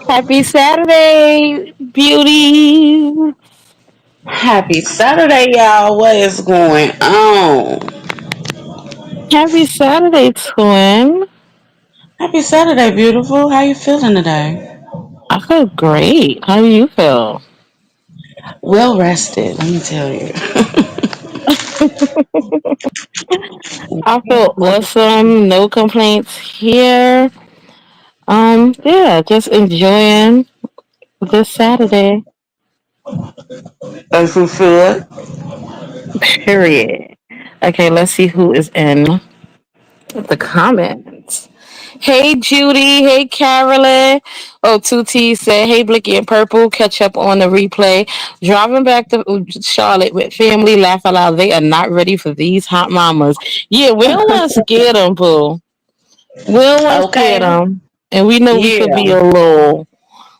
Happy Saturday, beauty. Happy Saturday, y'all. What is going on? Happy Saturday, twin. Happy Saturday, beautiful. How you feeling today? I feel great. How do you feel? Well rested, let me tell you. I feel awesome. No complaints here. Yeah, just enjoying this Saturday. As you should. Period. Okay, let's see who is in the comments. Hey Judy, hey Carolyn. Oh, 2T said, hey Blicky and Purple, catch up on the replay. Driving back to Charlotte with family, laugh aloud. They are not ready for these hot mamas. Yeah, we don't want to scare them, boo. We don't want to scare Okay. them. And we know Yeah.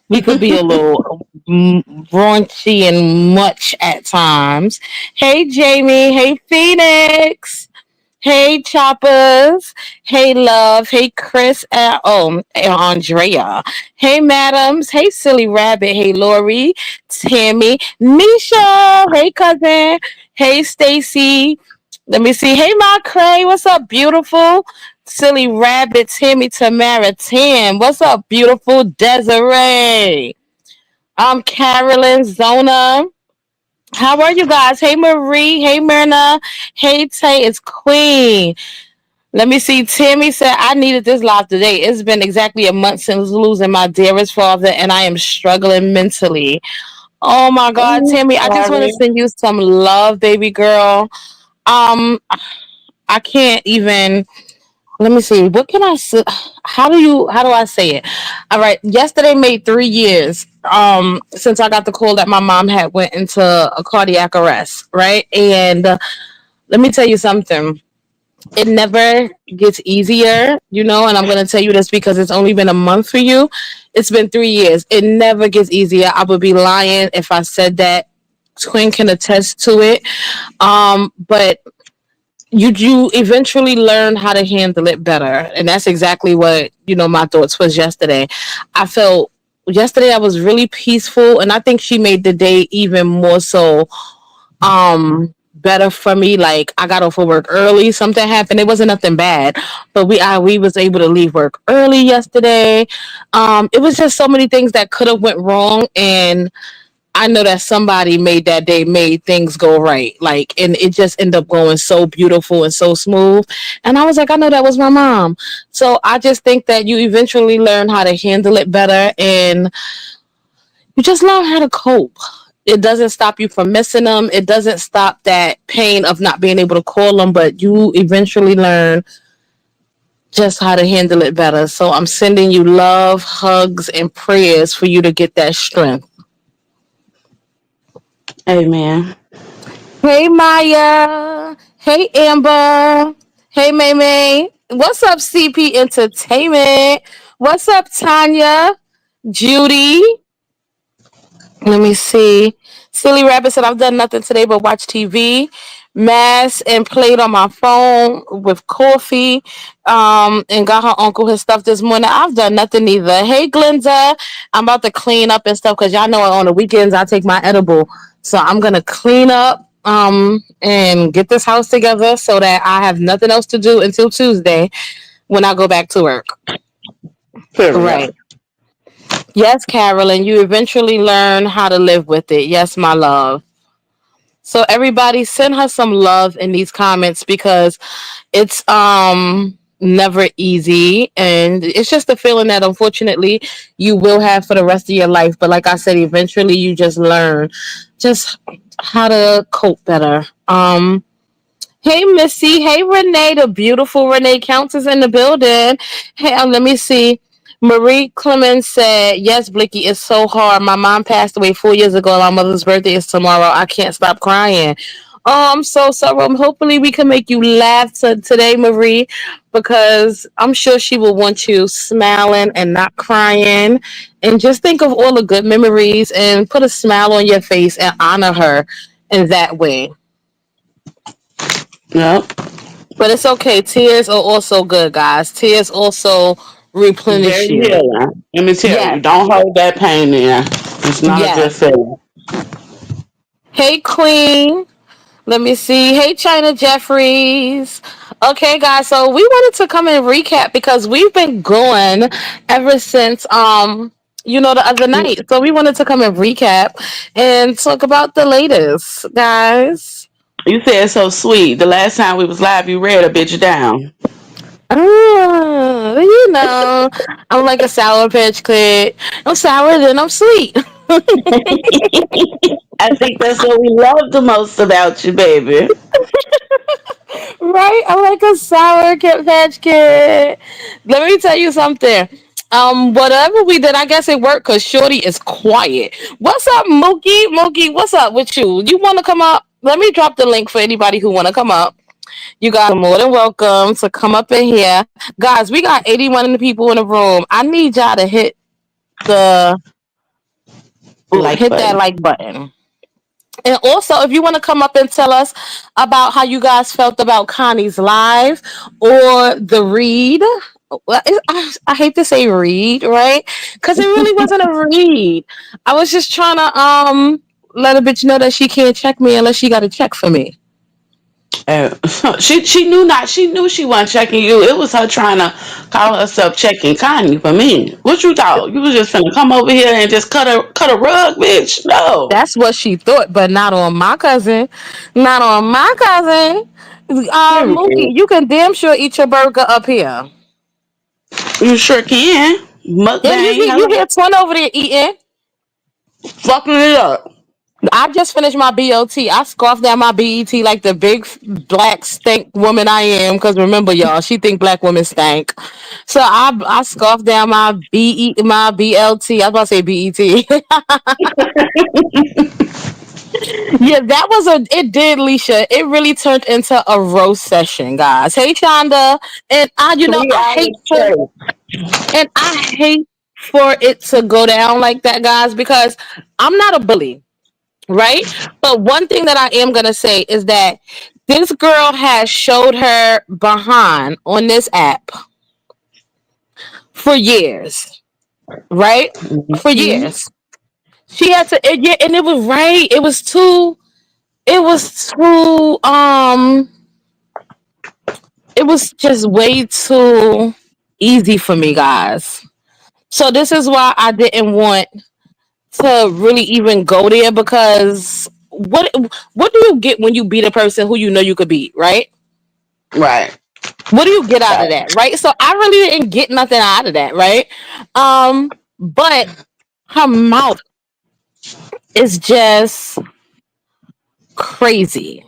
we could be a little raunchy and much at times. Hey Jamie, hey Phoenix. Hey Choppers. Hey Love. Hey Chris. And Andrea. Hey Madams. Hey Silly Rabbit. Hey Lori. Tammy. Nisha. Hey cousin. Hey Stacy. Let me see. Hey Ma Cray. What's up, beautiful? Silly Rabbit. Tammy Tamara Tam. What's up, beautiful Desiree? I'm Carolyn Zona. How are you guys? Hey Marie. Hey Myrna. Hey Tay. It's Queen. Let me see. Tammy said, I needed this live today. It's been exactly a month since losing my dearest father, and I am struggling mentally. Oh my God, Oh, Tammy, I just want to sorry. send you some love, baby girl. Um, I can't even. Let me see. What can I say? How do I say it? All right. Yesterday made 3 years. Since I got the call that my mom had went into a cardiac arrest. Right. And let me tell you something. It never gets easier, and I'm going to tell you this because it's only been a month for you. It's been 3 years. It never gets easier. I would be lying if I said that. Twin can attest to it. But you eventually learn how to handle it better. And that's exactly what, my thoughts was yesterday. I felt yesterday I was really peaceful, and I think she made the day even more so better for me. Like, I got off of work early. Something happened. It wasn't nothing bad, but we was able to leave work early yesterday. It was just so many things that could have went wrong, and I know that somebody made that day, made things go right. Like, and it just ended up going so beautiful and so smooth. And I was like, I know that was my mom. So I just think that you eventually learn how to handle it better, and you just learn how to cope. It doesn't stop you from missing them. It doesn't stop that pain of not being able to call them, but you eventually learn just how to handle it better. So I'm sending you love, hugs, and prayers for you to get that strength. Amen. Hey Maya. Hey Amber. Hey May May. What's up, CP Entertainment? What's up, Tanya? Judy. Let me see. Silly Rabbit said, I've done nothing today but watch TV, mass, and played on my phone with coffee, and got her uncle his stuff this morning. I've done nothing either. Hey, Glenda. I'm about to clean up and stuff because y'all know on the weekends I take my edible. So I'm going to clean up and get this house together so that I have nothing else to do until Tuesday when I go back to work. Period. Right. Yes, Carolyn, you eventually learn how to live with it. Yes, my love. So everybody send her some love in these comments because it's never easy, and it's just a feeling that unfortunately you will have for the rest of your life. But like I said, eventually you just learn just how to cope better. Hey Missy, hey Renee, the beautiful Renee Counts is in the building. Hey, let me see. Marie Clemens said, "Yes, Blicky, it's so hard. My mom passed away 4 years ago. My mother's birthday is tomorrow. I can't stop crying." Oh, I'm so sorry. Hopefully, we can make you laugh today, Marie, because I'm sure she will want you smiling and not crying. And just think of all the good memories and put a smile on your face and honor her in that way. Yep. But it's okay. Tears are also good, guys. Tears also replenish Very you. healing. Let me tell you, Yes, don't hold that pain in. It's not a good yes. feeling. Hey, Queen. Let me see. Hey, China Jeffries. Okay, guys. So we wanted to come and recap because we've been going ever since the other night. So we wanted to come and recap and talk about the latest, guys. You said so sweet. The last time we was live, you read a bitch down. You know, I'm like a sour patch kid. I'm sour, then I'm sweet. I think that's what we love the most about you, baby. Right? I'm like a sour Kit Patch Kid. Let me tell you something. Whatever we did, I guess it worked because Shorty is quiet. What's up, Mookie? Mookie, what's up with you? You want to come up? Let me drop the link for anybody who want to come up. You guys are more than welcome to come up in here, guys. We got 81 people in the room. I need y'all to the Like hit that button. like button. And also, if you want to come up and tell us about how you guys felt about Connie's live or the read. Well, I hate to say read, right? Because it really wasn't a read. I was just trying to let a bitch know that she can't check me unless she got a check for me. Uh, she knew she wasn't checking you. It was her trying to call herself checking Kanye for me. What you thought? You was just gonna come over here and just cut a rug, bitch? No. That's what she thought, but not on my cousin. Not on my cousin. Period. Mookie, you can damn sure eat your burger up here. You sure can. And Mukbang, you hello. hear Twin over there eating. Fucking it up. I just finished my BOT. I scarfed down my BET like the big black stink woman I am. Because remember, y'all, she think black women stank. So I scarfed down my BLT. I was about to say BET. Yeah, that was it did, Leisha. It really turned into a roast session, guys. Hey, Chanda, and Three I hate hours for straight. and I hate for it to go down like that, guys, because I'm not a bully. Right? But one thing that I am gonna say is that this girl has showed her behind on this app for years, right? For Hmm. years. She had to, yeah, and it was right. It was too, it was just way too easy for me, guys. So this is why I didn't want to really even go there because what do you get when you beat a person who you know you could beat, right? Right. What do you get out of Right. that, right? So I really didn't get nothing out of that, right? But her mouth is just crazy.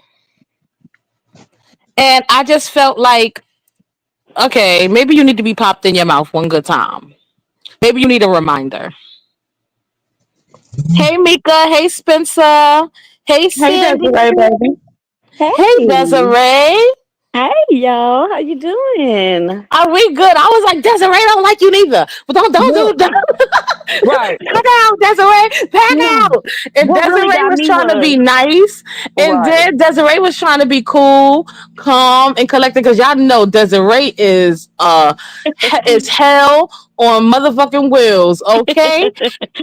And I just felt like, okay, maybe you need to be popped in your mouth one good time. Maybe you need a reminder. Hey Mika, hey Spencer, hey Hey, that's Sandy, right, baby. hey Hey, Desiree. hey, y'all, how you doing? Are we good? I was like, Desiree, I don't like you neither. But don't Look, do that. right. Back out, Desiree, back No, out. And what really Desiree got was me trying to was be nice. And right. then Desiree was trying to be cool, calm, and collected. Because y'all know Desiree is hell on motherfucking wheels, okay?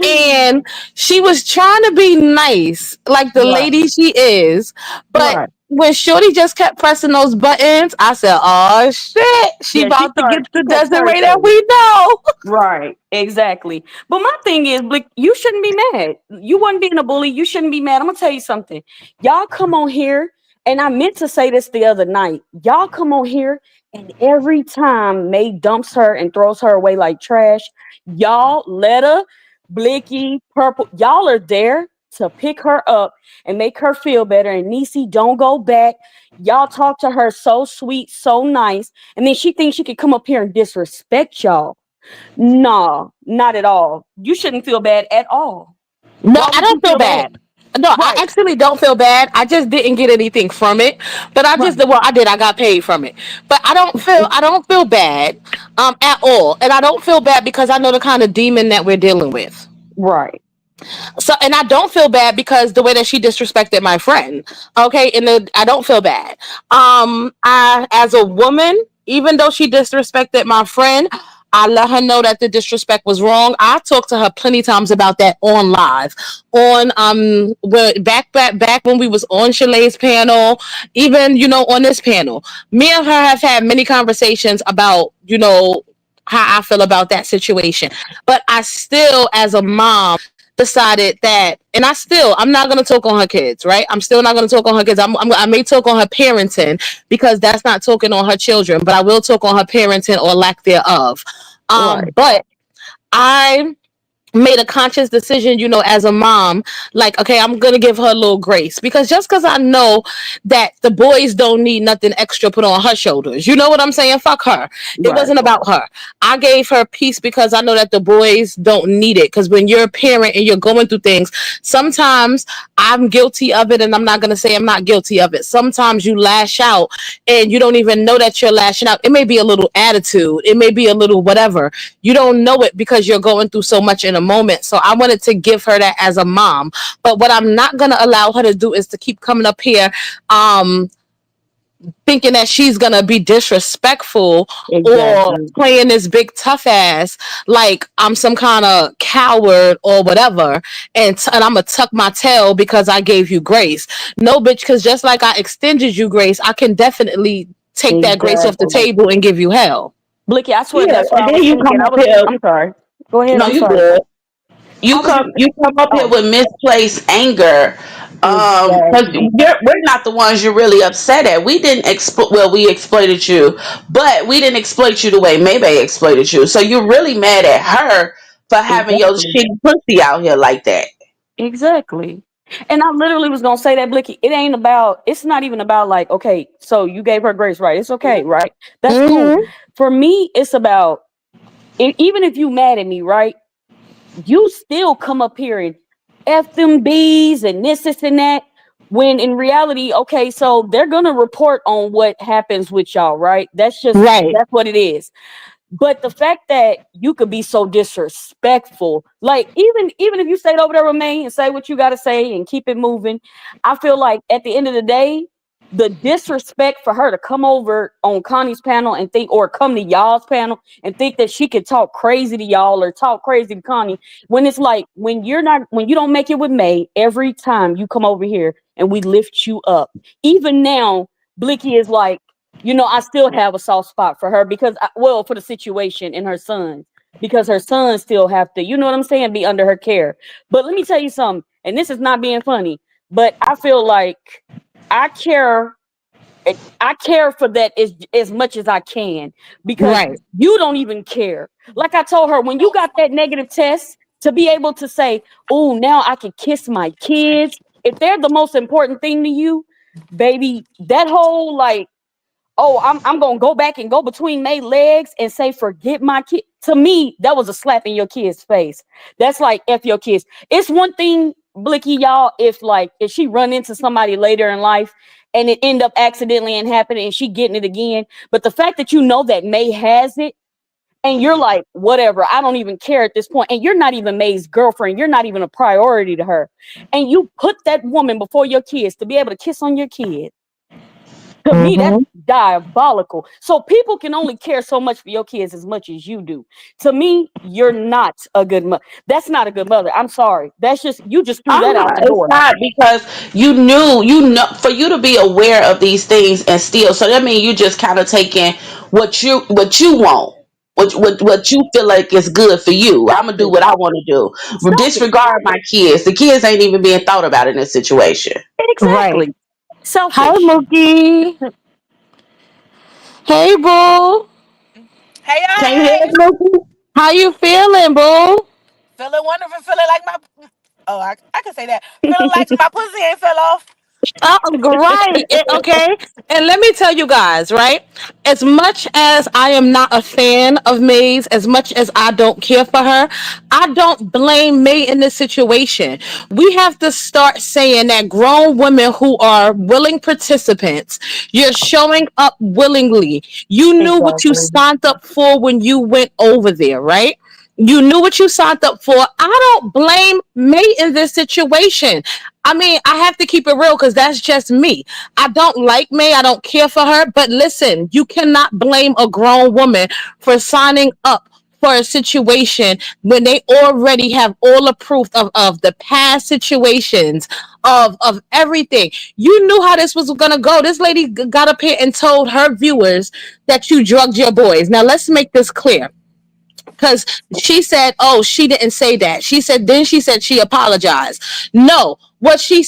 And she was trying to be nice, like the Right, lady she is. But right. when Shorty just kept pressing those buttons, I said, "Oh shit, she Yeah, about to get she the took Desiree that personally. we know." Right, exactly. But my thing is, like, you shouldn't be mad. You wasn't being a bully. You shouldn't be mad. I'm gonna tell you something. Y'all come on here, and I meant to say this the other night. Y'all come on here, and every time May dumps her and throws her away like trash, y'all let her, Blicky, Purple, y'all are there to pick her up and make her feel better. And Niecy, don't go back. Y'all talk to her so sweet, so nice, and then she thinks she could come up here and disrespect y'all. No, not at all. You shouldn't feel bad at all. No, Why I would you don't feel feel bad? bad. No, I Right, actually don't feel bad. I just didn't get anything from it. But right, I did. I got paid from it. But I don't feel bad at all. And I don't feel bad because I know the kind of demon that we're dealing with. right, So, and I don't feel bad because the way that she disrespected my friend. Okay, I don't feel bad. I, as a woman, even though she disrespected my friend, I let her know that the disrespect was wrong. I talked to her plenty times about that on live, on back when we was on Chalet's panel, even on this panel. Me and her have had many conversations about how I feel about that situation. But I still, as a mom, decided that, and I'm not gonna talk on her kids, right? I'm still not gonna talk on her kids. I may talk on her parenting because that's not talking on her children, but I will talk on her parenting or lack thereof. Right. But I made a conscious decision, as a mom, like, okay, I'm gonna give her a little grace because just because I know that the boys don't need nothing extra put on her shoulders, you know what I'm saying? Fuck her. It Right. wasn't about her. I gave her peace because I know that the boys don't need it. Because when you're a parent and you're going through things, sometimes I'm guilty of it, and I'm not gonna say I'm not guilty of it. Sometimes you lash out and you don't even know that you're lashing out. It may be a little attitude, it may be a little whatever. You don't know it because you're going through so much in a moment. So I wanted to give her that as a mom. But what I'm not going to allow her to do is to keep coming up here thinking that she's going to be disrespectful or Exactly. playing this big tough ass like I'm some kind of coward or whatever. And I'm going to tuck my tail because I gave you grace. No, bitch, because just like I extended you grace, I can definitely take that grace off the Exactly. table and give you hell. Blicky, I swear Yeah, that's what and I then was you thinking. come up here. I'm sorry. Go ahead. No, I'm you sorry. good. I was just You come up here oh, with misplaced anger. Because exactly. we're not the ones you're really upset at. We didn't exploit. Well, we exploited you, but we didn't exploit you the way Maybay exploited you. So you're really mad at her for having your Exactly. shitty pussy out here like that. Exactly. And I literally was gonna say that, Blicky. It's not even about like, okay, so you gave her grace, right? It's okay, right? That's cool. Mm-hmm. For me, it's about even if you mad at me, right? You still come up here and F them bees and this, and that. When in reality, okay, so they're gonna report on what happens with y'all, right? Right. That's what it is. But the fact that you could be so disrespectful, like even if you stayed over there with me and say what you got to say and keep it moving, I feel like at the end of the day, the disrespect for her to come over on Connie's panel and think, or come to y'all's panel and think that she could talk crazy to y'all or talk crazy to Connie, when it's like when you don't make it with May, every time you come over here and we lift you up, even now, Blicky is like, I still have a soft spot for her because, well, for the situation and her sons, because her sons still have to, you know what I'm saying, be under her care. But let me tell you something, and this is not being funny, but I feel like I care. I care for that as much as I can because Right. you don't even care. Like I told her, when you got that negative test, to be able to say, "Oh, now I can kiss my kids," if they're the most important thing to you, baby, that whole like, oh, I'm gonna go back and go between May legs and say, forget my kid. To me, that was a slap in your kid's face. That's like F your kids. It's one thing, Blicky, y'all, if she run into somebody later in life and it end up accidentally and happening and she getting it again. But the fact that you know that May has it and you're like, whatever, I don't even care at this point, and you're not even May's girlfriend, you're not even a priority to her, and you put that woman before your kids to be able to kiss on your kid, to me, that's Mm-hmm. diabolical. So people can only care so much for your kids as much as you do. To me, you're not a good mother. That's not a good mother. I'm sorry. That's just you just threw that out the It's door. not because you know, for you to be aware of these things and still, so that means you just kind of taking what you want, what you feel like is good for you. I'm gonna do Selfish. what I want to do. Selfish. Disregard my kids. The kids ain't even being thought about in this situation. Right. Exactly. Hi, Selfish. Mookie. Hey, boo. Hey, Can you hear hey, us, Lucy? How you feeling, boo? feeling wonderful, feeling like my. Oh, I can say that. Feeling like my pussy ain't fell off. Oh, right. Okay. And let me tell you guys, right? As much as I am not a fan of May's, as much as I don't care for her, I don't blame May in this situation. We have to start saying that grown women who are willing participants, you're showing up willingly. You knew what you Exactly. signed up for when you went over there, right? You knew what you signed up for. I don't blame May in this situation. I mean, I have to keep it real because that's just me. I don't like May. I don't care for her. But listen, you cannot blame a grown woman for signing up for a situation when they already have all the proof of the past situations of everything. You knew how this was gonna go. This lady got up here and told her viewers that you drugged your boys. Now let's make this clear, because she said, "Oh, she didn't say that." She said, then she said she apologized. No, what she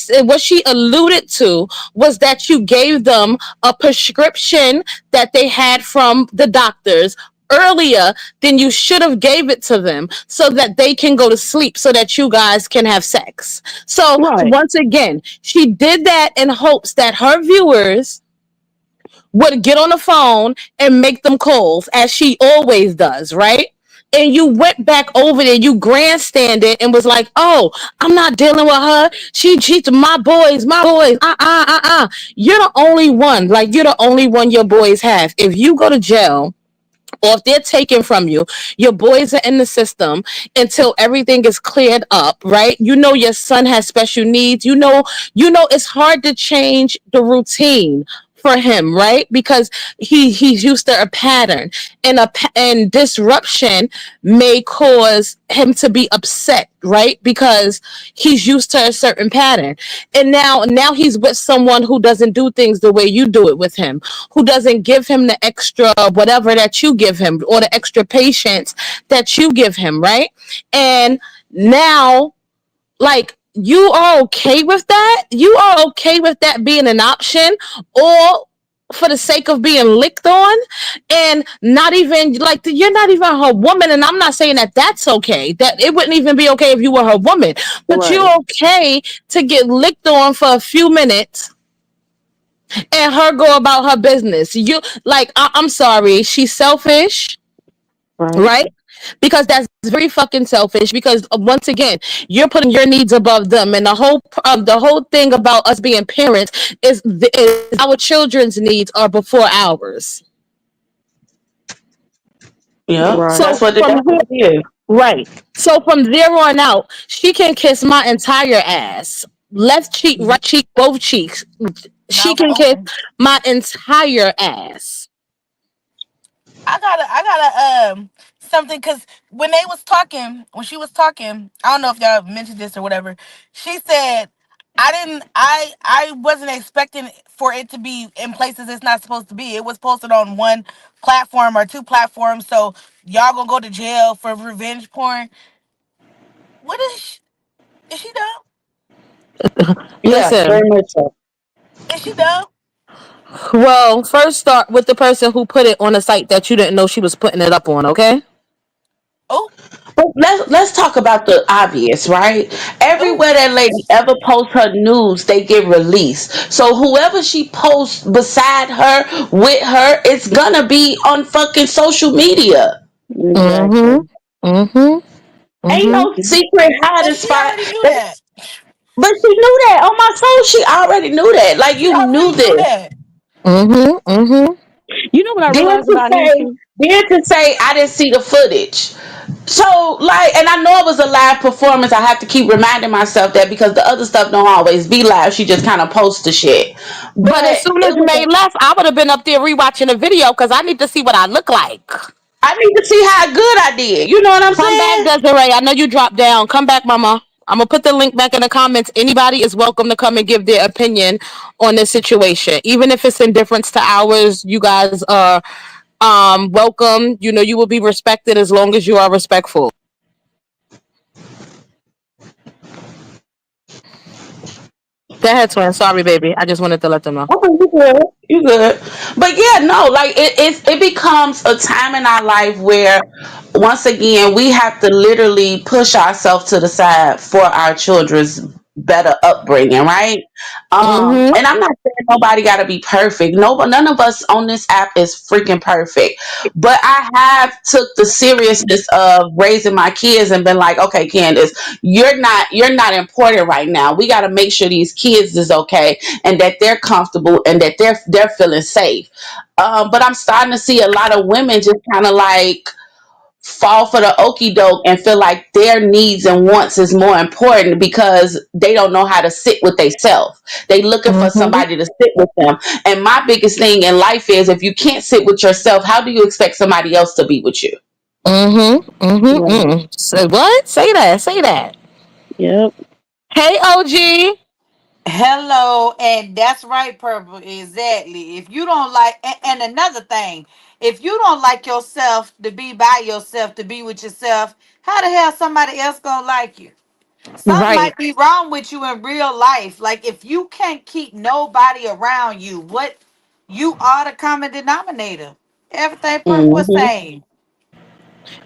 alluded to was that you gave them a prescription that they had from the doctors earlier than you should have gave it to them so that they can go to sleep so that you guys can have sex. So Right. once again, she did that in hopes that her viewers would get on the phone and make them calls as she always does, right? And you went back over there, you grandstanded and was like, "Oh, I'm not dealing with her. She cheats my boys. You're the only one. Like you're the only one your boys have. If you go to jail, or if they're taken from you, your boys are in the system until everything is cleared up, right? You know your son has special needs. You know it's hard to change the routine for him, right? Because he's used to a pattern, and disruption may cause him to be upset, right? Because he's used to a certain pattern. And now he's with someone who doesn't do things the way you do it with him, who doesn't give him the extra whatever that you give him or the extra patience that you give him, right? And now, like, you are okay with that? You are okay with that being an option, or for the sake of being licked on, and not even like you're not even her woman? And I'm not saying that that's okay, that it wouldn't even be okay if you were her woman, but Right. you're okay to get licked on for a few minutes and her go about her business. You like, I'm sorry, she's selfish, Right. right? Because that's very fucking selfish. Because once again, you're putting your needs above them, and the whole thing about us being parents is our children's needs are before ours. Yeah, Right. that's So what the from devil is. right, so from there on out, she can kiss my entire ass, left cheek, right cheek, both cheeks. She Mouth can kiss open. my entire ass. I got a something, because when she was talking, I don't know if y'all mentioned this or whatever. She said, I wasn't expecting for it to be in places it's not supposed to be. It was posted on one platform or two platforms, so y'all gonna go to jail for revenge porn. What is she dumb? Yeah, Listen, very much so. Is she dumb? well, first start with the person who put it on a site that you didn't know she was putting it up on, okay? Oh, But let's talk about the obvious, right? oh, Everywhere that lady ever posts her news, they get released. So whoever she posts beside her, with her, it's gonna be on fucking social media. Mm-hmm. Exactly. Mm-hmm. Ain't Mm-hmm. no secret but hiding she spot. already knew that. But she knew that. On my soul, she already knew that. Like She you knew already knew this. that. Mm-hmm. Mm-hmm. You know what I Then realized to about say, Niecy? I didn't see the footage. So like, and I know it was a live performance. I have to keep reminding myself that because the other stuff don't always be live. She just kind of posts the shit. But as But soon it as was. May left, I would have been up there rewatching the video because I need to see what I look like. I need to see how good I did. You know what I'm Come back, saying? Desiree. I know you dropped down. Come back, Mama. I'm gonna put the link back in the comments. Anybody is welcome to come and give their opinion on this situation, even if it's in difference to ours. You guys are welcome. You know, you will be respected as long as you are respectful. Go ahead, twin. Sorry, baby. I just wanted to let them know. Okay, you good. You good. But yeah, no, like it becomes a time in our life where once again we have to literally push ourselves to the side for our children's better upbringing, right? Mm-hmm. And I'm not saying nobody gotta be perfect. No, none of us on this app is freaking perfect. But I have took the seriousness of raising my kids and been like, okay, Candace, you're not important right now. We gotta make sure these kids is okay and that they're comfortable and that they're feeling safe. But I'm starting to see a lot of women just kind of like fall for the okey doke and feel like their needs and wants is more important because they don't know how to sit with themselves. They looking for Mm-hmm. somebody to sit with them. And my biggest thing in life is if you can't sit with yourself, how do you expect somebody else to be with you? Mm-hmm. Mm-hmm. Right. Mm. Say what? Say that. Say that. Yep. Hey, OG. Hello, and that's right, Purple. Exactly. If you don't like, and another thing, if you don't like yourself to be by yourself, to be with yourself, how the hell somebody else gonna like you? Something Right. might be wrong with you in real life. Like if you can't keep nobody around you, what you are the common denominator. Everything Purple was Mm-hmm. saying.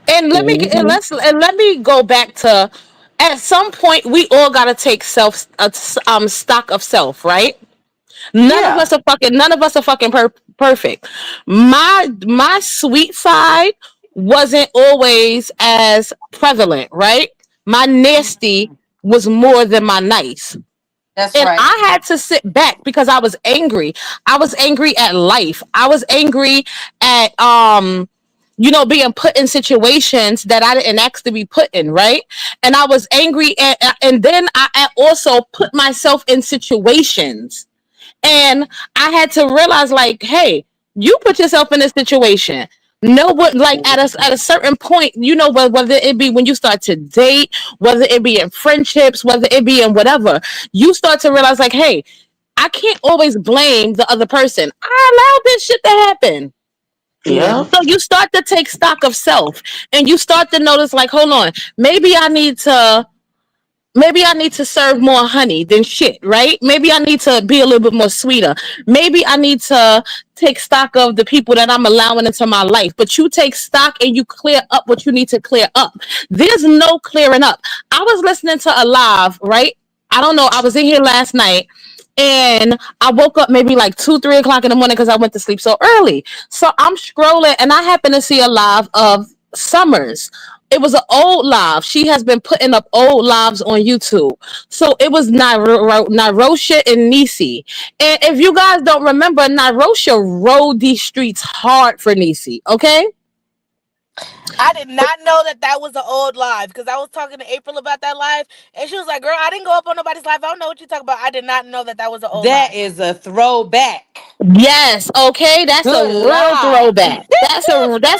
And Hmm. let me go back to, at some point we all gotta take stock of self, right? Yeah, None of us are fucking perfect. My sweet side wasn't always as prevalent, right? My nasty was more than my nice. that's And right. I had to sit back because I was angry. I was angry at life. I was angry at being put in situations that I didn't ask to be put in, right? And I was angry and then I also put myself in situations, and I had to realize, like, hey, you put yourself in this situation. Know what, like, at a certain point, whether it be when you start to date, whether it be in friendships, whether it be in whatever, you start to realize, like, hey, I can't always blame the other person. I allowed this shit to happen. Yeah. Yep. So you start to take stock of self, and you start to notice, like, hold on, maybe I need to serve more honey than shit, right? Maybe I need to be a little bit more sweeter. Maybe I need to take stock of the people that I'm allowing into my life. But you take stock and you clear up what you need to clear up. There's no clearing up. I was listening to a live, right? I don't know. I was in here last night and I woke up maybe like 2, 3 o'clock in the morning because I went to sleep so early. So I'm scrolling and I happen to see a live of Summers. It was an old live. She has been putting up old lives on YouTube. So it was Nirosha and Nisi. And if you guys don't remember, Nirosha rode these streets hard for Nisi. Okay. I did not know that that was an old live because I was talking to April about that live, and she was like, "Girl, I didn't go up on nobody's live. I don't know what you're talking about. I did not know that that was an old That live." is a throwback. Yes, okay, that's a Good real Lord. throwback. That's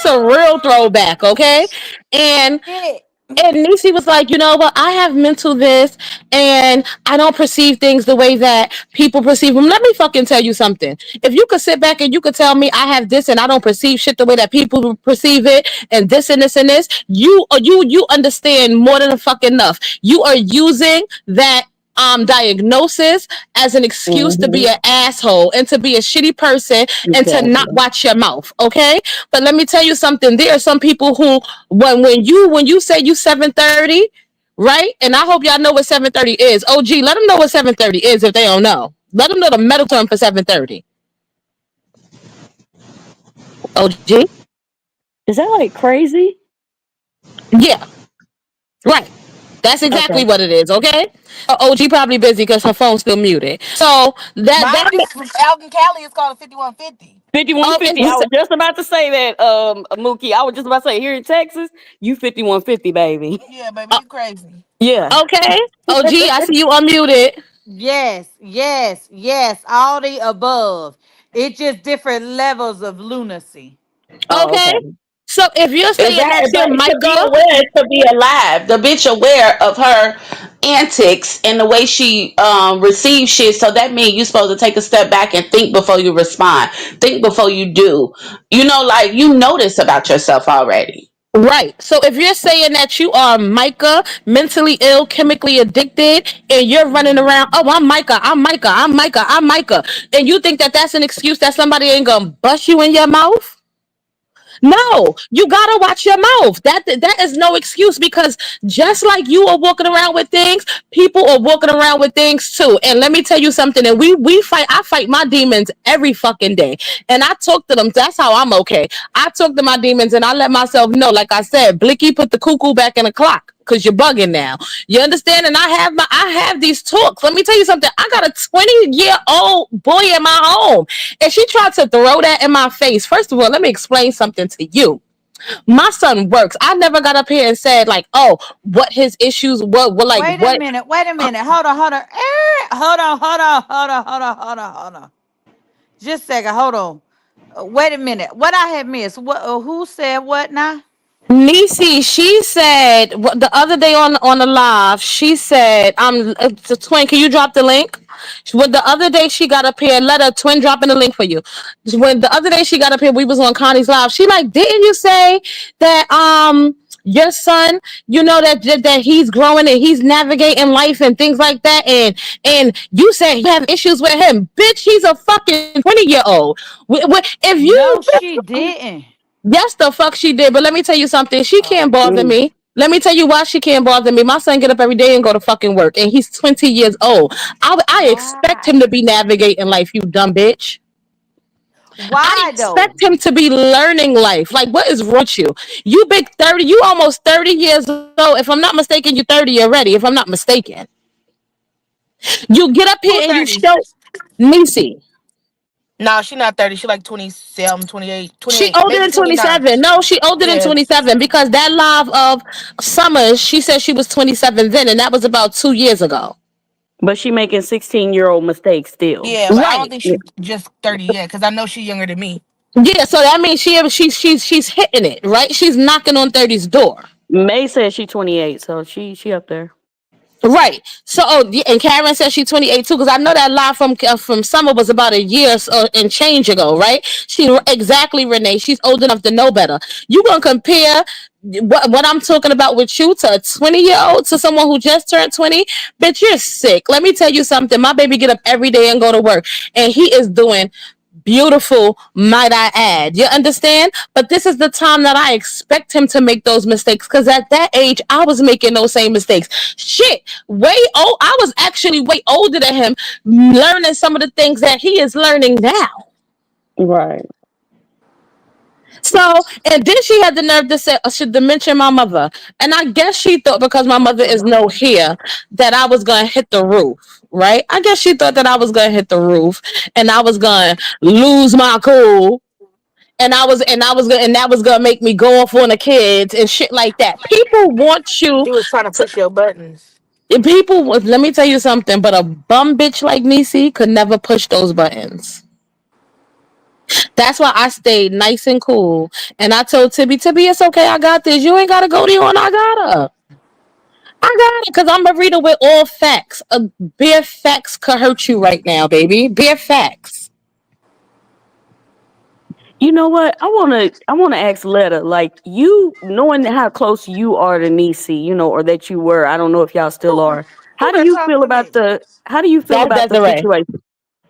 a real throwback, okay? And Shit. And Nisi was like, you know what? I have mental this, and I don't perceive things the way that people perceive them. Let me fucking tell you something. If you could sit back and you could tell me I have this and I don't perceive shit the way that people perceive it, and this and this and this, you understand more than a fucking enough. You are using that diagnosis as an excuse to be Hmm. an asshole and to be a shitty person and to not Exactly. watch your mouth, okay? But let me tell you something. There are some people who, when you say you 730, right? And I hope y'all know what 730 is. OG, let them know what 730 is if they don't know. Let them know the medical term for 730. OG? Is that like crazy? Yeah, right. That's exactly Okay. what it is, okay? OG probably busy because her phone's still muted. So that Mine is from Alton Cali. It's called a 5150. 5150. I it's was just about to say that, Mookie. I was just about to say, here in Texas, you 5150, baby. Yeah, baby, uh, you crazy. Yeah. okay. OG, I see you unmuted. Yes, yes, yes. All the above. It's just different levels of lunacy. Oh, Okay. okay. So if you're saying that Exactly, but you're to be Micah, aware, to be alive, the bitch aware of her antics and the way she receives shit. So that means you're supposed to take a step back and think before you respond. Think before you do. Like you know this about yourself already. right? So if you're saying that you are Micah, mentally ill, chemically addicted, and you're running around, oh, I'm Micah, I'm Micah, I'm Micah, I'm Micah, and you think that that's an excuse that somebody ain't gonna bust you in your mouth? No, you gotta watch your mouth. That is no excuse, because just like you are walking around with things, people are walking around with things too. And let me tell you something. And we fight. I fight my demons every fucking day. And I talk to them. That's how I'm okay. I talk to my demons and I let myself know. Like I said, Blicky, put the cuckoo back in the clock because you're bugging now. You understand? And I have these talks. Let me tell you something. I got a 20-year-old boy in my home, and she tried to throw that in my face. First of all, let me explain something to you. My son works. I never got up here and said, like, oh, what his issues, what like Wait a what. minute. Wait a minute. Hold on. Hold on. Hold on. Hold on. Hold on. Hold on. Hold on. Hold on. Just a second. Hold on. Wait a minute. What I had missed? What? Who said what now? Nisi, she said the other day on the live. She said, it's a twin. Can you drop the link?" When the other day she got up here, let a twin drop in the link for you. When the other day she got up here, we was on Connie's live. She like, "Didn't you say that your son, that he's growing and he's navigating life and things like that, and you said you have issues with him, bitch? He's a fucking 20-year old. If you No, she didn't. Yes, the fuck she did. But let me tell you something. She Oh, can't bother Mm. me. Let me tell you why she can't bother me. My son get up every day and go to fucking work, and he's 20 years old. I expect him to why? be navigating life. You dumb bitch. I Why though? expect him to be learning life. Like, what is wrong with you? You big 30. You almost 30 years old. If I'm not mistaken, you're 30 already. If I'm not mistaken, you get up Who here and you 30? show Nisi. No, she not 30. She like 27, 28, She 28, older maybe than 29. 27. No, she older than Yeah. 27 because that live of Summers, she said she was 27 then, and that was about 2 years ago. But she making 16-year-old mistakes still. Yeah, but I don't Right. think she just 30 yet because I know she's younger than me. Yeah, so that means she's hitting it, right? She's knocking on 30's door. May says she 28, so she up there. Right. So, yeah, and Karen says she's 28 too, because I know that live from Summer was about a year and change ago, right? Exactly, Renee. She's old enough to know better. You gonna compare what I'm talking about with you to a 20-year old to someone who just turned 20? Bitch, you're sick. Let me tell you something. My baby get up every day and go to work, and he is doing beautiful, might I add. You understand? But this is the time that I expect him to make those mistakes because at that age, I was making those same mistakes. Shit, way old. I was actually way older than him, learning some of the things that he is learning now. Right. So, and then she had the nerve to say, should mention my mother. And I guess she thought because my mother is no here that I was going to hit the roof. Right? I guess she thought that I was going to hit the roof and I was going to lose my cool and that was gonna make me go off on the kids and shit like that. People want you She was trying to to. push your buttons. Let me tell you something. But a bum bitch like Nisi could never push those buttons. That's why I stayed nice and cool. And I told Tibby, it's okay. I got this. You ain't gotta go to you, and I gotta. I got it because I'm a reader with all facts. Bare facts could hurt you right now, baby. Bare facts. You know what? I wanna ask Letta, like you knowing how close you are to Nisi, or that you were. I don't know if y'all still Who are. who that talking to me? How do you feel That's about the Desiree. situation?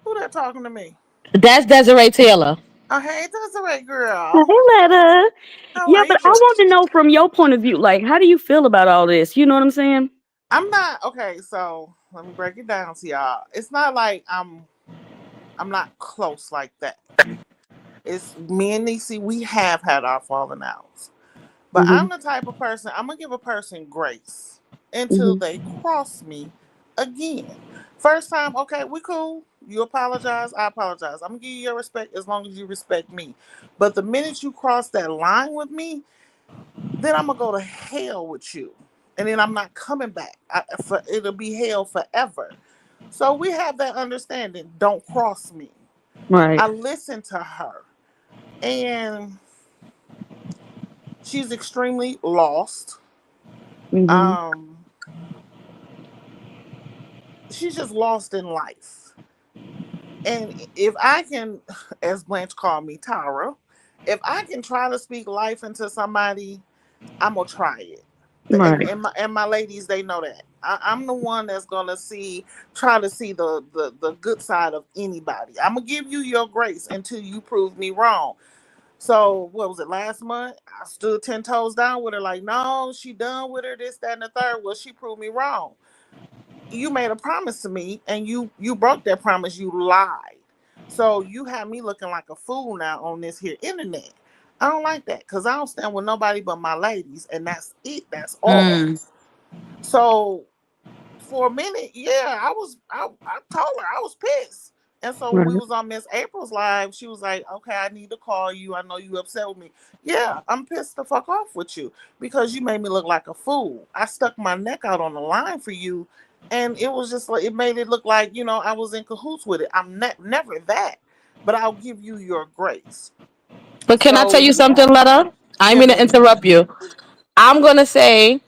Who that talking to me? That's Desiree Taylor. Oh, hey, that's the right Hey, girl. Letta. How Yeah, are but I you? want to know from your point of view, like, how do you feel about all this? You know what I'm saying? I'm not okay. So let me break it down to y'all. It's not like I'm not close like that. It's me and Niecy. We have had our falling outs, but Hmm. I'm the type of person I'm gonna give a person grace until Hmm. they cross me again. First time, okay, we cool. You apologize, I apologize. I'm gonna give you your respect as long as you respect me. But the minute you cross that line with me, then I'm gonna go to hell with you, and then I'm not coming back. It'll be hell forever. So we have that understanding. Don't cross me. Right. I listen to her, and she's extremely lost. Hmm. Um, she's just lost in life. And if I can, as Blanche called me, Tara, if I can try to speak life into somebody, I'm gonna try it. Right. And my ladies, they know that I'm the one that's gonna try to see the good side of anybody. I'm gonna give you your grace until you prove me wrong. So what was it last month? I stood 10 toes down with her, like, no, she done with her, this, that, and the third. Well, she proved me wrong. You made a promise to me, and you broke that promise. You lied. So you have me looking like a fool now on this here internet. I don't like that because I don't stand with nobody but my ladies, and that's it. That's all. Mm. So for a minute, yeah, I told her I was pissed. And so when we Right. was on Miss April's live, she was like, "Okay, I need to call you. I know you upset with me. Yeah, I'm pissed the fuck off with you because you made me look like a fool. I stuck my neck out on the line for you, and it was just like it made it look like I was in cahoots with it. I'm never that, but I'll give you your grace. But can I tell So you yeah, something, Letta? I Yeah, mean to baby. interrupt you. I'm gonna say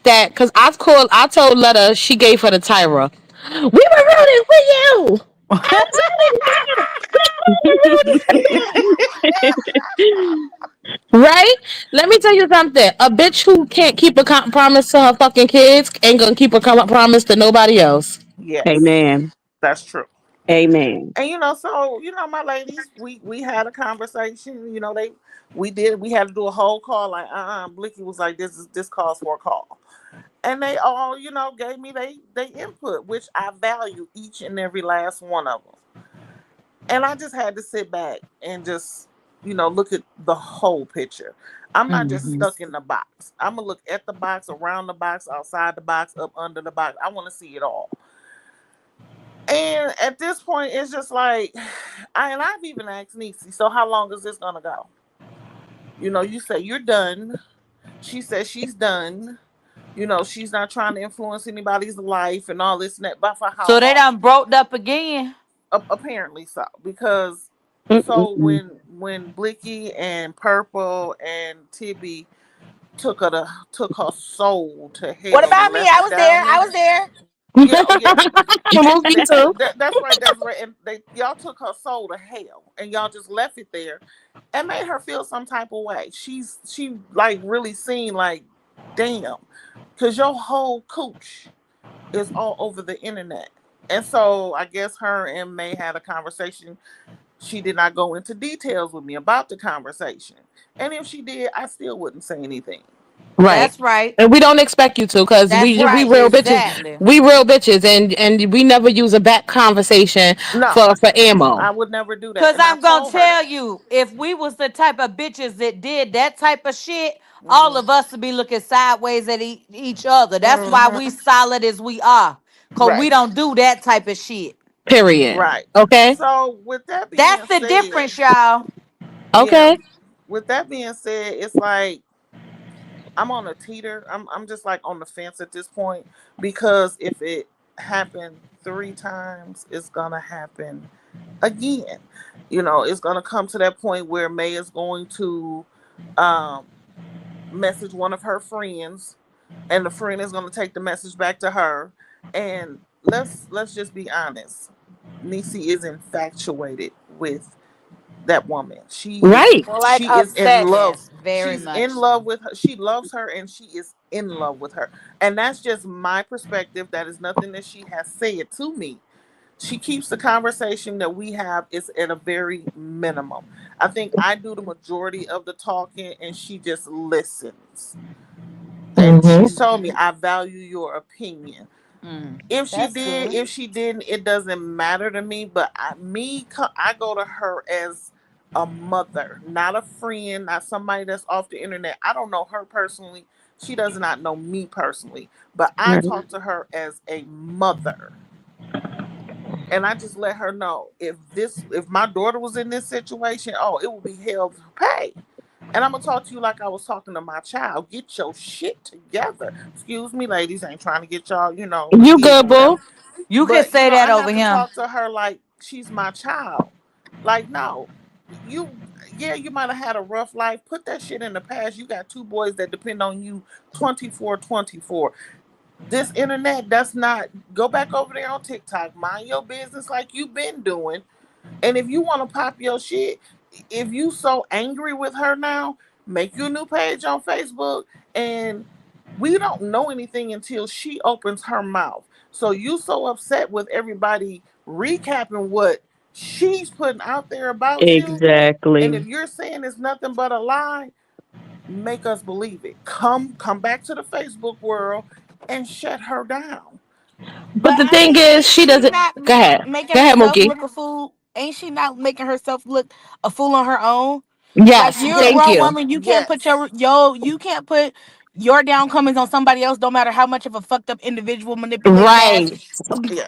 that because I told Letta she gave her the Tyra. We were rooting for you. I'm telling you, we were rooting for you. Right? Let me tell you something. A bitch who can't keep a promise to her fucking kids ain't gonna keep a promise to nobody else. Yes, Amen. that's true. Amen. And so my ladies, we had a conversation. We had to do a whole call. Like, Blicky was like, this calls for a call, and they all gave me they input, which I value each and every last one of them. And I just had to sit back and just look at the whole picture. I'm not just Mhm. stuck in the box. I'm gonna look at the box, around the box, outside the box, up under the box. I want to see it all. And at this point, it's just like, I've even asked Niecy, so how long is this gonna go? You say you're done. She says she's done. She's not trying to influence anybody's life and all this and that. But for how So they long? done broke up again. Apparently so, because so Mm-mm-mm. when Blicky and Purple and Tibby took her soul to What hell and about me? left I it was there. down I there. was there. Yeah, oh yeah. Move me too. That's right. That's right. And y'all took her soul to hell, and y'all just left it there, and made her feel some type of way. She like really seen like, damn, because your whole cooch is all over the internet. And so I guess her and May had a conversation. She did not go into details with me about the conversation, and if she did, I still wouldn't say anything. Right. That's right. And we don't expect you to, because That's we right. real bitches. Exactly. We real bitches, and we never use a back conversation No, for ammo. I would never do that, Cause and I I'm gonna told her tell that. you, if we was the type of bitches that did that type of shit, all Hmm. of us would be looking sideways at each other. That's why Hmm. we solid as we are. Cause we Right. don't do that type of shit. Period. Right. Okay. So with that being That's the said, difference, y'all. yeah. Okay. With that being said, it's like I'm on a teeter. I'm just like on the fence at this point, because if it happened 3 times, it's gonna happen again. It's gonna come to that point where May is going to um message one of her friends, and the friend is gonna take the message back to her. And let's just be honest. Nisi is infatuated with that woman. Right. Like She is in love. Yes, very She's in much love so. with her. She loves her, and she is in love with her. And that's just my perspective. That is nothing that she has said to me. She keeps the conversation that we have is at a very minimum. I think I do the majority of the talking, and she just listens. And she's Mm-hmm. told me, I value your opinion. Mm. If she that's did, good. if she didn't, it doesn't matter to me. But I go to her as a mother, not a friend, not somebody that's off the internet. I don't know her personally. She does not know me personally, but I Right. talk to her as a mother. And I just let her know, if my daughter was in this situation, oh, it would be hell to pay. And I'm gonna talk to you like I was talking to my child. Get your shit together. Excuse me, ladies. I ain't trying to get y'all, You hit or good, whatever. boo? You can But say that I over have to him. talk to her like she's my child. Like, no, you, yeah, you might have had a rough life. Put that shit in the past. You got 2 boys that depend on you 24/24. This internet, that's not. Go back over there on TikTok. Mind your business like you've been doing. And if you want to pop your shit, if you so angry with her now, make you a new page on Facebook. And we don't know anything until she opens her mouth. So you so upset with everybody recapping what she's putting out there about you. And if Exactly. you're saying it's nothing but a lie, make us believe it. Come back to the Facebook world and shut her down. But But the I thing mean, is, ain't she she doesn't. not Go ahead. making Go ahead, herself Mookie. look a fool? Ain't she not making herself look a fool on her own? Like, Yes. you're a Thank grown Yes. you. woman. You can't put Yes. you can't put your downcomings on somebody else. No matter how much of a fucked up individual, manipulating ass, Right.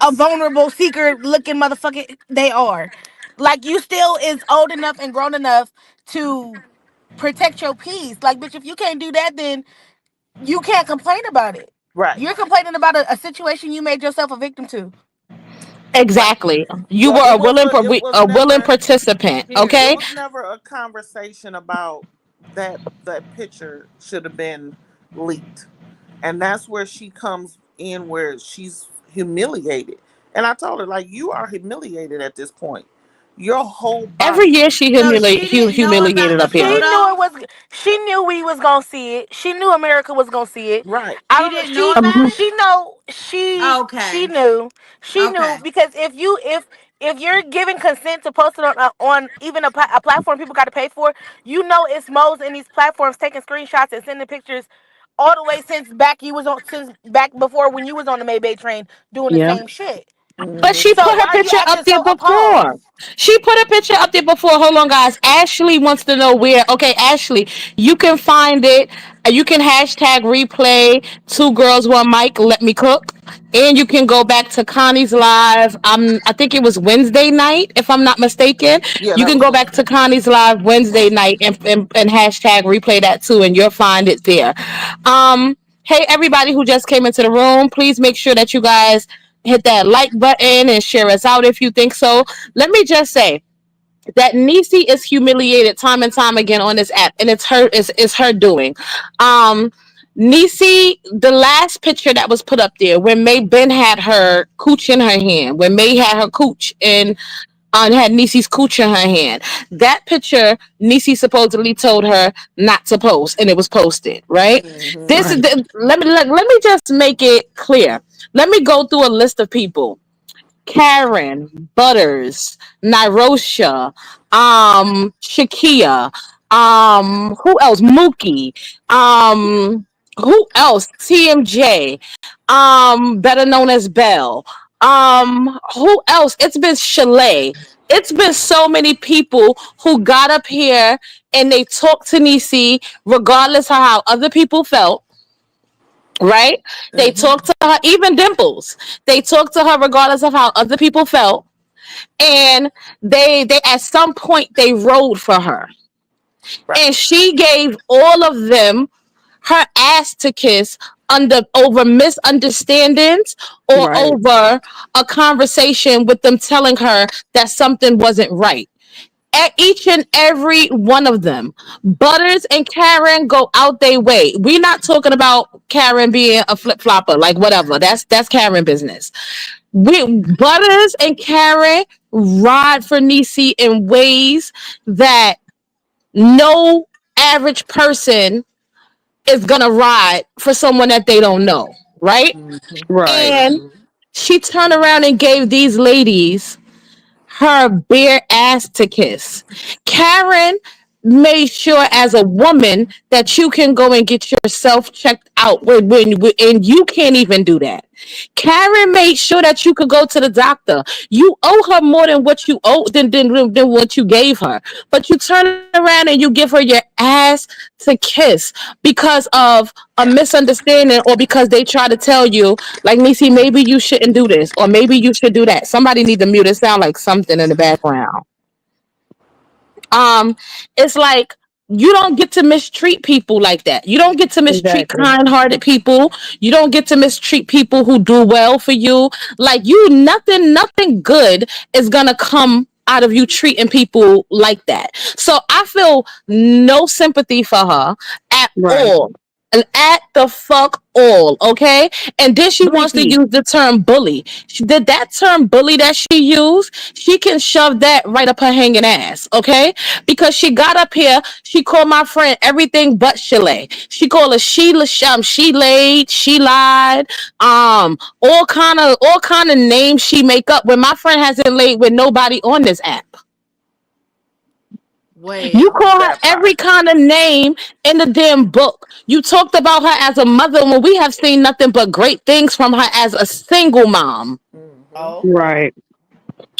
a Yes. vulnerable seeker looking motherfucker they are. Like, you still is old enough and grown enough to protect your peace. Like, bitch, if you can't do that, then you can't complain about it. Right. You're complaining about a situation you made yourself a victim to. Right. Exactly. You Well, were it was a willing never participant. here. It Okay. was never a conversation about. that picture should have been leaked. And that's where she comes in, where she's humiliated. And I told her, like, you are humiliated at this point. Your whole Every body. year she So she didn't know about humiliated the up She here. photo. knew it was. She knew we was gonna see it. She knew America was gonna see it. Right. I She don't know. didn't know about it. She know she Okay. knew she knew Okay. because if you're giving consent to post it on even a platform people got to pay for, you know it's Mo's in these platforms taking screenshots and sending pictures all the way since back before when you was on the Maybay train doing the Yeah. same shit. But Mm-hmm. she So put her why are you picture up acting there so before. appalled? She put a picture up there before. Hold on, guys. Ashley wants to know where. Okay, Ashley, you can find it. You can hashtag replay 2 girls 1 mic. Let me cook. And you can go back to Connie's live. I think it was Wednesday night, if I'm not mistaken. Yeah, You that can was go back to Wednesday. Connie's live Wednesday night and hashtag replay that too, and you'll find it there. Hey, everybody who just came into the room, please make sure that you guys hit that like button and share us out if you think so. Let me just say that Niecy is humiliated time and time again on this app, and it's her doing. Um, Niecy, the last picture that was put up there when May Ben had her cooch in her hand, when May had her cooch in had Niecy's cooch in her hand. That picture, Niecy supposedly told her not to post, and it was posted. Right? Mm-hmm. This is Right. let me just make it clear. Let me go through a list of people: Karen, Butters, Nirosha, Shakia, who else? Mookie, who else? TMJ, better known as Belle. Who else? It's been Chalet. It's been so many people who got up here and they talked to Nisi regardless of how other people felt, right? They Mm-hmm. talked to her, even Dimples. They talked to her regardless of how other people felt, and they at some point they rode for her, Right. and she gave all of them her ass to kiss under over misunderstandings or Right. over a conversation with them telling her that something wasn't right. At each and every one of them, Butters and Karen go out their way. We're not talking about Karen being a flip flopper, like whatever. That's Karen business. We Butters and Karen ride for Niecy in ways that no average person is gonna ride for someone that they don't know, right? Mm-hmm. Right. And Mm-hmm. she turned around and gave these ladies her bare ass to kiss. Karen made sure as a woman that you can go and get yourself checked out and you can't even do that. Karen made sure that you could go to the doctor. You owe her more than what you owe than what you gave her. But you turn around and you give her your ass to kiss because of a misunderstanding or because they try to tell you, like, Nisi, maybe you shouldn't do this or maybe you should do that. Somebody need to mute it. Sound like something in the background. um it's like you don't get to mistreat people like that. You don't get to mistreat Exactly. kind-hearted people. You don't get to mistreat people who do well for you. Like, you, nothing good is gonna come out of you treating people like that. So I feel no sympathy for her at Right. all. And at the fuck all, okay? And then she wants to Blicky. use the term bully. Did that term bully that she used, she can shove that right up her hanging ass, okay? Because she got up here, she called my friend everything but Chalet. She called her she laid, she lied, all kind of names she make up when my friend hasn't laid with nobody on this app. You Well, call her That every part. kind of name in the damn book. You talked about her as a mother when we have seen nothing but great things from her as a single mom. Mm-hmm. okay. Right.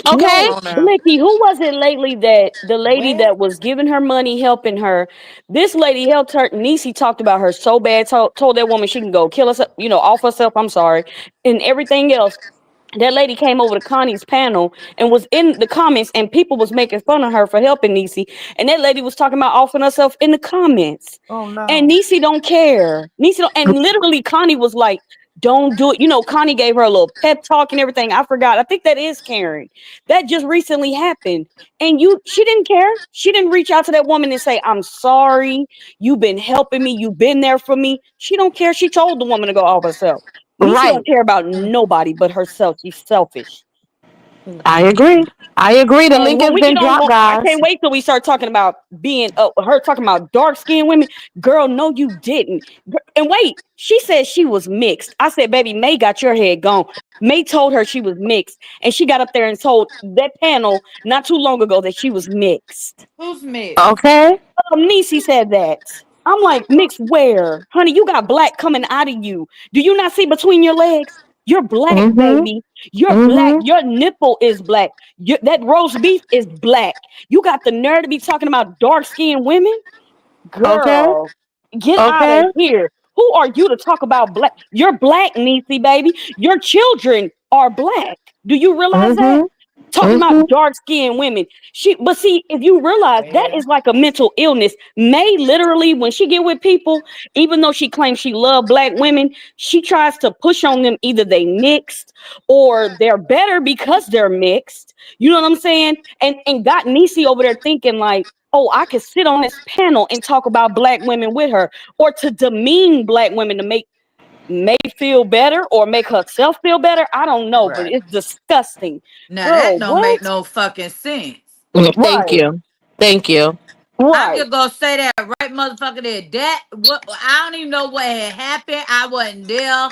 Come Okay? No, on now. Blicky, who was it lately that the lady Well, that was giving her money, helping her? This lady helped her. Nisi talked about her so bad, told that woman she can go kill herself, off herself. I'm sorry, and everything else. That lady came over to Connie's panel and was in the comments, and people was making fun of her for helping Nisi. And that lady was talking about offering herself in the comments. Oh And no. Nisi don't care. Nisi don't, and literally Connie was like, Don't do it. You know, Connie gave her a little pep talk and everything. I forgot. I think that is Karen. That just recently happened. And she didn't care. She didn't reach out to that woman and say, I'm sorry. You've been helping me. You've been there for me. She don't care. She told the woman to go off herself. Niecy Right. don't care about nobody but herself. She's selfish. I agree. I agree. The And link when has we been get on, dropped, I guys. can't wait till we start talking about being her talking about dark skinned women. Girl, no, you didn't. And wait, she said she was mixed. I said, baby, May got your head gone. May told her she was mixed, and she got up there and told that panel not too long ago that she was mixed. Who's mixed? Okay. Niecy said that. I'm like, mixed where? Honey, you got black coming out of you. Do you not see between your legs? You're black, Mm-hmm. baby. You're black. Mm-hmm. Your nipple is black. That roast beef is black. You got the nerve to be talking about dark skinned women? Okay. Girl, get out of Okay. here. Who are you to talk about black? You're black, Niecy, baby. Your children are black. Do you realize that? Mm-hmm. Talking Mm-hmm. about dark skinned women. But see, if you realize that Well, is like a mental illness. May literally, when she get with people, even though she claims she love black women, she tries to push on them either they mixed or they're better because they're mixed. You know what I'm saying? And got Niecy over there thinking like, oh, I could sit on this panel and talk about black women with her, or to demean black women to make May feel better or make herself feel better. I don't know, but right. it's disgusting. Now that Girl, don't what? make no fucking sense. Thank Right, you. Thank you. I'm right. just gonna say that right motherfucker there. That what I don't even know what had happened. I wasn't there.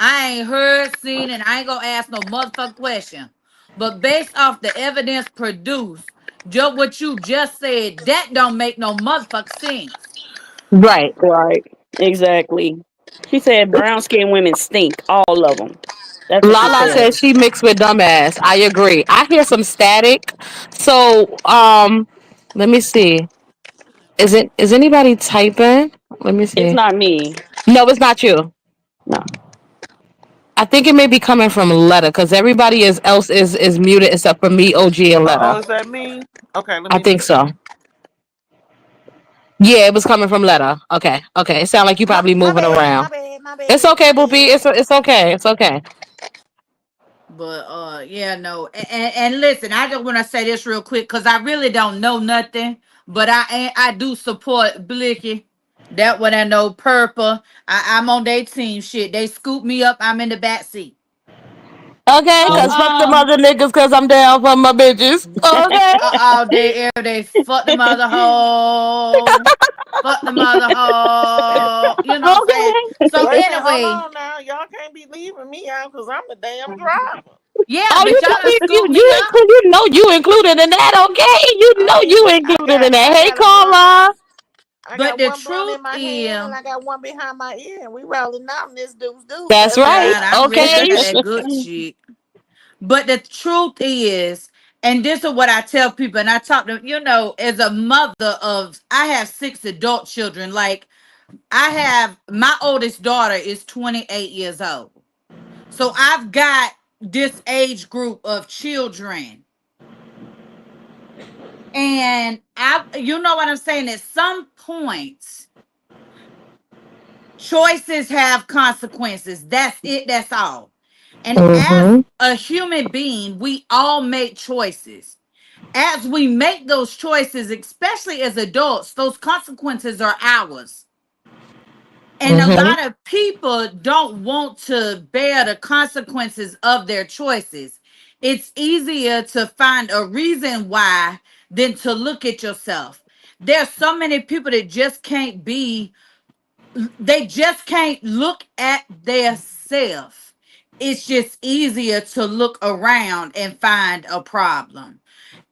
I ain't heard, seen, and I ain't gonna ask no motherfucking question. But based off the evidence produced, just what you just said, that don't make no motherfucking sense. Right. Right. Exactly. She said brown skinned women stink, all of them. That's what she Lala said. says she mixed with dumbass. I agree. I hear some static. So, let me see. Is anybody typing? Let me It's see. not me. No, it's not you. No. I think it may be coming from Letta because everybody else is muted except for me, OG, and Oh, Letta. is that me? Okay, let I me think mute. so. Yeah, it was coming from Letta. Okay, okay. It sounds like you probably My moving bad, my around. bad, my It's bad, okay, my Boopy. bad. It's okay. It's okay. But yeah, no, and listen, I just want to say this real quick because I really don't know nothing, but I do support Blicky. That what I know. Purple. I'm on their team. Shit, they scoop me up. I'm in the back seat. Okay, So cause fuck them other niggas, cause I'm down for my bitches. Okay. all day, every day, fuck the mother hoe, fuck the mother hoe. You know what I'm saying? Okay. So Wait a minute, hold anyway, on now. Y'all can't be leaving me out because I'm the damn driver. yeah, Oh, but y'all done scoop me up. you know you included in that, okay? You I know you mean, included in that. I Hey, got a blunt. Carla. I But got the one blunt truth in my hand is, and I got one behind my ear, and we rolling out in this deuce. That's Let's right. child, ride. I'm ready. I Okay. got that good shit. But the truth is, and this is what I tell people, and I talk to, as a mother of, I have 6 adult children. Like, I have, my oldest daughter is 28 years old. So I've got this age group of children. And you know what I'm saying? At some points, choices have consequences. That's it. That's all. And as Mm-hmm. a human being, we all make choices. As we make those choices, especially as adults, those consequences are ours. And a Mm-hmm. lot of people don't want to bear the consequences of their choices. It's easier to find a reason why than to look at yourself. There's so many people that just can't be, they just can't look at their self. It's just easier to look around and find a problem.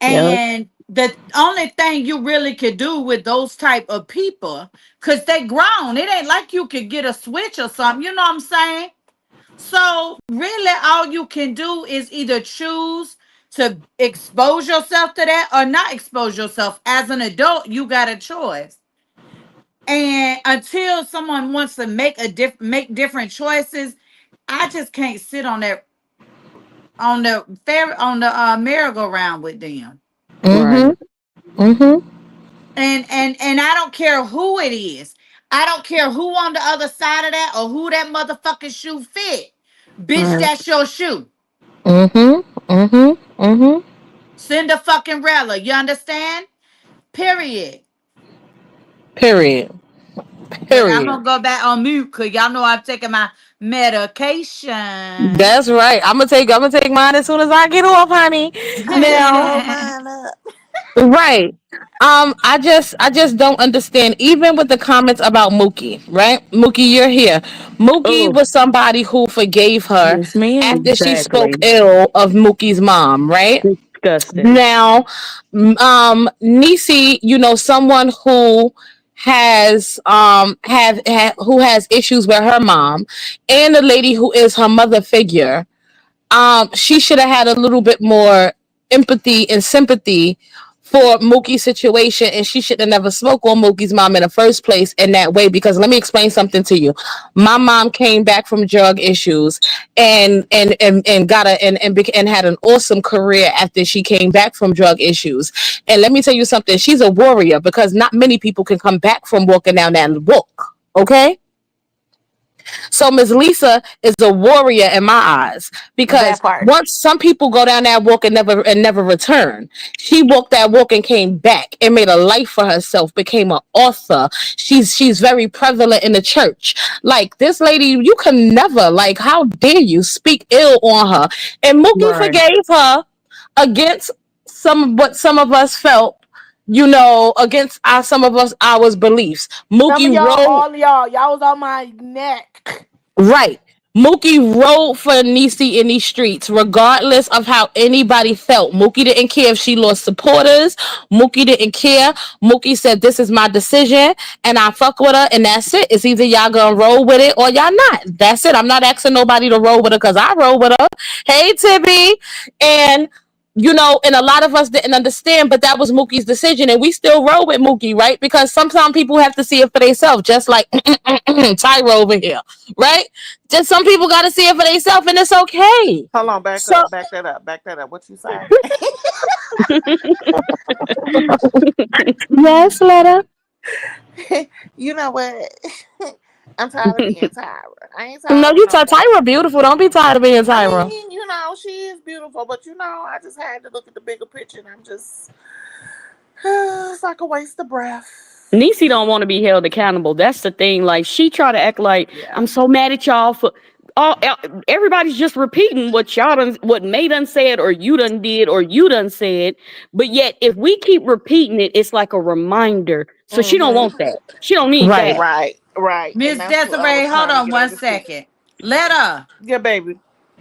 Yeah. And the only thing you really could do with those type of people, because they grown, it ain't like you could get a switch or something, you know what I'm saying? So really all you can do is either choose to expose yourself to that or not expose yourself. As an adult, you got a choice. And until someone wants to make different choices, I just can't sit on that on the merry-go-round with them. Right. Mm-hmm. Mm-hmm. And I don't care who it is. I don't care who on the other side of that or who that motherfucking shoe fit. Bitch, Right. that's your shoe. Mm-hmm. Mm-hmm. Mm-hmm. Cinderella. You understand? Period. Period. But I'm Period. gonna go back on mute because y'all know I'm taking my medication. That's right. I'm gonna take mine as soon as I get off, honey. Now, Load mine up. right. I just don't understand. Even with the comments about Mookie, right? Mookie, you're here. Mookie Oh, was somebody who forgave her yes, ma'am. after she spoke Exactly. ill of Mookie's mom, right? Disgusting. Now, Nisi, someone who who has issues with her mom, and the lady who is her mother figure, she should have had a little bit more empathy and sympathy for Mookie's situation, and she should have never spoke on Mookie's mom in the first place in that way. Because let me explain something to you. My mom came back from drug issues and got and had an awesome career after she came back from drug issues. And let me tell you something. She's a warrior because not many people can come back from walking down that walk. Okay, so Miss Lisa is a warrior in my eyes because That part. once some people go down that walk and never return, she walked that walk and came back and made a life for herself, became an author. She's very prevalent in the church. Like this lady, you can never like how dare you speak ill on her? And Mookie Right. forgave her against what some of us felt. Against some of us our beliefs. Some of Mookie y'all, wrote. all of y'all was on my neck. Right. Mookie rode for Niecy in these streets, regardless of how anybody felt. Mookie didn't care if she lost supporters. Mookie didn't care. Mookie said, "This is my decision, and I fuck with her, and that's it. It's either y'all gonna roll with it or y'all not. That's it. I'm not asking nobody to roll with her because I roll with her. Hey, Tibby, and and a lot of us didn't understand, but that was Mookie's decision, and we still roll with Mookie, right? Because sometimes people have to see it for themselves, just like Tyra over here, right? Just some people got to see it for themselves, and it's okay. Hold on, back So, up, back that up, back that up. What you say? yes, letter. You know what? I'm tired of being Tyra. I ain't No, Tyra you no more. Tyra beautiful. Don't be tired of being I Tyra. mean, she is beautiful, but I just had to look at the bigger picture, and I'm just, it's like a waste of breath. Niecy don't want to be held accountable. That's the thing. Like she try to act like Yeah. I'm so mad at y'all for all. Everybody's just repeating what y'all done, what May done said, or you done did, or you done said. But yet, if we keep repeating it, it's like a reminder. So she don't Mm-hmm. want that. She don't need Right. that. Right, right, and Miss that's what I was Desiree, hold trying to on get her one to see. second. Let her. Yeah, baby.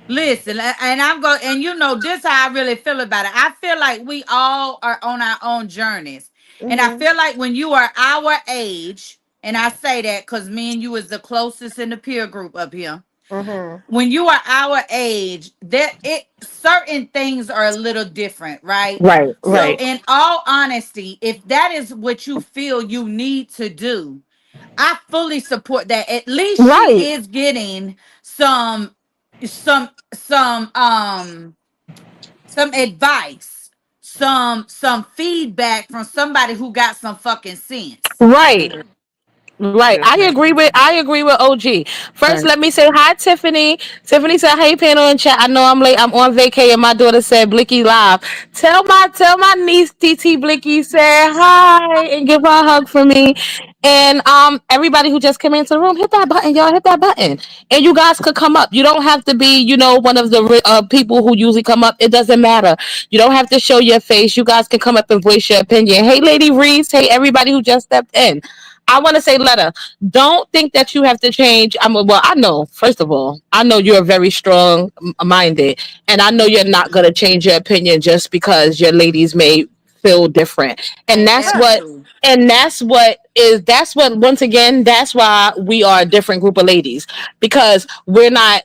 Listen, and I'm going, and this how I really feel about it. I feel like we all are on our own journeys. And I Mhm. feel like when you are our age, and I say that because me and you is the closest in the peer group up here. Mhm. When you are our age, that it certain things are a little different, right? Right. So Right. Right. in all honesty, if that is what you feel you need to do, I fully support that. At least Right. she is getting some advice, some feedback from somebody who got some fucking sense. Right. Mhm. Right. Yes, ma'am. I agree with OG. First, Right. let me say hi, Tiffany. Tiffany said, "Hey, panel and chat. I know I'm late. I'm on vacay." And my daughter said, "Blicky live." Tell my niece TT Blicky said hi and give her a hug for me. And everybody who just came into the room, hit that button, y'all. Hit that button, and you guys could come up. You don't have to be, one of the people who usually come up. It doesn't matter. You don't have to show your face. You guys can come up and voice your opinion. Hey, Lady Reese. Hey, everybody who just stepped in. I want to say, Letter, don't think that you have to change. Well, I know, first of all, I know you're very strong minded, and I know you're not going to change your opinion just because your ladies may feel different. And Ain't that's that the what, truth? once again, that's why we are a different group of ladies because we're not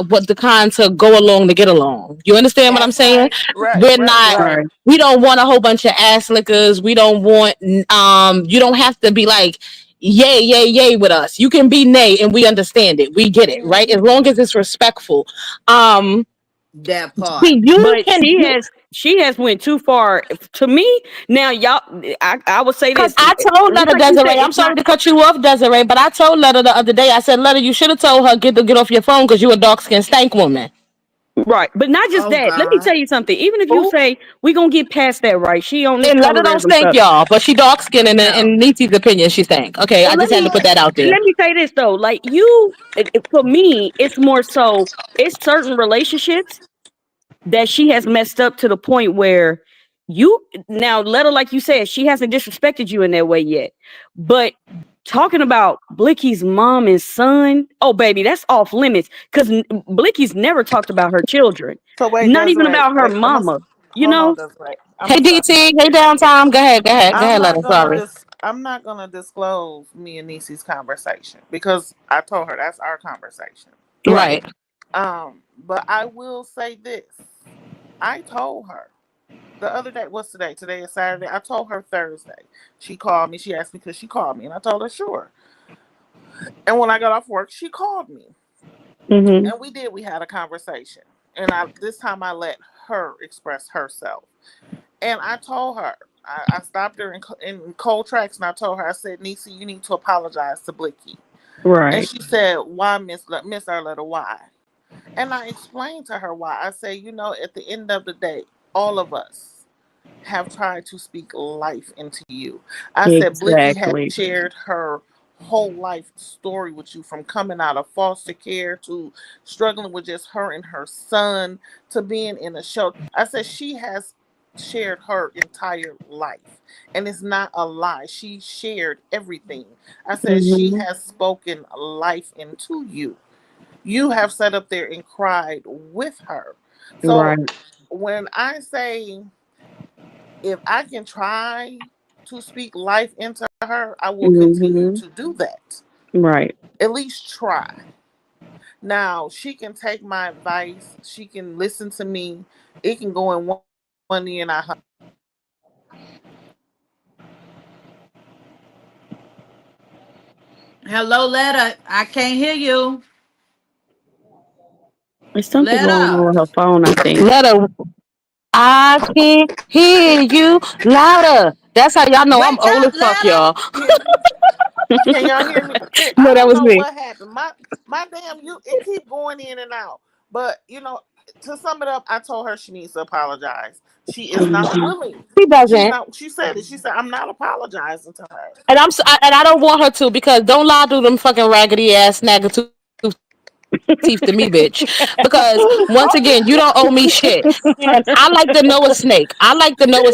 what the kind to go along to get along. You understand what I'm That's saying? right. Right. We're Right. not Right. Right. we don't want a whole bunch of ass lickers. We don't want you don't have to be like yay, yay, yay with us. You can be nay and we understand it. We get it, right? As Mhm. long as it's respectful. Um That part. see you But can she you has. she has went too far to me. Now, y'all, I would say Because this, I told just Letter like you said, Desiree, I'm it's sorry not to cut you off, Desiree, but I told Letter the other day, I said, Letter, you should have told her get off your phone because you a dark skinned stank woman. right. But not just Oh that. Let me God. tell you something. Even if you Ooh. say we gonna get past that, right? She on this And Letter don't colorism stink, stuff. y'all, but she dark skinned and No. in Niti's opinion, she stank. Okay, But I just had to put that out there. let me say this though. Like for me, it's more so. It's certain relationships that she has messed up to the point where you now let her, like you said, she hasn't disrespected you in that way yet. But talking about Blicky's mom and son, oh baby, that's off limits because Blicky's never talked about her children, So wait, not even Desiree. about her Wait, mama. You hold on, know, Desiree. I'm Hey, gonna stop you. DT, hey, downtime. Go I'm ahead, not Letter. gonna Sorry. I'm not gonna disclose me and Niecy's conversation because I told her that's our conversation. right? Right, But I will say this. I told her the other day. What's today? Today is Saturday. I told her Thursday. She called me. She asked me because she called me, and I told her sure. And when I got off work, she called me, Mm-hmm. and we had a conversation. And I this time I let her express herself. And I told her, I stopped her in cold tracks and I told her, I said, Niecy, you need to apologize to Blicky. And Right. she said, why, Miss Arletta, why? And I explained to her why. I say, at the end of the day, all of us have tried to speak life into you. I said, Blicky has Exactly. shared her whole life story with you from coming out of foster care to struggling with just her and her son to being in a show. I said, she has shared her entire life. And it's not a lie. She shared everything. I said, she Mm-hmm. has spoken life into you. You have sat up there and cried with her. So Right. when I say, if I can try to speak life into her, I will continue Mm-hmm. to do that. Right. At least try. Now, she can take my advice. She can listen to me. It can go in one ear and out her other. Hello, Letter. I can't hear you. There's something going on Letter. with her phone, I think. Letter. I can hear you louder. That's how y'all know I'm Wake old up, as fuck, Letter. y'all. Can y'all hear me? I No, that don't was know me. what happened. My damn it keep going in and out. But to sum it up, I told her she needs to apologize. She is not Mhm. willing. She She's doesn't, not. She said it. She said I'm not apologizing to her. and I don't want her to because don't lie to them fucking raggedy ass snagger tooth teeth to me, bitch. Because once again, you don't owe me Oh shit, and I like to know a snake. I like to know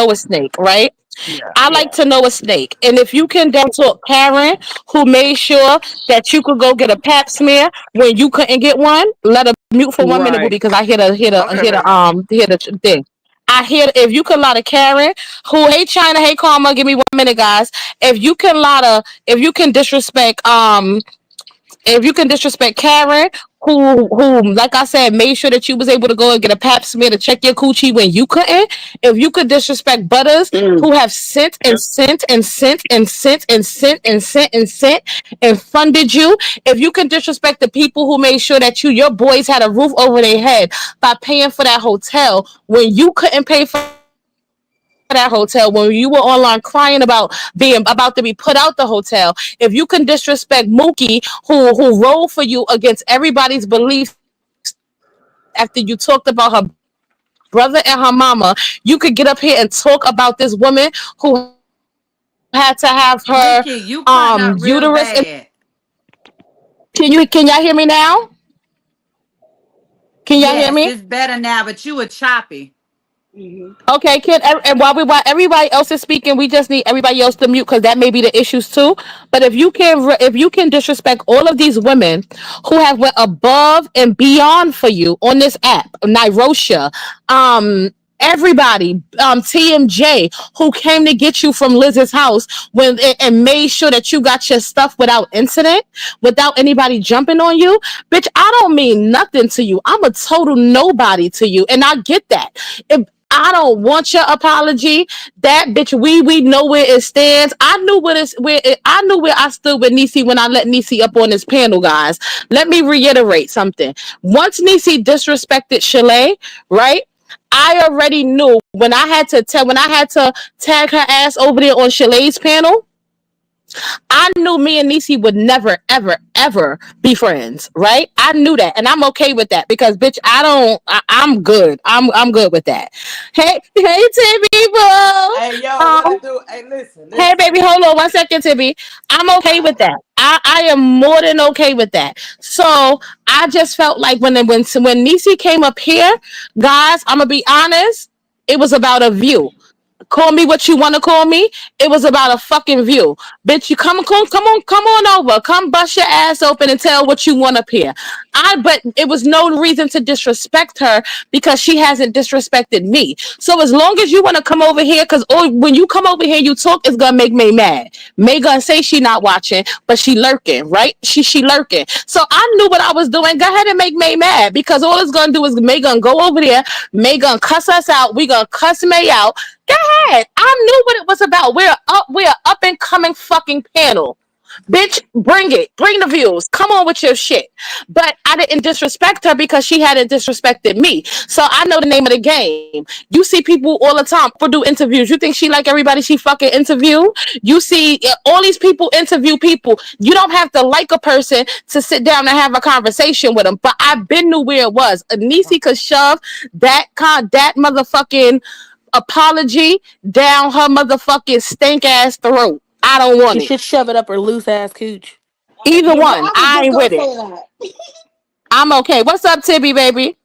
a snake, right? I yeah, like to yeah. know a snake. And if you can down to a Karen who made sure that you could go get a pap smear when you couldn't get one, let her mute for 1 minute, boo, Right. because I Okay, baby. hear the thing. I hear if you can lot of Karen who hey China, hey Karma, give me 1 minute, guys. If you can disrespect Karen, who like I said, made sure that you was able to go and get a pap smear to check your coochie when you couldn't. If you could disrespect Butters, Mm. who have sent and sent and sent and sent and sent and sent and sent and funded you. If you can disrespect the people who made sure that your boys had a roof over their head by paying for that hotel when you couldn't pay for that hotel, when you were online crying about being about to be put out the hotel. If you can disrespect Mookie, who rolled for you against everybody's beliefs after you talked about her brother and her mama, you could get up here and talk about this woman who had to have her uterus in. Blicky, you cutting up real bad. Can y'all hear me now? Can y'all hear Yes, me? it's better now, but you were choppy. Mhm. Okay, kid. And while everybody else is speaking, we just need everybody else to mute because that may be the issues too. But if you can disrespect all of these women who have went above and beyond for you on this app, Nirosha, everybody, TMJ, who came to get you from Liz's house and made sure that you got your stuff without incident, without anybody jumping on you, bitch. I don't mean nothing to you. I'm a total nobody to you, and I get that. I don't want your apology. That bitch, we know where it stands. I knew I knew where I stood with Niecy when I let Niecy up on this panel, guys. Let me reiterate something. Once Niecy disrespected Chalet, right? I already knew when I had to tag her ass over there on Chalet's panel. I knew me and Nisi would never, ever, ever be friends, right? I knew that, and I'm okay with that because, bitch, I'm good. I'm good with that. Hey, Timmy, boo. Hey, yo, what Um, it do? Hey, listen, hey, listen. baby, hold on 1 second, Timmy. I'm okay with that. I am more than okay with that. So I just felt like when Nisi came up here, guys, I'm gonna be honest. It was about a view. Call me what you want to call me. It was about a fucking view. Bitch, you come on over. Come bust your ass open and tell what you want up here. But it was no reason to disrespect her because she hasn't disrespected me. So as long as you want to come over here, because when you come over here, you talk, it's gonna make May mad. May gonna say she not watching, but she lurking, right? She lurking. So I knew what I was doing. Go ahead and make May mad because all it's gonna do is May gonna go over there. May gonna cuss us out. We gonna cuss May out. Go ahead. I knew what it was about. We're up and coming fucking panel. Bitch, bring it. Bring the views. Come on with your shit. But I didn't disrespect her because she hadn't disrespected me. So I know the name of the game. You see people all the time for do interviews. You think she like everybody she fucking interview? You see all these people interview people. You don't have to like a person to sit down and have a conversation with them. But I've been knew where it was. Anisi could shove that motherfucking apology down her motherfucking stink ass throat. I don't She want it. should shove it up her loose ass cooch. Either You know, one. I was I just ain't gonna with it. say that. I'm okay. What's up, Tibby, baby?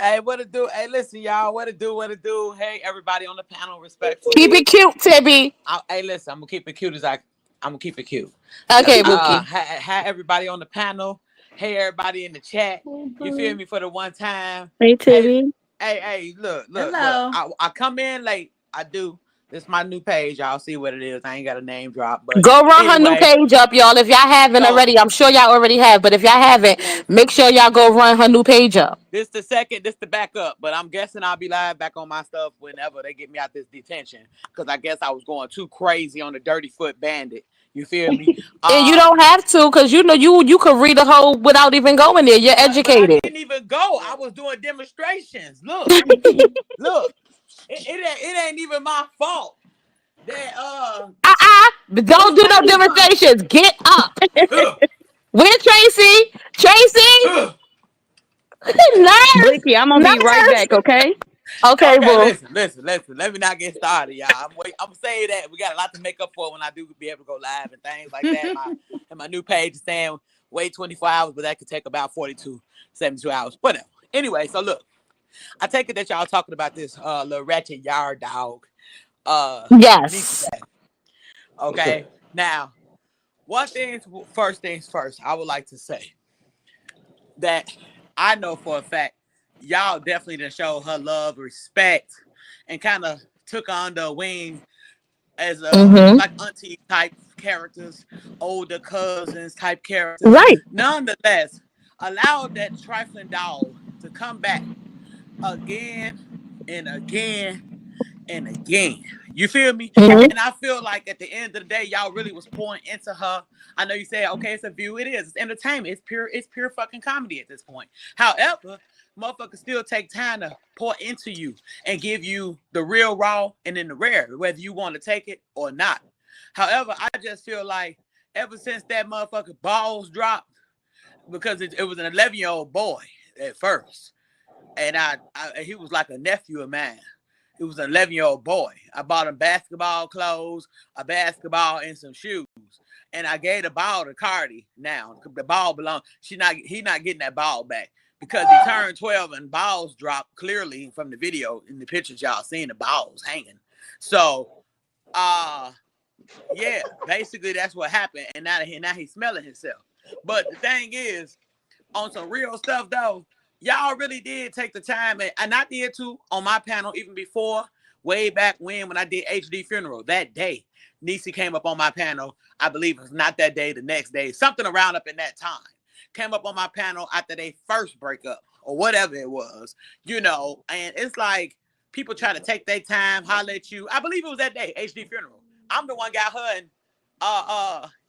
Hey, what it do? Hey, listen, y'all. What it do? What it do? Hey, everybody on the panel, Keep respectfully. it cute, Tibby. Hey, listen, I'm gonna keep it cute as I'm gonna keep it cute. Okay, Bookie. Everybody on the panel. Hey, everybody in the chat. You feel me for the one time? Hey, Hey, Tibby. hey, look. Hello. I come in late. I do. This is my new page. Y'all see what it is. I ain't got a name drop, but Go run her new anyway. page up, y'all. If y'all haven't So already, I'm sure y'all already have. But if y'all haven't, Yes. make sure y'all go run her new page up. this the backup, but I'm guessing I'll be live back on my stuff whenever they get me out this detention. Cause I guess I was going too crazy on the Dirty Foot Bandit. You feel me? And you Uh don't have to, cause you know you could read a whole without even going there. You're but I educated. didn't even go. I was doing demonstrations. Look. It ain't even my fault that But don't do no demonstrations. Get up. uh Where Tracy? Tracy? Nurse? Blicky, I'm gonna be right Nurse? back, okay? Okay, Okay, boo. listen. Let me not get started, y'all. I'm saying that we got a lot to make up for when I do be able to go live and things like that. My new page is saying wait 24 hours, but that could take about 42, 72 hours. Whatever. Anyway, so look, I take it that y'all talking about this little ratchet yard dog, Niecy Yes. J. Okay. Now, things first, I would like to say that I know for a fact y'all definitely done show her love, respect, and kind of took on the wing as Mm-hmm. like auntie type characters, older cousins type characters. Right. Nonetheless, allowed that trifling dog to come back again and again and again. You feel me? Mm-hmm. And I feel like at the end of the day, y'all really was pouring into her. I know you said, okay, it's a view. It is. It's entertainment. It's pure fucking comedy at this point. However, motherfuckers still take time to pour into you and give you the real raw and then the rare, whether you want to take it or not. However, I just feel like ever since that motherfucker balls dropped, because it was an 11-year-old boy at first, and he was like a nephew of mine. It was an 11-year-old boy. I bought him basketball clothes, a basketball, and some shoes. And I gave the ball to Cardi. Now the ball belongs. He not getting that ball back because he turned 12 and balls dropped clearly from the video in the pictures y'all seen the balls hanging. So uh yeah, basically that's what happened. And now he's smelling himself. But the thing is, on some real stuff though, y'all really did take the time, and I did too on my panel even before, way back when I did HD funeral that day. Niecy came up on my panel. I believe it was not that day, the next day, something around up in that time. Came up on my panel after they first breakup or whatever it was, and it's like people try to take their time, holler at you. I believe it was that day, HD funeral. I'm the one got her and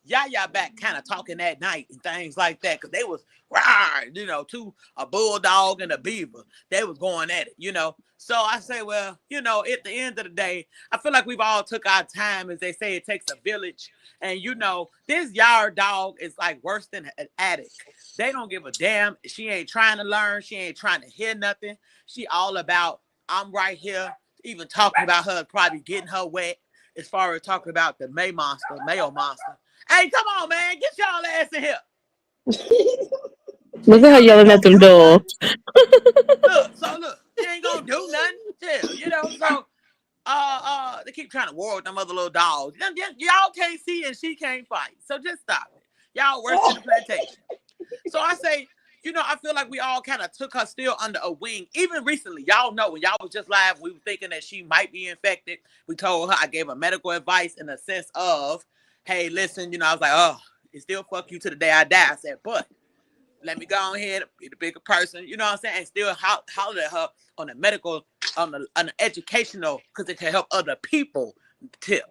Yaya back kind of talking that night and things like that because they was rah, two a bulldog and a beaver. They was going at it. So I say, well, at the end of the day, I feel like we've all took our time, as they say, it takes a village. And this yard dog is like worse than an addict. They don't give a damn. She ain't trying to learn. She ain't trying to hear nothing. She all about, I'm right here. Even talking about her, probably getting her wet. As far as talking about the Mayo monster. Hey, come on, man. Get y'all ass in here. Look And at her y'all ain't yelling at gonna them do nothing. dogs. Look, you ain't gonna do nothing. So they keep trying to war with them other little dogs. Y'all can't see and she can't fight. So just stop it. Y'all worse than the plantation. So I say, I feel like we all kind of took her still under a wing. Even recently, y'all know when y'all was just live, we were thinking that she might be infected. We told her, I gave her medical advice in the sense of, hey, listen, I was like, oh, it still fuck you to the day I die. I said, but let me go ahead, be the bigger person, you know what I'm saying? And still holler at her on a medical, on an educational, because it can help other people tip.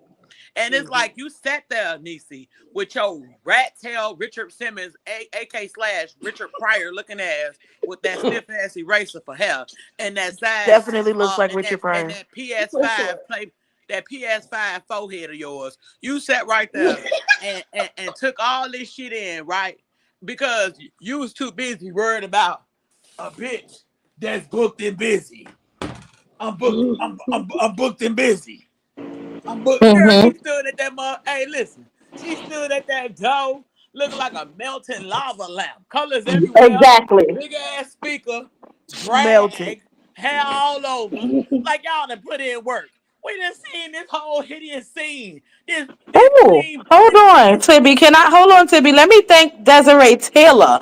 And it's like you sat there, Niecy, with your rat tail Richard Simmons, AK / Richard Pryor looking ass with that stiff ass eraser for hair and that side Definitely looks like and Richard and Pryor. that PS5 play that PS5 forehead of yours. You sat right there and took all this shit in, right? Because you was too busy worried about a bitch that's booked and busy. I'm booked. I'm booked and busy. Girl, Mm-hmm. she stood at that mother. Hey, listen. She stood at that door looking like a melting lava lamp. Colors everywhere. Exactly. Big ass speaker. Melted. Drag. Hair all over. Like y'all done put in work. We done seen this whole hideous scene. This Oh, queen. hold This on, Tibby. Can I hold on, Tibby? Let me thank Desiree Taylor.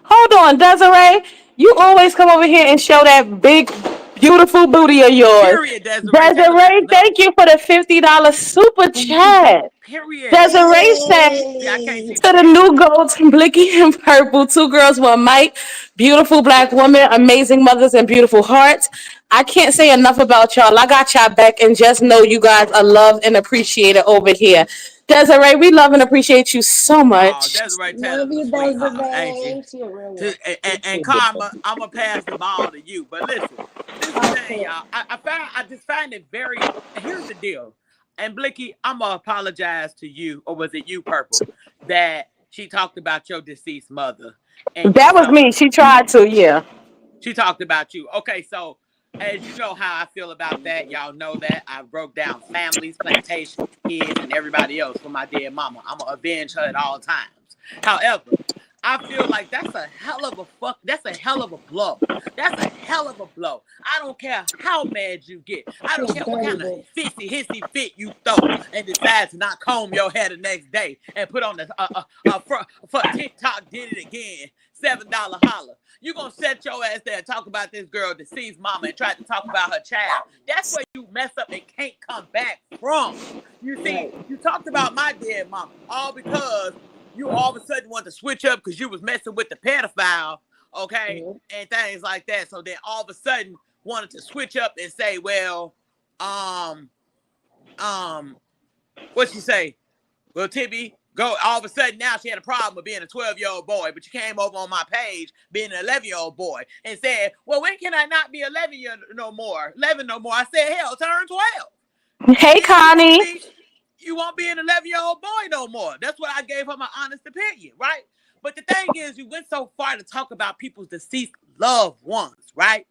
Hold on, Desiree. You always come over here and show that big, beautiful booty of yours. period, Desiree. Say what Desiree, look. thank you for the $50 super chat. Period. Desiree said See, I can't see to the the chat. new gold, Blicky and Purple, two girls, one mic, beautiful black women, amazing mothers, and beautiful hearts. I can't say enough about y'all. I got y'all back, and just know you guys are loved and appreciated over here. Desiree, we love and appreciate you so Oh, much. Desiree Love Taylor's a you, sweetheart, ain't she? Desiree. She a real one. And Karma, I'm gonna pass the ball to you. But listen, this is the thing, Okay. y'all. I just find it very. Here's the deal. And Blicky, I'm gonna apologize to you, or was it you, Purple, that she talked about your deceased mother, and you That was felt me. She tried to, yeah. she talked about you. Okay, so as you know how I feel about that, y'all know that I broke down families, plantations, kids, and everybody else for my dead mama. I'm gonna avenge her at all times. However, I feel like that's a hell of a fuck. That's a hell of a blow. That's a hell of a blow. I don't care how mad you get. I don't She's care what dirty, kind of bitch. fissy hissy fit you throw and decide to not comb your hair the next day and put on the for TikTok did it again $7 holler. You gonna set your ass there and talk about this girl deceased mama and try to talk about her child. That's where you mess up and can't come back from. You see, Right. you talked about my dead mama all because you all of a sudden want to switch up because you was messing with the pedophile, okay, Mhm. and things like that. So then all of a sudden wanted to switch up and say, well, um, um, what she say? Well, Tibby, go all of a sudden now she had a problem with being a 12-year-old boy, but you came over on my page being an 11-year-old boy and said, well, when can I not be 11 year no more? 11 no more. I said, hell, turn 12. Hey, Then Connie. you won't be an 11-year-old boy no more. That's what I gave her my honest opinion, right? But the thing is, you went so far to talk about people's deceased loved ones, right?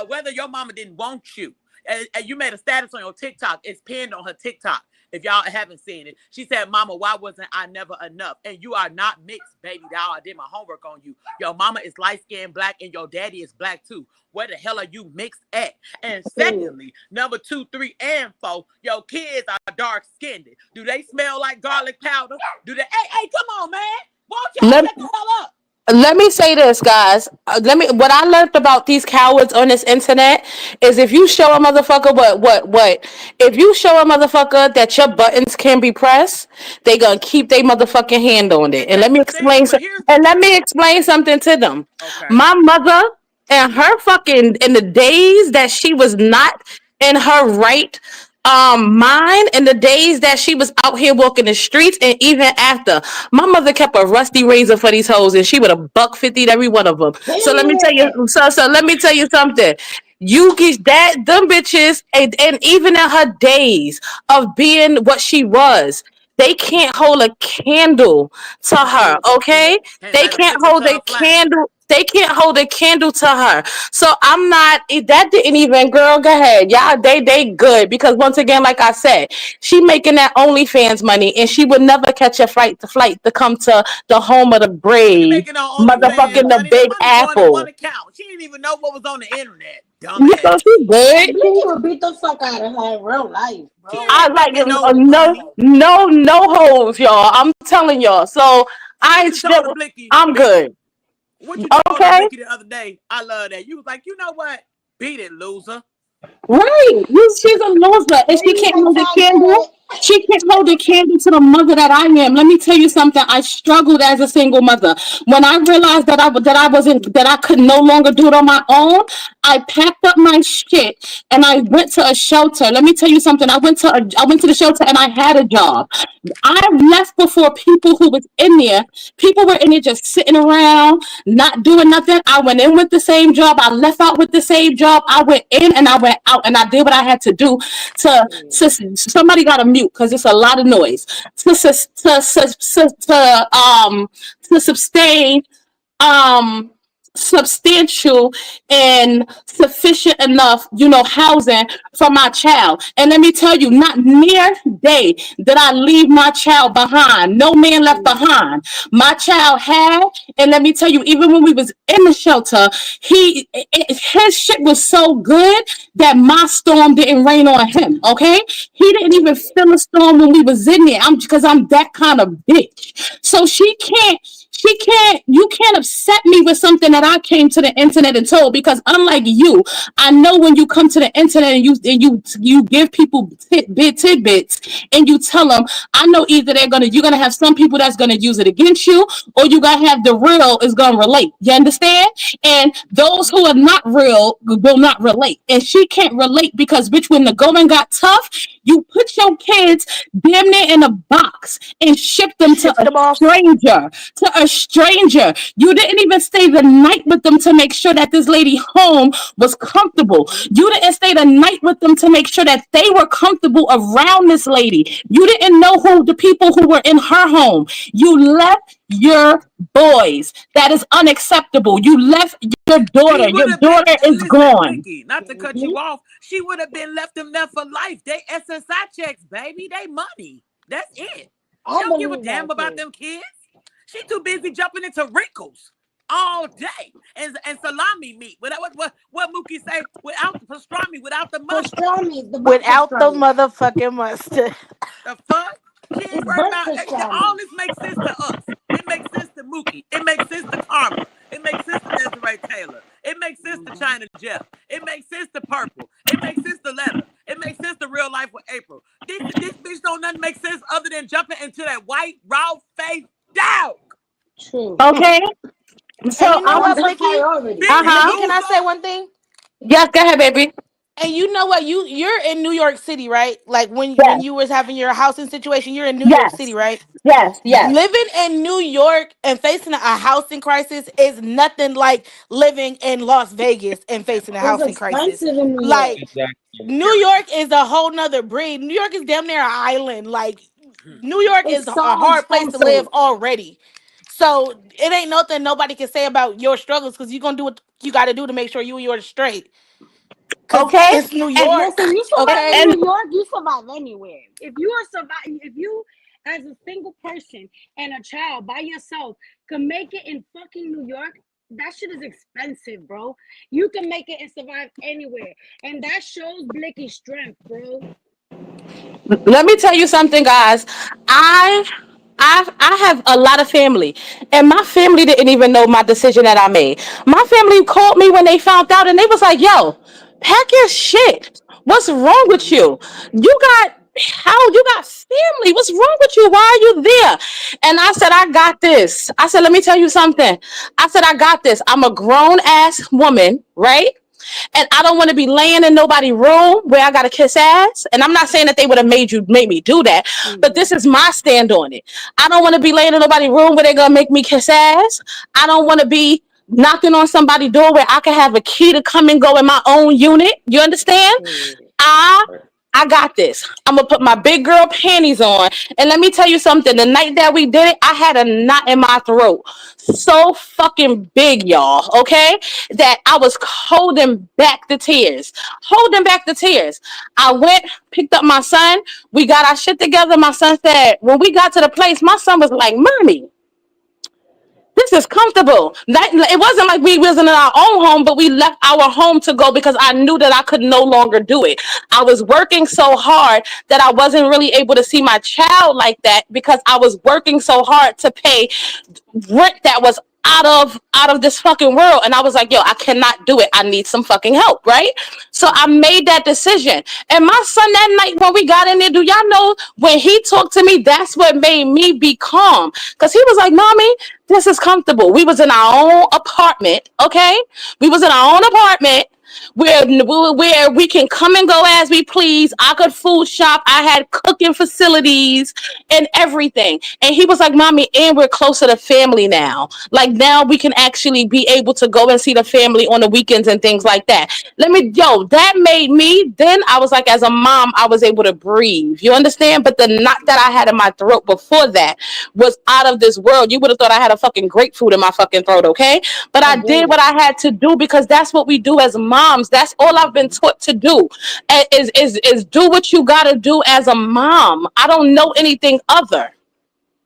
Whether your mama didn't want you. And you made a status on your TikTok. It's pinned on her TikTok. If y'all haven't seen it, she said, "Mama, why wasn't I never enough?" And you are not mixed, baby doll. I did my homework on you. Your mama is light skinned black, and your daddy is black too. Where the hell are you mixed at? And Period. secondly, number 2, 3, and 4, your kids are dark skinned. Do they smell like garlic powder? Do they? Hey, come on, man! Won't y'all Let, shut the hell up? let me say this, guys. What I learned about these cowards on this internet is if you show a motherfucker what if you show a motherfucker that your buttons can be pressed, they gonna keep their motherfucking hand on it. And that's the thing. But here's the And let thing. me explain something to them. Okay. My mother and her fucking in the days that she was not in her right mind, in the days that she was out here walking the streets, and even after, my mother kept a rusty razor for these hoes, and she would have buck 50 every one of them. So let me tell you, Period. so let me tell you something. You get that them bitches, and even in her days of being what she was, they can't hold a candle to her. Okay, Can't they light a can't candle hold to a a flame. candle. They can't hold a candle to her. So I'm not. That didn't even. Girl, go ahead. Yeah, they good because once again, like I said, she making that OnlyFans money, and she would never catch a flight to come to the home of the She brave, making her OnlyFans motherfucking the money. That Big money going in one Apple. account. She didn't even know what was on the internet. You know Dumbass. she And good. Blicky would beat the fuck out of her in real life, She bro. I ain't like making no no, money. no holes, y'all. I'm telling y'all. So So I what ain't you told her, still. Blicky? I'm good. What you told her, Okay. Blicky, the other day? I love that. You was like, you know what? Beat it, loser. Right. She's a loser and she Maybe can't like hold a Ty candle. said. She can't hold a candle to the mother that I am. Let me tell you something. I struggled as a single mother. When I realized that I wasn't that I could no longer do it on my own, I packed up my shit and I went to a shelter. Let me tell you something. I went to the shelter and I had a job. I left before people who was in there. People were in there just sitting around, not doing nothing. I went in with the same job. I left out with the same job. I went in and I went out and I did what I had to do to somebody got a mute because it's a lot of noise to to sustain um substantial and sufficient enough, housing for my child. And let me tell you, not near day did I leave my child behind. No man left behind. My child had, and let me tell you, even when we was in the shelter, his shit was so good that my storm didn't rain on him. Okay, he didn't even feel a storm when we was in there. I'm that kind of bitch. So you can't upset me with something that I came to the internet and told, because unlike you, I know when you come to the internet and you give people tidbits and you tell them, I know either you're gonna have some people that's gonna use it against you, or you gotta have the real is gonna relate. You understand? And those who are not real will not relate. And she can't relate because, bitch, when the going got tough, you put your kids damn near in a box and ship them to Shipped a them off. stranger. To a stranger. You didn't even stay the night with them to make sure that this lady home was comfortable. You didn't stay the night with them to make sure that they were comfortable around this lady. You didn't know who the people who were in her home. You left your boys. That is unacceptable. You left your She daughter. would Your have been, daughter is listen, gone. Blicky, not to cut you off. She would have been left them there for life. They SSI checks, baby. They money. That's it. She I don't give a believe damn that about too. them kids. She too busy jumping into wrinkles all day and salami meat. What Mookie say? Without the pastrami, without the mustard. Pastrami, the butt Without the pastrami. motherfucking mustard. The fuck? She ain't It's worried burnt about all pastrami. this makes sense to us. It makes sense to Mookie. It makes sense to Karma. It makes sense to Desiree Taylor. It makes sense to China Jeff. It makes sense to Purple. It makes sense to Letter. It makes sense to Real Life with April. This bitch don't nothing make sense other than jumping into that white raw face dog. True. Okay? And So you know I'm That's what, her Blicky? priority. Beat it, uh-huh. Blicky, can I say loser. one thing? Yes, go ahead, baby. And you know what? You're in New York City, right? Like when Yes, you was having your housing situation, you're in New York City, yes, right? yes, yes. Living in New York and facing a housing crisis is nothing like living in Las Vegas and facing a It's housing crisis. expensive in New York. Like Exactly. New Period. York is a whole nother breed. New York is damn near an island. Like New York is It's a so hard place to live expensive. already. So it ain't nothing nobody can say about your struggles because you're gonna do what you gotta do to make sure you and yours straight. Cause Okay? it's New And Listen, York, you survive in okay? and New York, you survive anywhere. If you are surviving, if you as a single person and a child by yourself can make it in fucking New York, that shit is expensive, bro. You can make it and survive anywhere. And that shows Blicky's strength, bro. let me tell you something, guys. I I have a lot of family, and my family didn't even know my decision that I made. My family called me when they found out, and they was like, "Yo, pack your shit. What's wrong with you? You got." How you got family? What's wrong with you? Why are you there? And I said, I got this. I said, let me tell you something. I said, I got this. I'm a grown ass woman, right? And I don't want to be laying in nobody's room where I gotta kiss ass. And I'm not saying that they would have made me do that, but Mhm. this is my stand on it. I don't want to be laying in nobody's room where they're gonna make me kiss ass. I don't want to be knocking on somebody's door where I can have a key to come and go in my own unit. You understand? Period. I I got this. I'm gonna put my big girl panties on. And let me tell you something. The night that we did it, I had a knot in my throat. So fucking big, y'all. Okay? That I was holding back the tears. Holding back the tears. I went, picked up my son. We got our shit together. My son said, when we got to the place, my son was like, Mommy, this is comfortable. It wasn't like we wasn't in our own home, but we left our home to go because I knew that I could no longer do it. I was working so hard that I wasn't really able to see my child like that because I was working so hard to pay rent that was out of this fucking world. And I was like, yo, I cannot do it. I need some fucking help, right? So I made that decision. And my son that night when we got in there, do y'all know when he talked to me, that's what made me be calm. Cause he was like, Mommy, this is comfortable. We was in our own apartment, okay? We was in our own apartment where we can come and go as we please. I could food shop. I had cooking facilities and everything. And he was like, Mommy, and we're closer to family now. Like now we can actually be able to go and see the family on the weekends and things like that. That made me, then I was like, as a mom, I was able to breathe. You understand? But the knot that I had in my throat before that was out of this world. You would have thought I had a fucking grapefruit in my fucking throat, okay? But I I get did what it. I had to do because that's what we do as moms. That's all I've been taught to do. Is do what you gotta do as a mom. I don't know anything other.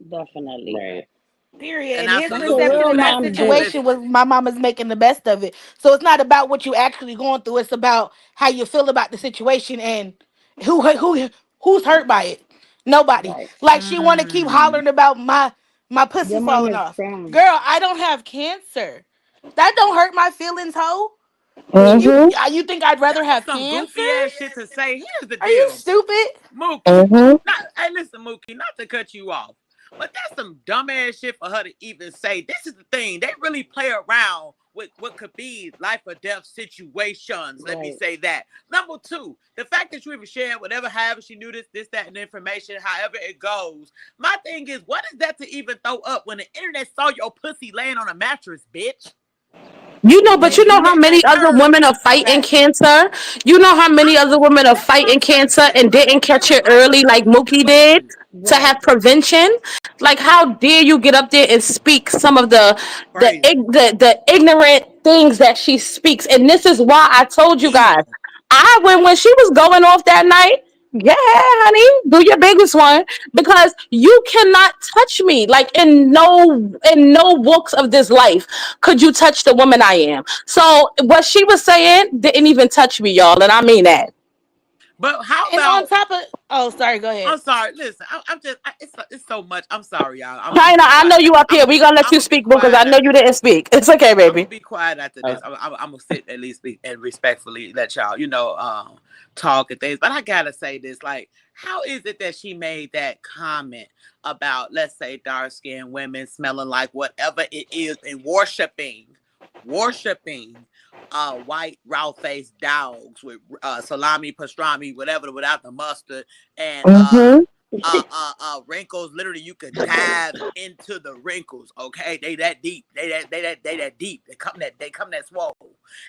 Definitely. Right. Period. And And his That's what absolutely, perception real in because that moms do. listen, situation was my mama's making the best of it. So it's not about what you actually going through. It's about how you feel about the situation and who's hurt by it. Nobody. Right. Like she want to keep mm, hollering about my pussy Your mom falling is off. strong. Girl, I don't have cancer. That don't hurt my feelings, ho. Period. You think I'd rather that's have some cancer? goofy ass shit to say. Here's the Are you deal, stupid? Mookie. Mm-hmm. Not, hey, listen, Mookie. Not to cut you off, but that's some dumbass shit for her to even say. This is the thing. They really play around with what could be life or death situations. Let me Right. say that. Number two, the fact that you even shared whatever, however she knew this, that, and information, however it goes. My thing is, what is that to even throw up when the internet saw your pussy laying on a mattress, bitch? But you And know you Mhm. how letting many that other turd women are fighting back. cancer? You know how many other women are That's what fighting I'm cancer saying. and Like didn't catch every it life or early like death Mookie did situation. to Right. have prevention? Like how dare you get up there and speak some of Crazy. the ignorant things that she speaks? And this is why I told you guys. Evil. When she was going off that night, yeah, honey, do your biggest one because you cannot touch me. Like in no walks of this life could you touch the woman I am. So what she was saying didn't even touch me, y'all, and I mean that. But how And on about top of, oh, sorry, go ahead. I'm sorry. Listen, I'm just it's so much. I'm sorry, y'all. I'm China, gonna be I know quiet. you up here. We gonna let I'm you gonna be speak because I quiet know after you this. didn't speak. It's okay, I'm gonna baby. be quiet after Uh, this. I'm gonna sit at least and respectfully let y'all, talk and things. But I gotta say this: like, how is it that she made that comment about, let's say, dark skinned women smelling like whatever it is and worshiping, white raw faced dogs with salami, pastrami, whatever, without the mustard and Mm-hmm. wrinkles. Literally, you could dive into the wrinkles. Okay, they that deep. They that deep. They come that swole.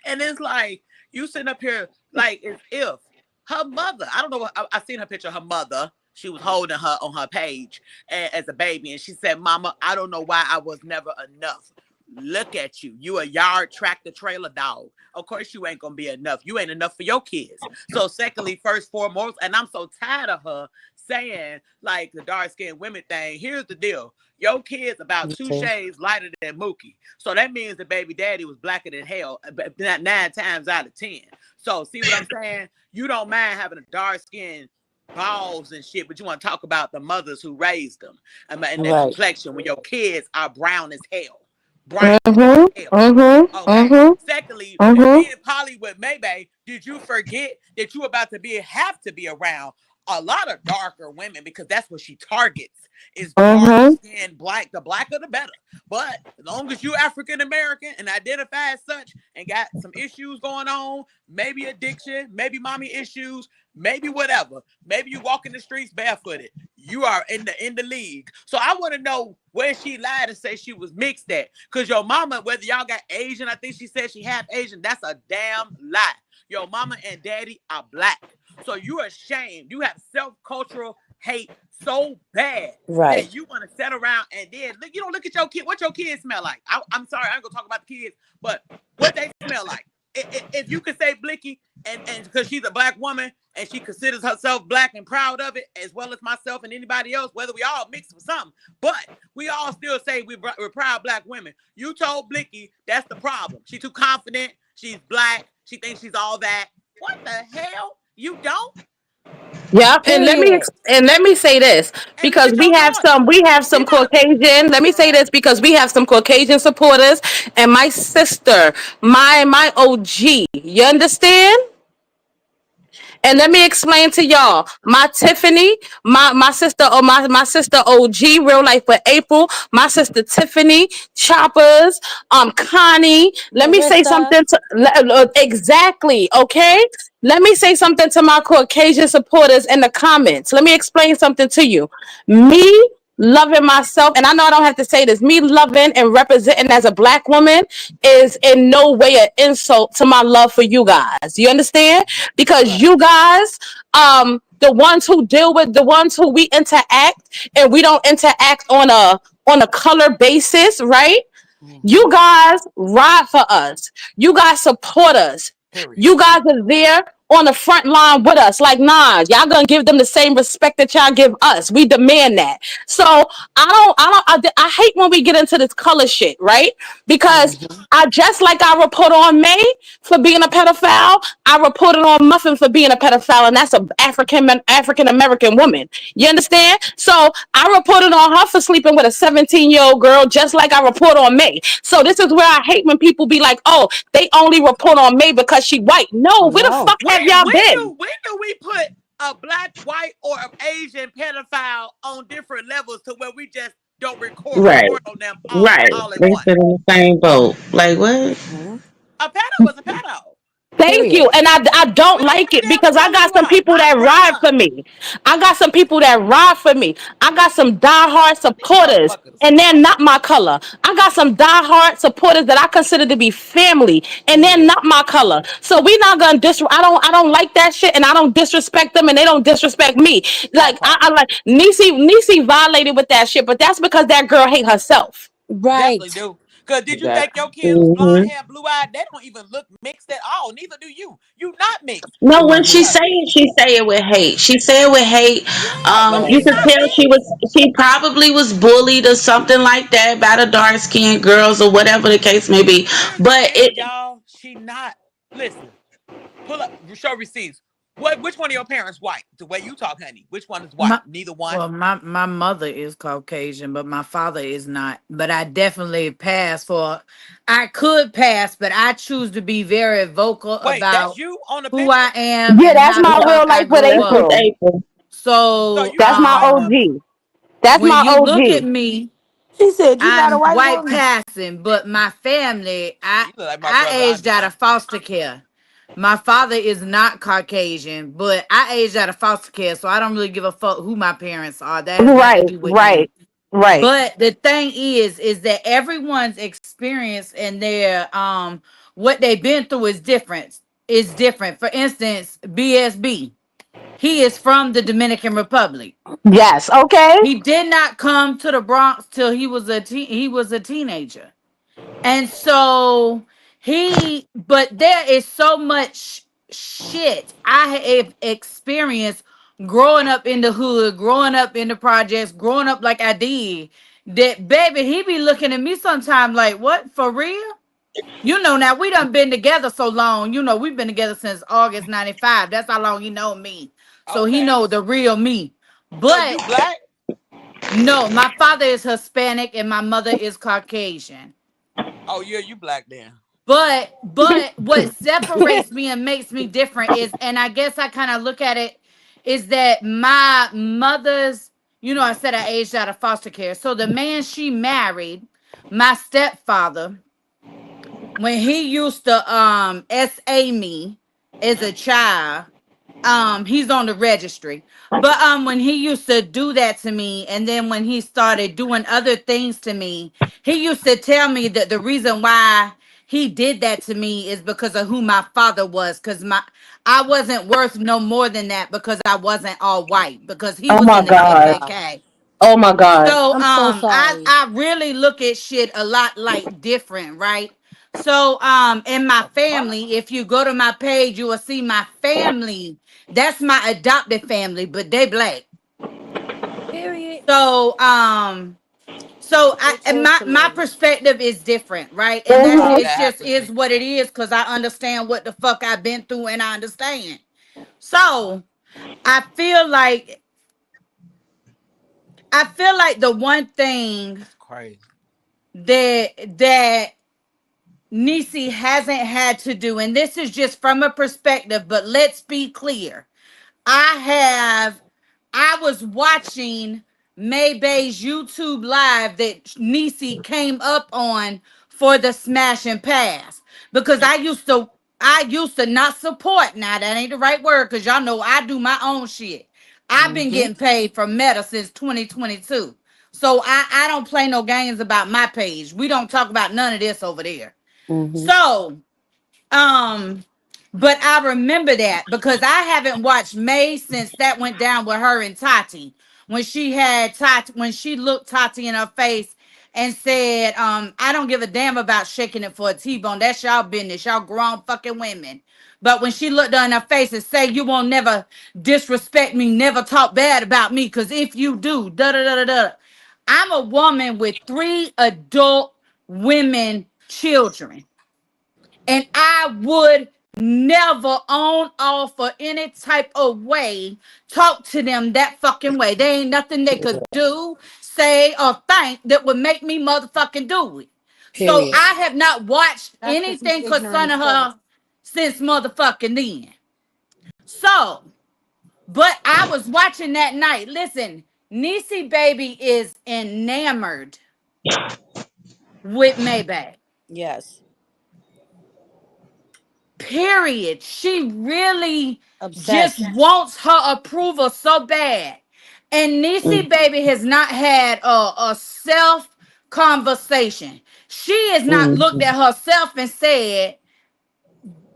And it's like you sitting up here like as if her mother. I don't know. I seen her picture. Of her mother. She was holding her on her page as a baby, and she said, "Mama, I don't know why I was never enough. Look at you. You a yard tractor trailer dog. Of course you ain't gonna be enough. You ain't enough for your kids. So secondly, first foremost, and I'm so tired of her saying like the dark skinned women thing. Here's the deal. Your kid's about Me two too. shades lighter than Mookie. So that means the baby daddy was blacker than hell, not 9 times out of 10. So see what I'm saying? You don't mind having a dark skin balls and shit, but you want to talk about the mothers who raised them and their Right. complexion when your kids are brown as hell. Brown as Mm-hmm. hell. Mm-hmm. Okay. Mm-hmm. Secondly, you Mm-hmm. being Polly with Maybe, did you forget that you about to have to be around a lot of darker women, because that's what she targets, is dark Mm-hmm. skinned black. The blacker the better. But as long as you African American and identify as such and got some issues going on, maybe addiction, maybe mommy issues, maybe whatever, maybe you walk in the streets barefooted, you are in the league. So I want to know where she lied to say she was mixed at. Because your mama, whether y'all got Asian, I think she said she half Asian, that's a damn lie. Your mama and daddy are black. So you're ashamed. You have self-cultural hate so bad Right. that you want to sit around and then look, you don't look at your kid. What your kids smell like? I'm sorry, I ain't gonna talk about the kids, but what they smell like. If you could say Blicky, and because she's a black woman and she considers herself black and proud of it, as well as myself and anybody else, whether we all mix with something, but we all still say we're proud black women. You told Blicky that's the problem. She's too confident. She's black. She thinks she's all that. What the hell? You don't? Yep, Period. and let me say this And look because at your daughter. we have some She not. Caucasian. Let me say this because we have some Caucasian supporters, and my sister, my OG. You understand? And let me explain to y'all, my Tiffany, my sister, or my sister OG, real life with April, my sister Tiffany, Choppers, Connie. Let me say Marissa. something to exactly, okay? Let me say something to my Caucasian supporters in the comments. Let me explain something to you. Me loving myself, and I know I don't have to say this, me loving and representing as a black woman is in no way an insult to my love for you guys. You understand? Because Right. you guys, the ones who deal with the ones who we interact, and we don't interact on a color basis, right? Mm-hmm. You guys ride for us. You guys support us. Period. You guys are there on the front line with us. Like, nah, y'all gonna give them the same respect that y'all give us. We demand that. So I hate when we get into this color shit, right? Because Mm-hmm. I just like I report on May for being a pedophile, I reported on Muffin for being a pedophile, and that's a African American woman. You understand? So I reported on her for sleeping with a 17-year-old girl, just like I report on May. So this is where I hate when people be like, "Oh, they only report on May because she white." No, where the No. fuck have y'all been? When do we put a black, white, or an Asian pedophile on different levels to where we just don't Right, report on them right. all at They once? sit in the same boat. Like what? Mhm. A pedo was a pedo. Thank Period. you. And I don't We don't like give a it damn because what I color got you some are. people I'm that ride proud of for it. me. I got some people that ride for me. I got some diehard These supporters, motherfuckers. and they're not my color. I got some diehard supporters that I consider to be family, and they're Mm. not my color. So we not gonna I don't like that shit, and I don't disrespect them, and they don't disrespect me. That Like part. I like Nisi violated with that shit, but that's because that girl hate herself. Definitely Right. do. Cause did you think Exactly. your kids was blonde Hmm. hair, blue eyed? They don't even look mixed at all. Neither do you. You not mixed. No, You when Mhm. she are. say it, she say it with hate. She say it with hate. Yeah, but You she Right. could not tell mixed. she probably was bullied or something like that by the dark skinned girls or whatever the case may be. Here's the But thing, it y'all. She not. Listen, pull up, show receipts. What? Which one of your parents white? The way you talk, honey. Which one is white? My Neither one. well, my mother is Caucasian, but my father is not. But I definitely pass for. I could pass, but I choose to be very vocal Wait, that's about you on the who picture. I am Yeah, and that's how the my fuck real I life with grew that's up. Miss April. April. So So you That's not a my white woman. OG. That's when my you look at OG. me, She said, "You not a I'm white white woman." passing, but my family, Yeah, you look like my I brother. I aged do out not. of foster care. My father is not Caucasian, but I aged out of foster care, so I don't really give a fuck who my parents are. That has nothing to Right, do with me. right, right. But the thing is that everyone's experience and their what they've been through is different. Is different. For instance, BSB. He is from the Dominican Republic. Yes, okay. He did not come to the Bronx till he was a teenager. And so but there is so much shit I have experienced growing up in the hood, growing up in the projects, growing up like I did. That baby, he be looking at me sometime like, what, for real? You know, now we done been together so long. You know, we've been together since August 95. That's how long he know me. So he Okay. know the real me. So But you black? no, my father is Hispanic and my mother is Caucasian. Oh yeah, you black then. But what separates me and makes me different is, and I guess I kind of look at it is that my mother's, I said I aged out of foster care. So the man she married, my stepfather, when he used to SA me as a child, he's on the registry. But when he used to do that to me, and then when he started doing other things to me, he used to tell me that the reason why he did that to me is because of who my father was, because my I wasn't worth no more than that because I wasn't all white, because he Oh was my in the God. KKK. Oh my God. So I'm so I sorry. I really look at shit a lot like different, right? So in my family, if you go to my page, you will see my family. That's my adopted family, but they black. Period. So I They and chose to my love it. perspective is different, right? And that's Proud to Mhm. it's have just her is shit. what it is because I understand what the fuck I've been through and I understand. So I feel like the one thing That's crazy. that Nisi hasn't had to do, and this is just from a perspective, but let's be clear. I have, I was watching Maybay's YouTube live that Nisi came up on for the Smash and Pass because I used to not support. Now that ain't the right word because y'all know I do my own shit. I've been Mm-hmm. getting paid from Meta since 2022. So I don't play no games about my page. We don't talk about none of this over there. Mm-hmm. So, um, but I remember that because I haven't watched May since that went down with her and Tati. When she had Tati, when she looked Tati in her face and said, I don't give a damn about shaking it for a T-bone. That's y'all business. Y'all grown fucking women. But when she looked her in her face and say, you won't never disrespect me, never talk bad about me, because if you do, da da da da da. I'm a woman with 3 adult women children. And I would never on off or any type of way talk to them that fucking way. There ain't nothing they could do, say, or think that would make me motherfucking do it. So Period. I have not watched That's because he's anything ignorant as concerning fuck. her since motherfucking then. So, but I was watching that night. Listen, Niecy baby is enamored with Maybach. Yes. Period. She really just Obsessed. wants her approval so bad. And Nisi baby has not had a self conversation. She has not looked Mhm. at herself and said,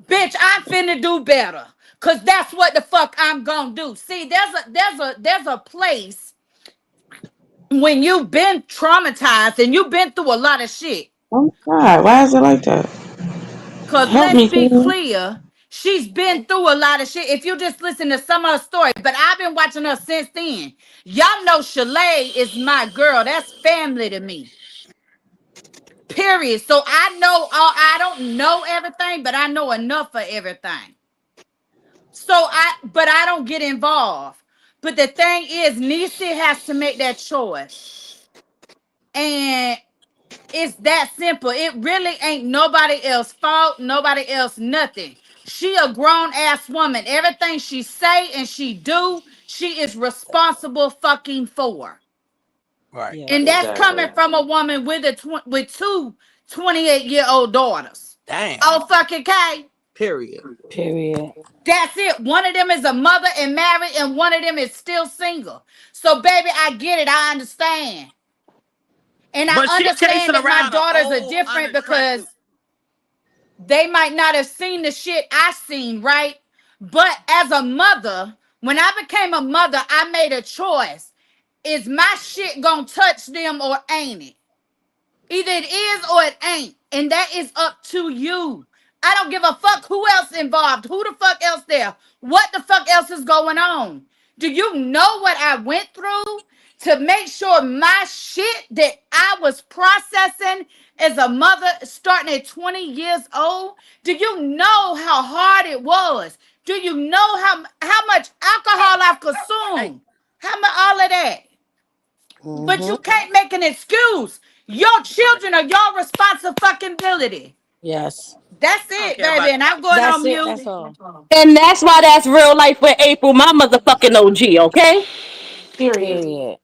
bitch, I'm finna do better. Cause that's what the fuck I'm gonna do. See, there's a place when you've been traumatized and you've been through a lot of shit. Oh God, why is it like that? Cause Help let's me, be King. clear, she's been through a lot of shit. If you just listen to some of her story, but I've been watching her since then. Y'all know Shalay is my girl. That's family to me. Period. So I know I don't know everything, but I know enough for everything. But I don't get involved. But the thing is, Nisi has to make that choice. And it's that simple. It really ain't nobody else fault, nobody else nothing. She a grown ass woman. Everything she say and she do, she is responsible fucking for. Right. And Yes. that's Exactly. coming from a woman with with two 28-year-old daughters. Damn. Oh fucking K. Period. Period. That's it. One of them is a mother and married, and one of them is still single. So, baby, I get it. I understand. And I But she understand chasing that my around an daughters are old, different unattractive. because they might not have seen the shit I seen, right? But as a mother, when I became a mother, I made a choice. Is my shit gonna touch them or ain't it? Either it is or it ain't. And that is up to you. I don't give a fuck who else involved. Who the fuck else there? What the fuck else is going on? Do you know what I went through to make sure my shit that I was processing as a mother starting at 20 years old? Do you know how hard it was? Do you know how much alcohol I've Hey, consumed? How much all of that? But Mm-hmm. you can't make an excuse. Your children are your responsibility. Yes. That's I don't it, care baby. about. And I'm going That's on it. mute. That's all. And that's why that's real life with April, my motherfucking OG, okay? Period. Period.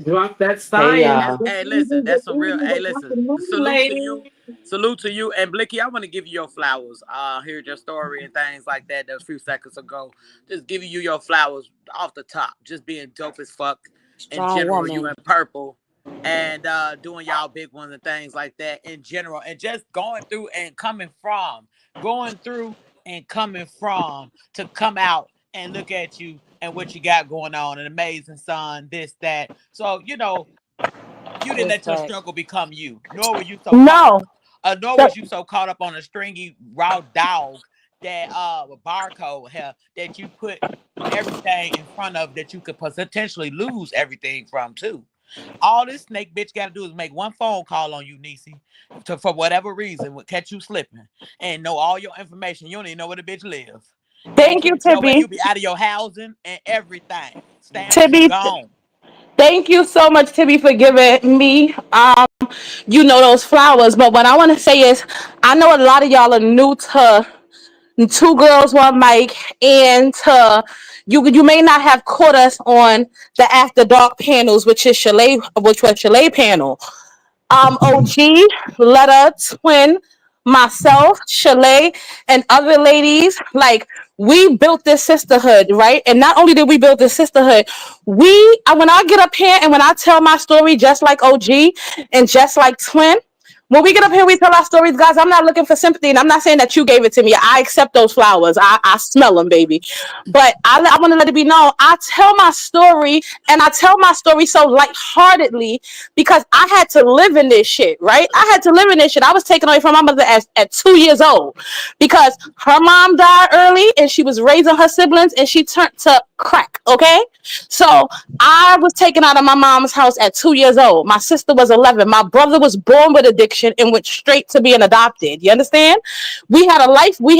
Drop that Hey science. That's y'all. hey, listen. That's some real. Hey, listen. Salute to you. Salute to you. And Blicky, I want to give you your flowers. Heard your story and things like that. A few seconds ago. Just giving you your flowers off the top. Just being dope as fuck. In Strong general, you woman. and Purple, and doing y'all big ones and things like that in general, and just going through and coming from to come out and look at you and what you got going on. An amazing son, this, that. So, you didn't let your Respect. struggle become you, nor were you so caught No. nor The- was you so caught up on a stringy raw dog that with barcode here that you put everything in front of that you could potentially lose everything from too. All this snake bitch got to do is make one phone call on you, Niecy, for whatever reason, would catch you slipping and know all your information. You don't even know where the bitch lives. And Thank you, can't show where Tibby. you be out of your housing and everything. Stamps, you Tibby, gone. thank you so much, Tibby, for giving me those flowers. But what I want to say is I know a lot of y'all are new to Two Girls One Mic, and you may not have caught us on the After Dark panels, which was Chalet panel. OG, Letta, Twin, myself, Chalet, and other ladies. Like, we built this sisterhood, right? And not only did we build this sisterhood, when I get up here and when I tell my story, just like OG and just like Twin, when we get up here, we tell our stories, guys. I'm not looking for sympathy, and I'm not saying that you gave it to me. I accept those flowers. I smell them, baby. But I want to let it be known. I tell my story, and I tell my story so lightheartedly because I had to live in this shit, right? I had to live in this shit. I was taken away from my mother at 2 years old because her mom died early, and she was raising her siblings, and she turned to crack. Okay, so I was taken out of my mom's house at 2 years old. My sister was 11. My brother was born with addiction and went straight to being adopted. You understand? We had a life. We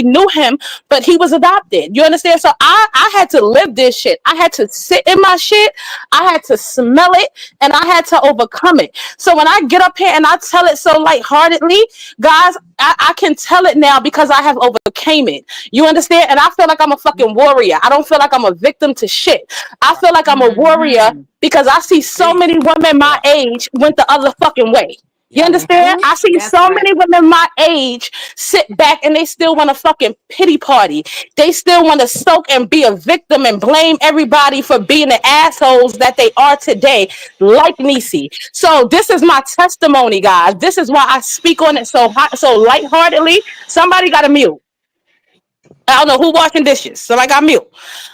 knew him, but he was adopted. You understand? So I had to live this shit. I had to sit in my shit. I had to smell it, and I had to overcome it. So when I get up here and I tell it so lightheartedly, guys, I can tell it now because I have overcame it. You understand? And I feel like I'm a fucking warrior. I don't feel like I'm a victim to shit. I Right. feel like I'm a warrior Mm-hmm. because I see so many Peace. women my Yeah. age went the other fucking way. You Yeah. understand? Mm-hmm. I see That's so right. many women my age sit back and they still want to fucking pity party. They still want to soak and be a victim and blame everybody for being the assholes that they are today, like Niecy. So this is my testimony, guys. This is why I speak on it so hot, so lightheartedly. Somebody got to mute. I don't know who washing dishes, so I got mute.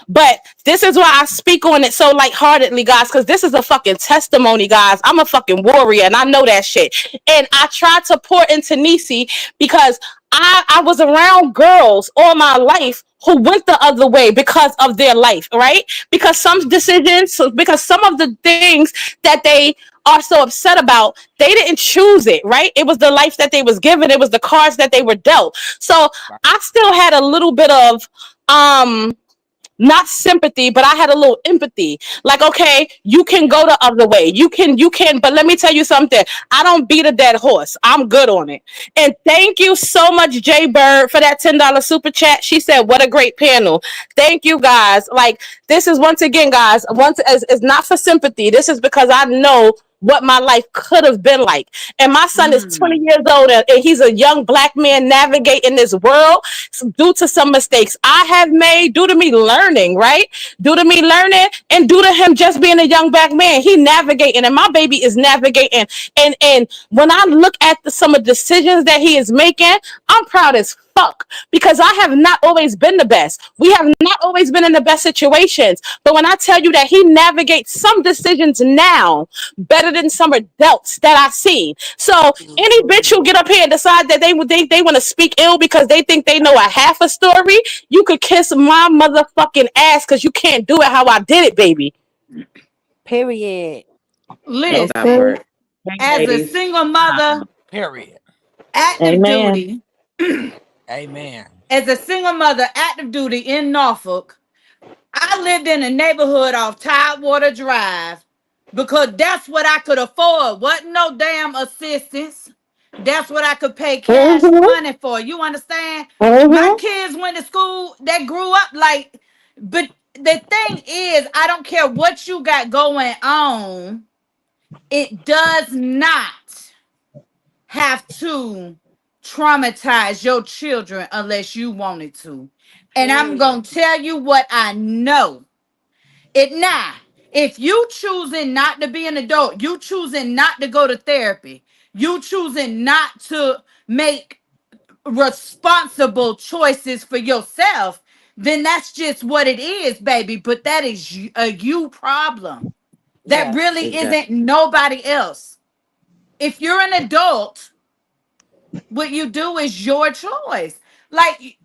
But this is why I speak on it so lightheartedly, guys, because this is a fucking testimony, guys. I'm a fucking warrior, and I know that shit. And I tried to pour into Nisi because I was around girls all my life who went the other way because of their life, right? Because some decisions, because some of the things that they are so upset about, they didn't choose it, right? It was the life that they was given. It was the cards that they were dealt. So Right. I still had a little bit of um not sympathy, but I had a little empathy. Like, okay, you can Yeah. go the other way. You can, but let me tell you something. I don't beat a dead horse. I'm good on it. And thank you so much, Jay Bird, for that $10 super chat. She said, what a great panel. Thank you guys. Like, this is once again, guys, once it's not for sympathy. This is because I know what my life could have been like. And my son is 20 Mm. years old and he's a young black man navigating this world due to some mistakes I have made, due to me learning, right? Due to me learning and due to him just being a young black man. He navigating and my baby is navigating. And when I look at some of the decisions that he is making, I'm proud as fuck because I have not always been the best. We have not always been in the best situations. But when I tell you that he navigates some decisions now better than some adults that I've seen. So any bitch who get up here and decide that they want to speak ill because they think they know a half a story, you could kiss my motherfucking ass because you can't do it how I did it, baby. Period. That's that Listen, Okay. part. Hey, as a ladies. single mother, Period. active Amen. duty, Amen. as a single mother, active duty in Norfolk, I lived in a neighborhood off Tidewater Drive because that's what I could afford. Wasn't no damn assistance. That's what I could pay cash Mm-hmm. money for. You understand? My Mm-hmm. kids went to school, they grew up like, but the thing is, I don't care what you got going on, it does not have to traumatize your children unless you want it to. And I'm Period. going to tell you what I know. It now, if you choosing not to be an adult, you choosing not to go to therapy, you choosing not to make responsible choices for yourself, then that's just what it is, baby. But that is a you problem. That Yes. really Exactly. isn't nobody else. If you're an adult, what you do is your choice. Like,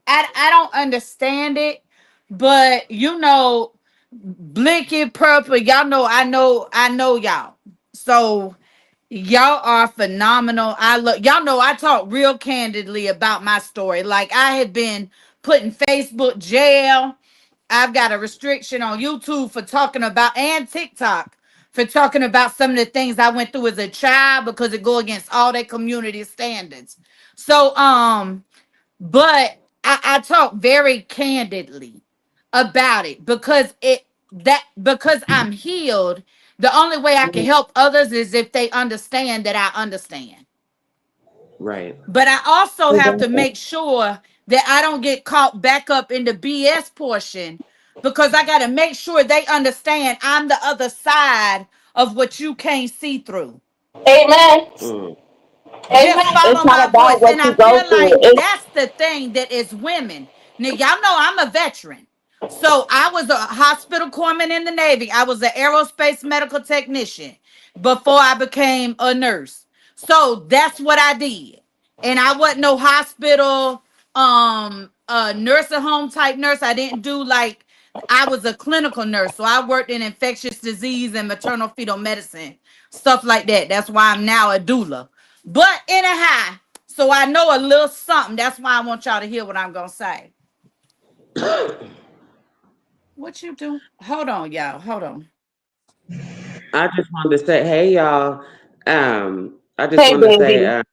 I don't understand it, but Blinky Purple, y'all know I know y'all. So y'all are phenomenal. I look, y'all know I talk real candidly about my story. Like I had been put in Facebook jail. I've got a restriction on YouTube for talking about and TikTok for talking about some of the things I went through as a child because it go against all their community standards. So but I talk very candidly about it because I'm healed. The only way I can help others is if they understand that I understand. Right. But I also have to Exactly. make sure that I don't get caught back up in the BS portion because I got to make sure they understand I'm the other side of what you can't see through. Amen. Mm. Just Amen. It's follow not my about voice. what And I you go feel through. like that's the thing that is women. Now, y'all know I'm a veteran. So I was a hospital corpsman in the Navy. I was an aerospace medical technician before I became a nurse. So that's what I did. And I wasn't no hospital, nursing home type nurse. I didn't do like, I was a clinical nurse. So I worked in infectious disease and maternal fetal medicine, stuff like that. That's why I'm now a doula. But anyhow, so I know a little something. That's why I want y'all to hear what I'm gonna say. What you do? Hold on, y'all. Hold on. I just wanted to say, hey y'all. I just Hey, wanted to say, baby.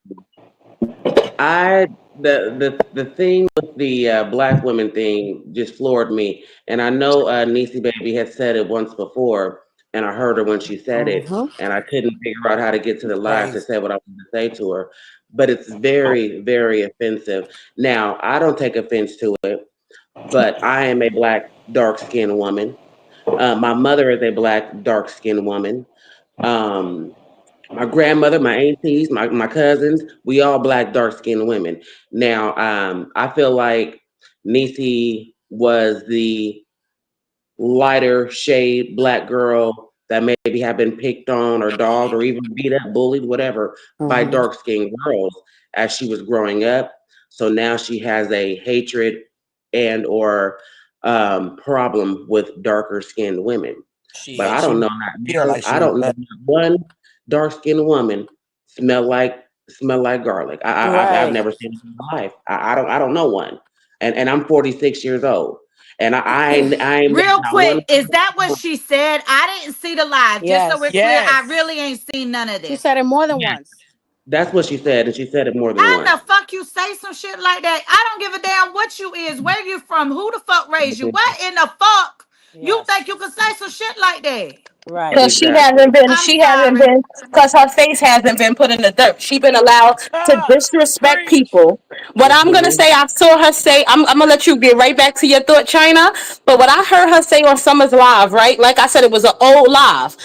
I the thing with the black women thing just floored me, and I know Niecy Baby had said it once before, and I heard her when she said it, Mm-hmm. and I couldn't figure out how to get to the live to Crazy. say what I wanted to say to her, but it's very, very offensive. Now I don't take offense to it, but I am a black dark skinned woman. My mother is a black dark skinned woman. Um, my grandmother, my aunties, my cousins, we all black, dark skinned women. Now, I feel like Niecy was the lighter shade black girl that maybe have been picked on or dogged or even beat up, bullied, whatever, by Mm-hmm. dark skinned girls as she was growing up. So now she has a hatred and or problem with darker skinned women. She But I she don't know feel not like she I was don't know better. not one dark skinned woman smell like garlic. I've Right. never seen it in my life. I don't know one. And I'm 46 years old. And I ain't met Real not one. quick, is that what she said? I didn't see the live. Just so we're Yes. clear, I Yes. really ain't seen none of She this. said it more than Yes, once. that's what she said, and she said it more than How once. the fuck you say some shit like that? I don't give a damn what you is, where you from, who the fuck raised you, what in the fuck you think Yes. you can say some shit like that? Right. Because Exactly. I'm she hasn't sorry. been, because her face hasn't been put in the dirt. She been allowed to Ah, disrespect preach. people. What I'm gonna Hmm. say, I saw her say, I'm gonna let you get right back to your thought, China. But what I heard her say on Summer's live, right? Like I said, it was an old live.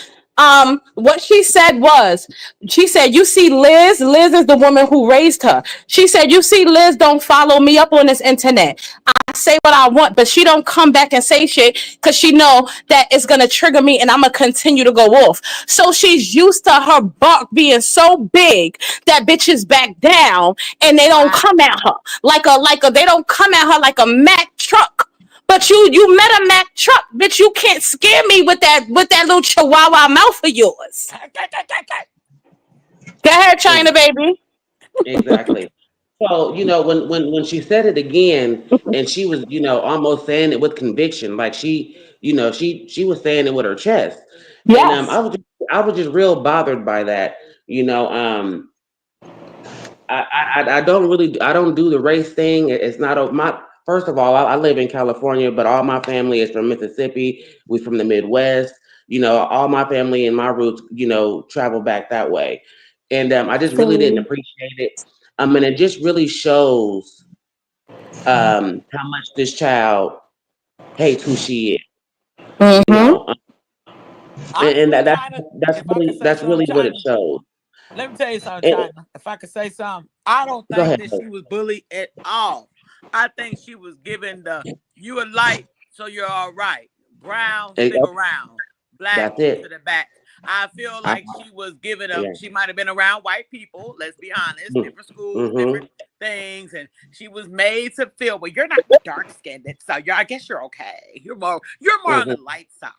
What she said was, she said, "You see, Liz. Liz is the woman who raised her. She said, you see, Liz don't follow me up on this internet. I say what I want, but she don't come back and say shit because she know that it's gonna trigger me and I'm gonna continue to go off. So she's used to her bark being so big that bitches back down and they don't Wow. come at her like a they don't come at her like a Mack truck. But you met a Mack truck, bitch. You can't scare me with that little chihuahua mouth of yours. Go ahead, China baby. Exactly. So, when she said it again, and she was, almost saying it with conviction, like she was saying it with her chest, and Yes. I was just real bothered by that, you know. I don't really I don't do the race thing. It's not my first of all. I live in California, but all my family is from Mississippi. We from the Midwest. All my family and my roots, travel back that way, and I just really didn't See. appreciate it. And it just really shows how much this child hates who she is. You Mm-hmm. know, and Honestly, China, if I could say that's something, really what it China, shows. let me tell you something, And, China. If I could say something, I don't go think ahead. that she was bullied at all. I think she was given the you a light, so you're all right. Brown, stick Yep, around. Black that's it. to the back. I feel I, like she was given a yeah. she might have been around white people, let's be honest, different schools, Mm-hmm. different things, and she was made to feel, well, you're not dark skinned, so I guess you're okay. You're more on the Mm-hmm. light side.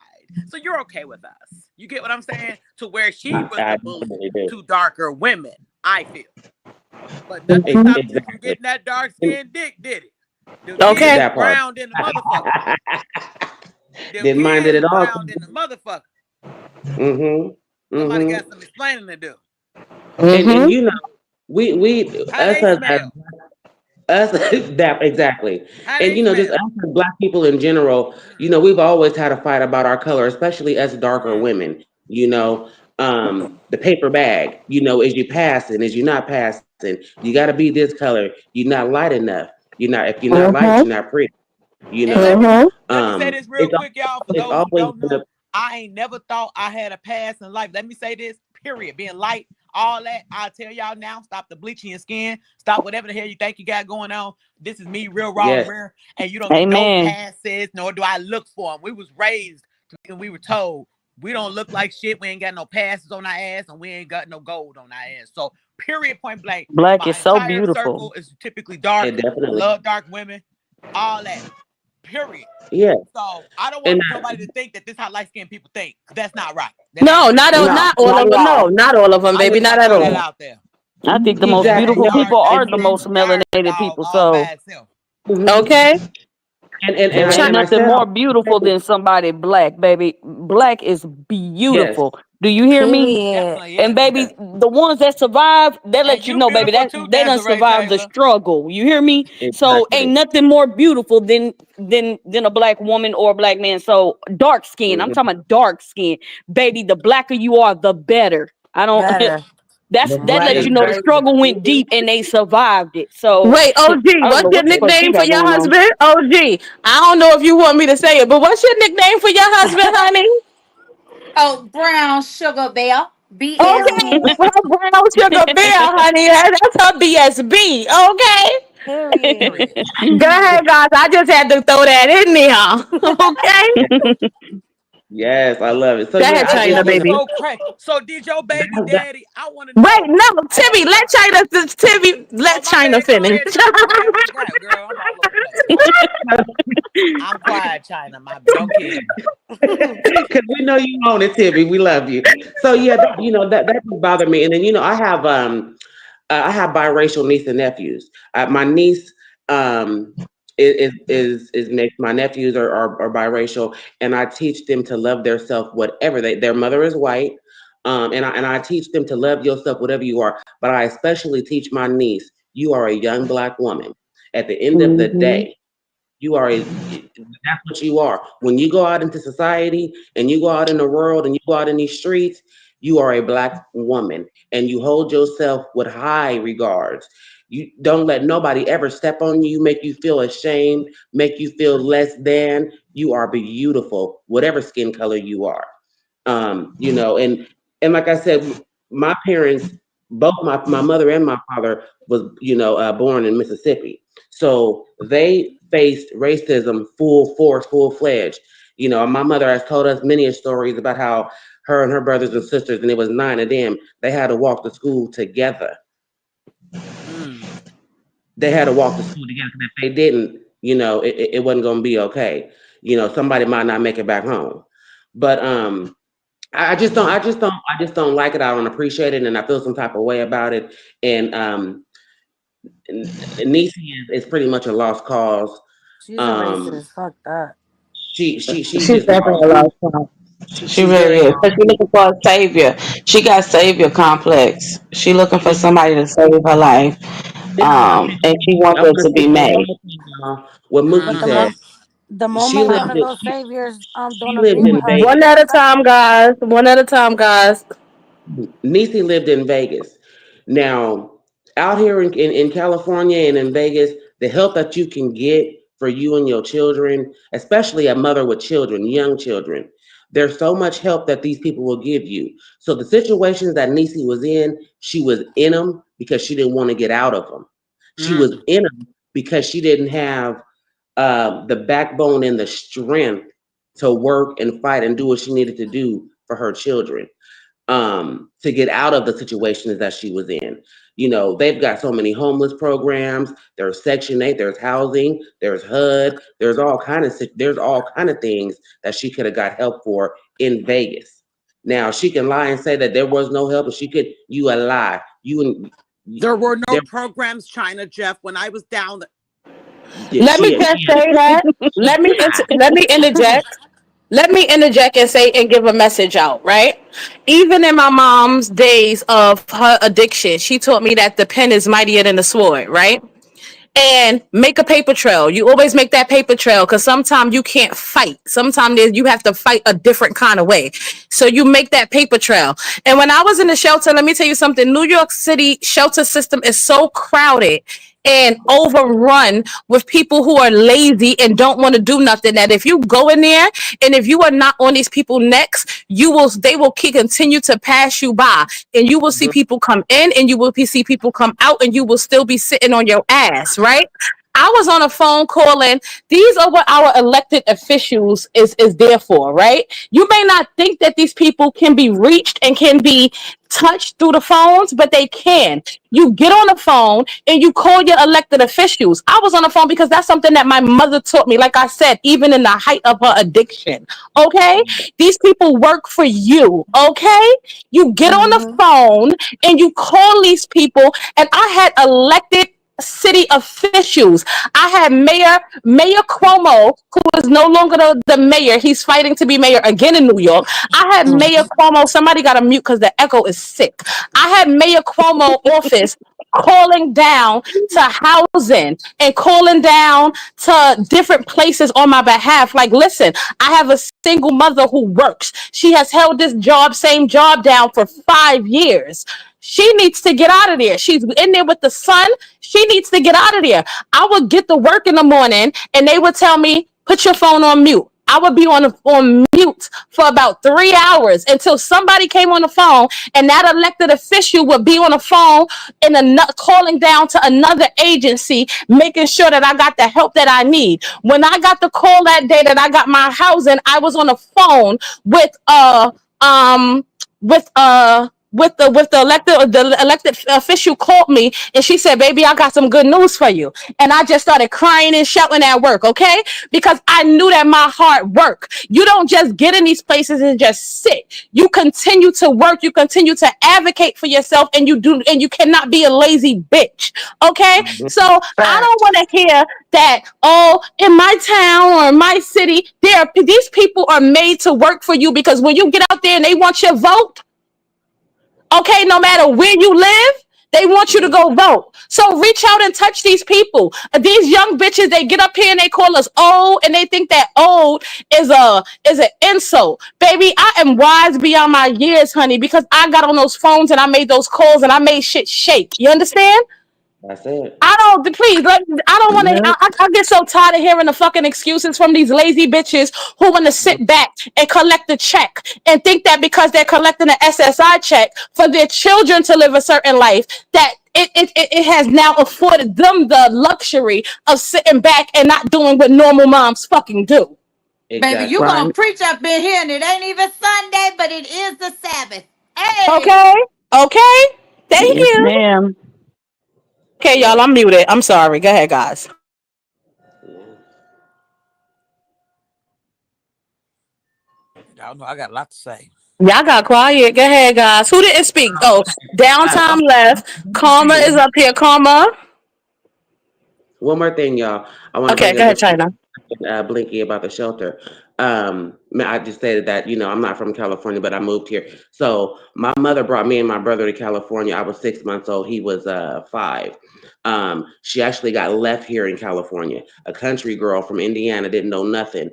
So you're okay with us. You get what I'm saying? To where she was I the bully definitely do. to darker women, I feel. But nothing stopped you from Exactly. getting that dark And skinned dick, did it? Them kids Okay. that part. browned in the motherfucker. Them Didn't mind it kids at all. browned in the motherfucker. Mm-hmm. Somebody got Mm-hmm. some explaining to do. And Mm-hmm. we How us they as smell? us that exactly. How And they just us smell? as black people in general, Mm, we've always had a fight about our color, especially us darker mm, women. The paper bag, is you passing, is you not passing, you gotta be this color, you're not light enough. If you're not light, you're Mm-hmm. not pretty, And Mm-hmm. let me say this real it's quick, y'all. For it's those who always don't been a know, I ain't never thought I had a pass in life. Let me say this, period. Being light, all that. I'll tell y'all now. Stop the bleaching your skin. Stop whatever the hell you think you got going on. This is me, real raw and yes. rare. And you don't get no Amen. passes, nor do I look for them. We was raised and we were told we don't look like shit. We ain't got no passes on our ass, and we ain't got no gold on our ass. So, period, point blank. Black is My so entire beautiful. circle is typically dark. It I definitely, love dark women. All that. Period. yeah. So I don't And want nobody to think that this is how light skinned people think. That's not right. That ain't No, right. not all, no, not all not of at them. No, all. not all of them, I baby. just Not want to at throw that all. out there. I think the most That Exactly. ain't beautiful dark. people are That's the that's most just dark melanated people. all So by itself. Mhm. Okay. there And ain't Chi- I nothing said more beautiful than somebody black, baby. Black is yes. beautiful. Do you hear me? Period. Definitely And is. baby, Yes. the ones that survive, they And let you you know, baby, beautiful that too, they done Desiree survived the Taylor. struggle. You hear me? So ain't Exactly. nothing more beautiful than a black woman or a black man. So dark skin. I'm Hmm. talking about dark skin, baby. The blacker you are, the better. I don't. Better. That That lets is you know the Exactly. crazy. struggle went deep and they survived it. So Wait, OG, I don't know what's your what the fuck she nickname for got your going on. husband? OG. I don't know if you want me to say it, but what's your nickname for your husband, honey? Oh, brown sugar bear. Okay, BSB. Period. well, brown sugar bear, honey. That's her BSB. Okay. Period. Period. Go ahead, guys. I just had to throw that in there. Okay. Yes, I love it. So Go ahead, yeah, That's China, what's baby. so crazy. So did your baby that, daddy? I want to Wait, know. no, Hold on, Timmy. Let y'all. China. Timmy, Oh, let my China bad. Go finish. ahead, China. Go ahead. Go ahead, girl. I'm all over the place. Go ahead. I'm quiet, China. Don't kill me. because we know you own it, Timmy. We love you. So yeah, that would bother me. And then I have biracial niece and nephews. My niece um, is mixed. My nephews are biracial, and I teach them to love theirself, whatever their mother is white, and I teach them to love yourself, whatever you are. But I especially teach my niece, you are a young black woman. At the end of the Mhm. day, that's what you are. When you go out into society and you go out in the world and you go out in these streets, you are a black woman and you hold yourself with high regards. You don't let nobody ever step on you, make you feel ashamed, make you feel less than. You are beautiful, whatever skin color you are. And like I said, my parents, both my mother and my father was born in Mississippi, so they faced racism full force, full fledged. My mother has told us many stories about how her and her brothers and sisters, and it was nine of them, they had to walk to school together. Mm. They had to walk to school together, 'cause if they didn't, it wasn't going to be okay. Somebody might not make it back home. But I just don't like it. I don't appreciate it, and I feel some type of way about it. And Niecy is pretty much a lost cause. She's a Um, racist. Fuck that. she's She's just definitely lost. a lost cause. She She's really very is. But she looking for a savior. She got savior complex. She looking for somebody to save her life. Listen, I think And she wants I'm it gonna to be say one made. more thing, y'all. What Mookie Mm-hmm. said. The She moment lived one of in those saviors don't she agree lived with in her, she Vegas. One gets at a time, separated. guys. One at a time, guys. Niecy lived in Vegas. Now, out here in California and in Vegas, the help that you can get for you and your children, especially a mother with children, young children, there's so much help that these people will give you. So the situations that Niecy was in, she was in them because she didn't want to get out of them. She was Mm. in them because she didn't have the backbone and the strength to work and fight and do what she needed to do for her children, to get out of the situations that she was in. You know, they've got so many homeless programs. There's Section 8, there's housing, there's HUD, there's all kind of things that she could have got help for in Vegas. Now she can lie and say that there was no help, and you a lie. There were no There, programs, China Jeff, when I was down. yeah, Let me just say that. Let me interject. Let me interject and say and give a message out, right? Even in my mom's days of her addiction, she taught me that the pen is mightier than the sword, right? And make a paper trail. You always make that paper trail because sometimes you can't fight. Sometimes you have to fight a different kind of way. So you make that paper trail. And when I was in the shelter, let me tell you something. New York City shelter system is so crowded and overrun with people who are lazy and don't want to do nothing, that if you go in there and if you are not on these people necks, they will continue to pass you by, and you will see people come in and you will see people come out, and you will still be sitting on your ass, right? I was on a phone calling. These are what our elected officials is there for, right? You may not think that these people can be reached and can be touched through the phones, but they can. You get on the phone and you call your elected officials. I was on the phone because that's something that my mother taught me. Like I said, even in the height of her addiction. Okay? These people work for you. Okay? You get on the Mm-hmm. phone and you call these people, and I had elected city officials. I had Mayor Cuomo, who is no longer the mayor. He's fighting to be mayor again in New York. I had Mayor Cuomo. Somebody got to mute because the echo is sick. I had Mayor Cuomo office calling down to housing and calling down to different places on my behalf. Like, listen, I have a single mother who works. She has held this same job down for 5 years. She needs to get out of there. She's in there with the son. She needs to get out of there. I would get to work in the morning and they would tell me, put your phone on mute. I would be on mute for about 3 hours until somebody came on the phone, and that elected official would be on the phone and calling down to another agency, making sure that I got the help that I need. When I got the call that day that I got my housing, I was on the phone with um with the elected official called me and she said, baby, I got some good news for you. And I just started crying and shouting at work, okay? Because I knew that my hard work. You don't just get in these places and just sit. You continue to work, you continue to advocate for yourself, and you cannot be a lazy bitch. Okay? So I don't Facts. want to hear that, oh, in my town or in my city, these people are made to work for you, because when you get out there and they want your vote, okay, no matter where you live, they want you to go vote. So reach out and touch these people. These young bitches, they get up here and they call us old, and they think that old is an insult. Baby, I am wise beyond my years, honey, because I got on those phones and I made those calls and I made shit shake. You understand? that's it. I don't, please, like, I don't want to. Yep. I get so tired of hearing the fucking excuses from these lazy bitches who want to sit back and collect a check and think that because they're collecting an SSI check for their children to live a certain life, that it has now afforded them the luxury of sitting back and not doing what normal moms fucking do. Baby, you Exactly. gonna Right. preach up in here and it ain't even Sunday, but it is the Sabbath. Hey! Okay? Okay? Thank Yes, you. ma'am. Okay, y'all, Yep. I'm muted. I'm sorry. Go ahead, guys. Y'all know I got a lot to say. Y'all got quiet. Go ahead, guys. Who didn't speak? Oh, downtime left. Karma is up here. Karma. One more thing, y'all. I want to Okay, bring go up ahead, China. Blinky about the shelter. I just stated that, I'm not from California, but I moved here. So my mother brought me and my brother to California. I was 6 months old. He was 5. She actually got left here in California. A country girl from Indiana didn't know nothing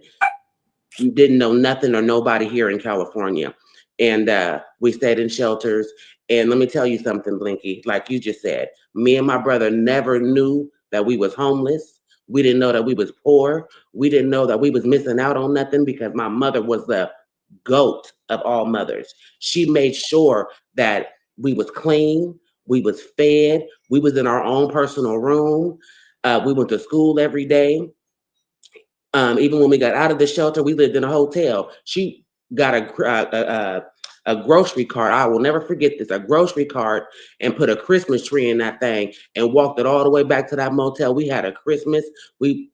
or nobody here in California. And we stayed in shelters. And let me tell you something, Blinky, like you just said, me and my brother never knew that we was homeless. We didn't know that we was poor. We didn't know that we was missing out on nothing because my mother was the goat of all mothers. She made sure that we was clean, we was fed, we was in our own personal room. We went to school every day. Even when we got out of the shelter, we lived in a hotel. She got a grocery cart. I will never forget this. A grocery cart, and put a Christmas tree in that thing and walked it all the way back to that motel. We had a Christmas. I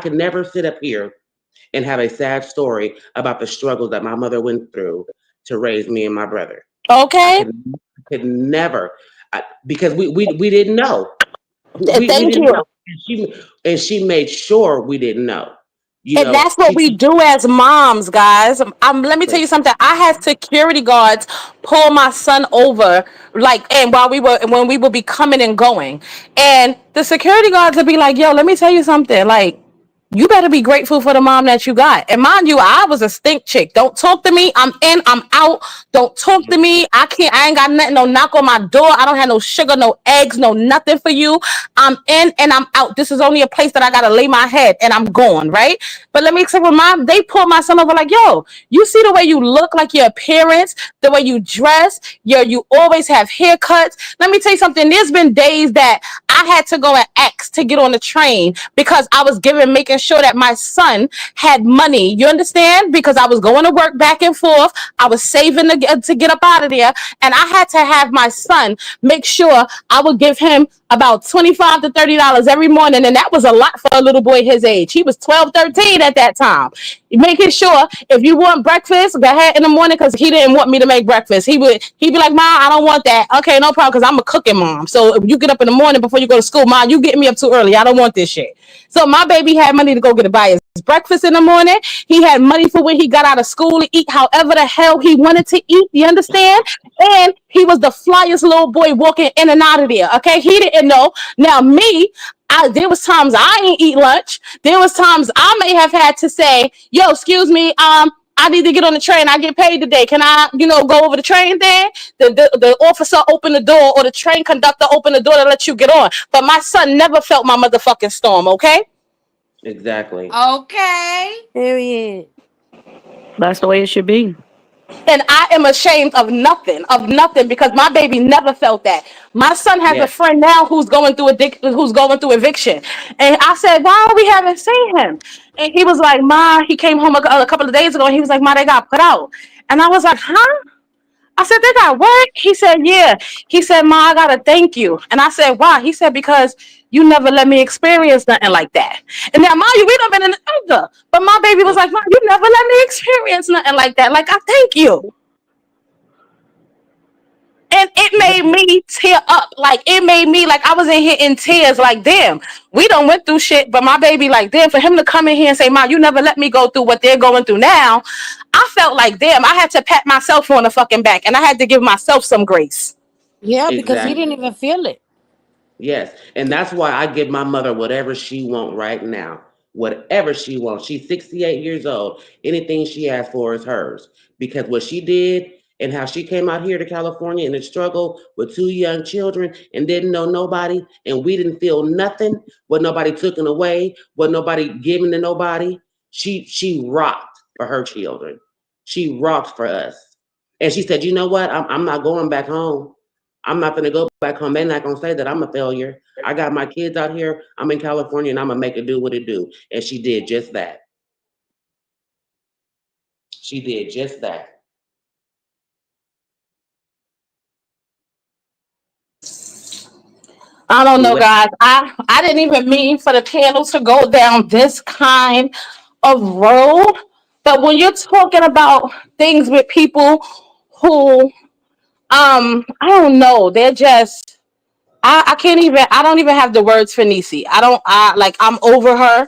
could never sit up here and have a sad story about the struggles that my mother went through to raise me and my brother. I Okay. could never, because we didn't know. We Thank didn't know. you. And she made sure we didn't know. And that's what She we do as moms, guys. Let me tell you something. I had security guards pull my son over, like, and when we would be coming and going, and the security guards would be like, "Yo, let me tell you something. Like, you better be grateful for the mom that you got." And mind you, I was a stink chick. Don't talk to me. I'm in. I'm out. Don't talk to me. I can't. I ain't got nothing. No knock on my door. I don't have no sugar, no eggs, no nothing for you. I'm in and I'm out. This is only a place that I gotta lay my head and I'm gone, right? But let me explain. When they pulled my son over, like, yo, you see the way you look, like your appearance, the way you dress, you always have haircuts. Let me tell you something. There's been days that I had to go and ask to get on the train because I was making sure that my son had money. You understand? Because I was going to work back and forth. I was saving to get up out of there. And I had to have my son make sure I would give him about $25 to $30 every morning. And that was a lot for a little boy his age. He was 12, 13 at that time. Making sure if you want breakfast, go ahead in the morning because he didn't want me to make breakfast. He'd be like, "Mom, I don't want that." "Okay, no problem, because I'm a cooking mom. So if you get up in the morning before you go to school, Mom, you getting me up too early. I don't want this shit." So my baby had money to go get a buy his breakfast in the morning. He had money for when he got out of school to eat however the hell he wanted to eat. You understand? And he was the flyest little boy walking in and out of there. Okay, he didn't know. Now me, there was times I ain't eat lunch. There was times I may have had to say, "Yo, excuse me, I need to get on the train. I get paid today. Can I, go over the train thing?" The officer opened the door, or the train conductor opened the door to let you get on. But my son never felt my motherfucking storm, okay? Exactly. Okay. Period. That's the way it should be. And I am ashamed of nothing, because my baby never felt that. My son has a Yeah. friend now who's going through eviction, and I said, "Why we haven't seen him?" And he was like, "Ma," he came home a couple of days ago, and he was like, "Ma, they got put out." And I was like, "Huh?" I said, "They got what?" He said, "Yeah." He said, "Ma, I gotta thank you." And I said, "Why?" He said, "Because you never let me experience nothing like that." And now, mind you, we done been in the elder, but my baby was like, "Mom, you never let me experience nothing like that. Like, I thank you." And it made me tear up. Like, it made me, like, I was in here in tears. Like, damn, we done went through shit, but my baby, like, damn, for him to come in here and say, "Mom, you never let me go through what they're going through now," I felt like, damn, I had to pat myself on the fucking back, and I had to give myself some grace. Yeah, because he didn't Exactly. even feel it. Yes, and that's why I give my mother whatever she want right now. Whatever she wants. She's 68 years old. Anything she asks for is hers. Because what she did and how she came out here to California and the struggle with 2 young children and didn't know nobody, and we didn't feel nothing, what nobody taken away, what nobody given to nobody. She rocked for her children. She rocked for us. And she said, "You know what? I'm not going back home. I'm not gonna go back home. They're not gonna say that I'm a failure. I got my kids out here. I'm in California, and I'm gonna make it do what it do." And she did just that. She did just that. I don't We know, went. guys. I didn't even mean for the panel to go down this kind of road. But when you're talking about things with people who, I don't know, they're just, I can't even, I don't even have the words for Nisi. I don't, I like, I'm over her.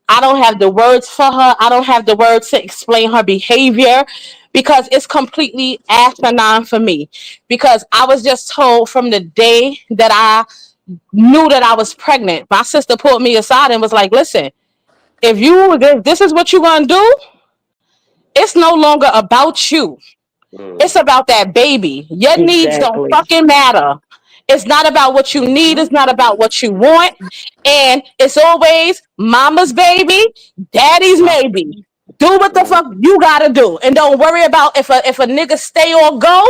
I don't have the words for her. I don't have the words to explain her behavior because it's completely asinine for me. Because I was just told from the day that I knew that I was pregnant, my sister pulled me aside and was like, listen, if this is what you're going to do, it's no longer about you. It's Mm. about that baby. Your needs don't Exactly. fucking matter. It's not about what you need. It's not about what you want. And it's always mama's baby, daddy's maybe. Do what the Mm. fuck you gotta do. And don't worry about if a nigga stay or go.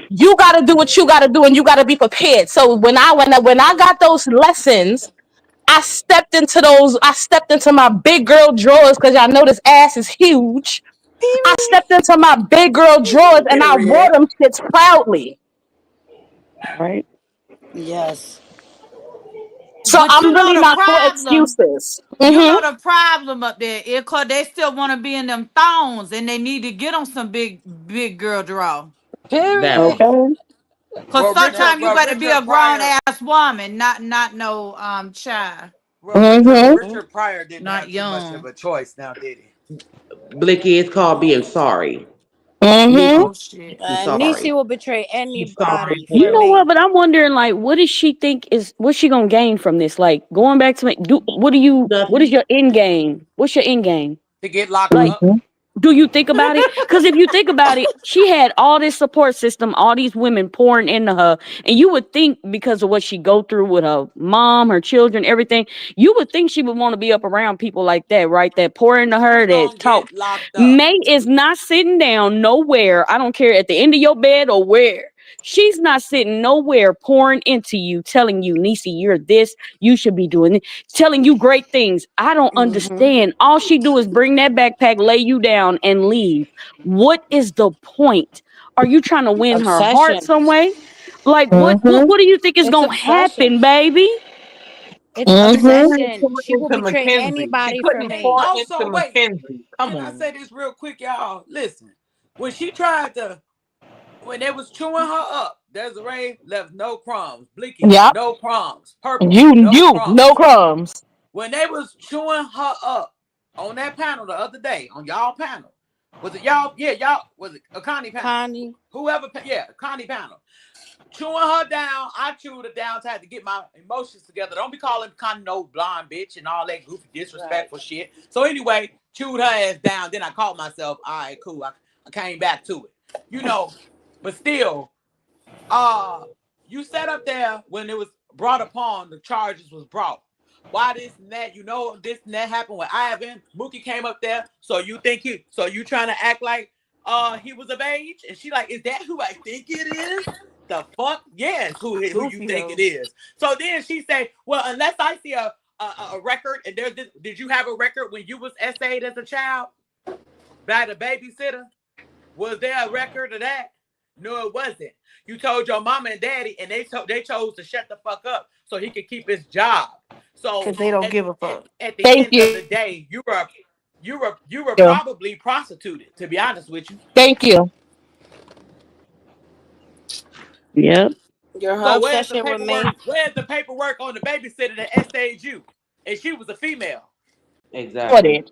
You gotta do what you gotta do and you gotta be prepared. So when I got those lessons, I stepped into my big girl drawers because y'all know this ass is huge. I stepped into my big girl drawers and I wore Period. them shits proudly. Right. Yes. So But I'm you know really the not for problem. excuses. You Mm-hmm. know the problem up there is cause they still want to be in them thongs and they need to get on some big girl draw. That Period. part. Okay. Cause sometimes you better be Richard a grown Pryor, ass woman, not no child, Mm-hmm. Richard Pryor didn't not have too much of young. a choice now, did he? Blicky, it's called being sorry. Mm-hmm. Niecy Oh shit. is Nisi sorry. will betray She's sorry anybody You for for know what? me. But I'm wondering, like, what does she think is what's she gonna gain from this? Like, going back to what is nothing. your end game? What's your end game? To get locked Like, up. Mm-hmm. do you think about it? Because if you think about it, she had all this support system, all these women pouring into her, and you would think because of what she go through with her mom, her children, everything, you would think she would want to be up around people like that, right? That pour into her, She that gonna talk. get locked up. May is not sitting down nowhere. I don't care at the end of your bed or where. She's not sitting nowhere pouring into you, telling you, Nisi, you're this, you should be doing it, telling you great things. I don't Hmm. understand. All she do is bring that backpack, lay you down, and leave. What is the point? Are you trying to win her heart Obsession. some way? Like Mm-hmm. what do you think is It's gonna obsession. happen, baby? It's Mm-hmm. obsession. She will Into betray Mackenzie. She anybody for couldn't And pour me. into also, wait, Mackenzie. Come can I on. say this real quick, y'all? Listen, when she tried to, when they was chewing her up, Desiree left no crumbs. Blicky, Yep. no crumbs. Purple, no You, no crumbs. crumbs. When they was chewing her up on that panel the other day, on y'all panel, was it y'all? Yeah, y'all, was it a Connie panel? Connie. Whoever, yeah, Connie panel. Chewing her down, I chewed her down, had to get my emotions together. Don't be calling Connie no blonde bitch and all that goofy Right. disrespectful shit. So anyway, chewed her ass down. Then I caught myself. All right, cool. I came back to it. You know, but still, uh, you sat up there when it was brought upon the charges was brought. Why this and that? You know this and that happened with Ivan. Mookie came up there. So you trying to act like he was of age? And she like, is that who I think it is? The fuck? Yes, who you Goofy think it hoe. is. So then she say, well, unless I see a record, and there's this, did you have a record when you was essayed as a child by the babysitter? Was there a record of that? No, it wasn't. You told your mama and daddy, and they chose to shut the fuck up so he could keep his job. So Cause they don't at, give a at, fuck. at the Thank end of you. the day, you were probably prostituted. To be honest with you. Thank you. Yep. Your her So where's the obsession with paperwork? me. Where's the paperwork on the babysitter that essayed you? And she was a female. For Exactly. it.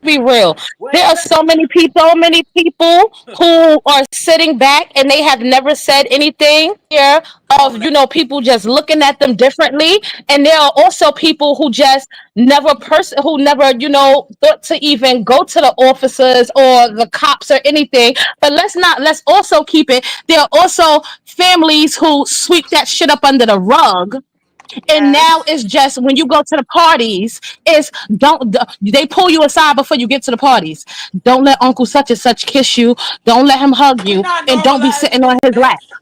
Be real. There Where's are that? so many people who are sitting back and they have never said anything here On of, that. people just looking at them differently. And there are also people who just who never, thought to even go to the officers or the cops or anything. But let's also keep it. There are also families who sweep that shit up under the rug, and now Yes. it's just when you go to the parties, it's they pull you aside before you get to the parties. Don't let Uncle such and such kiss you. Don't let him hug We're you, not and don't be normalizing sitting on this, his lap. bitch.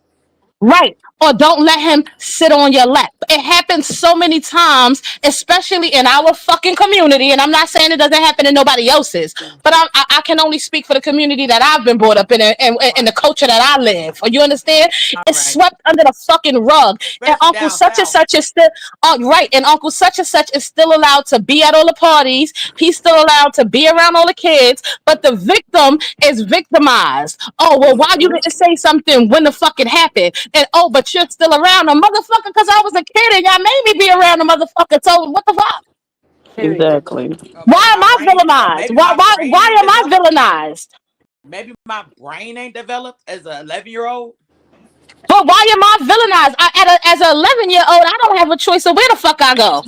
Right. Or don't let him sit on your lap. It happens so many times, especially in our fucking community. And I'm not saying it doesn't happen in nobody else's, but I can only speak for the community that I've been brought up in, and the Right. culture that I live. You understand? All It's right. swept under the fucking rug. And Especially Uncle down such and south. such is still right. And Uncle such and such is still allowed to be at all the parties. He's still allowed to be around all the kids. But the victim is victimized. Oh, well, why you Mm-hmm. didn't say something when the fuck it happened? And oh, but you're still around a motherfucker because I was a kid and y'all made me be around a motherfucker. So what the fuck? Period. Exactly. Or maybe Why am my I brain, or villainized? maybe Why my why brain why ain't am I developed. villainized? Maybe my brain ain't developed as an 11-year-old. But why am I villainized? As an 11-year-old, I don't have a choice of where the fuck I go.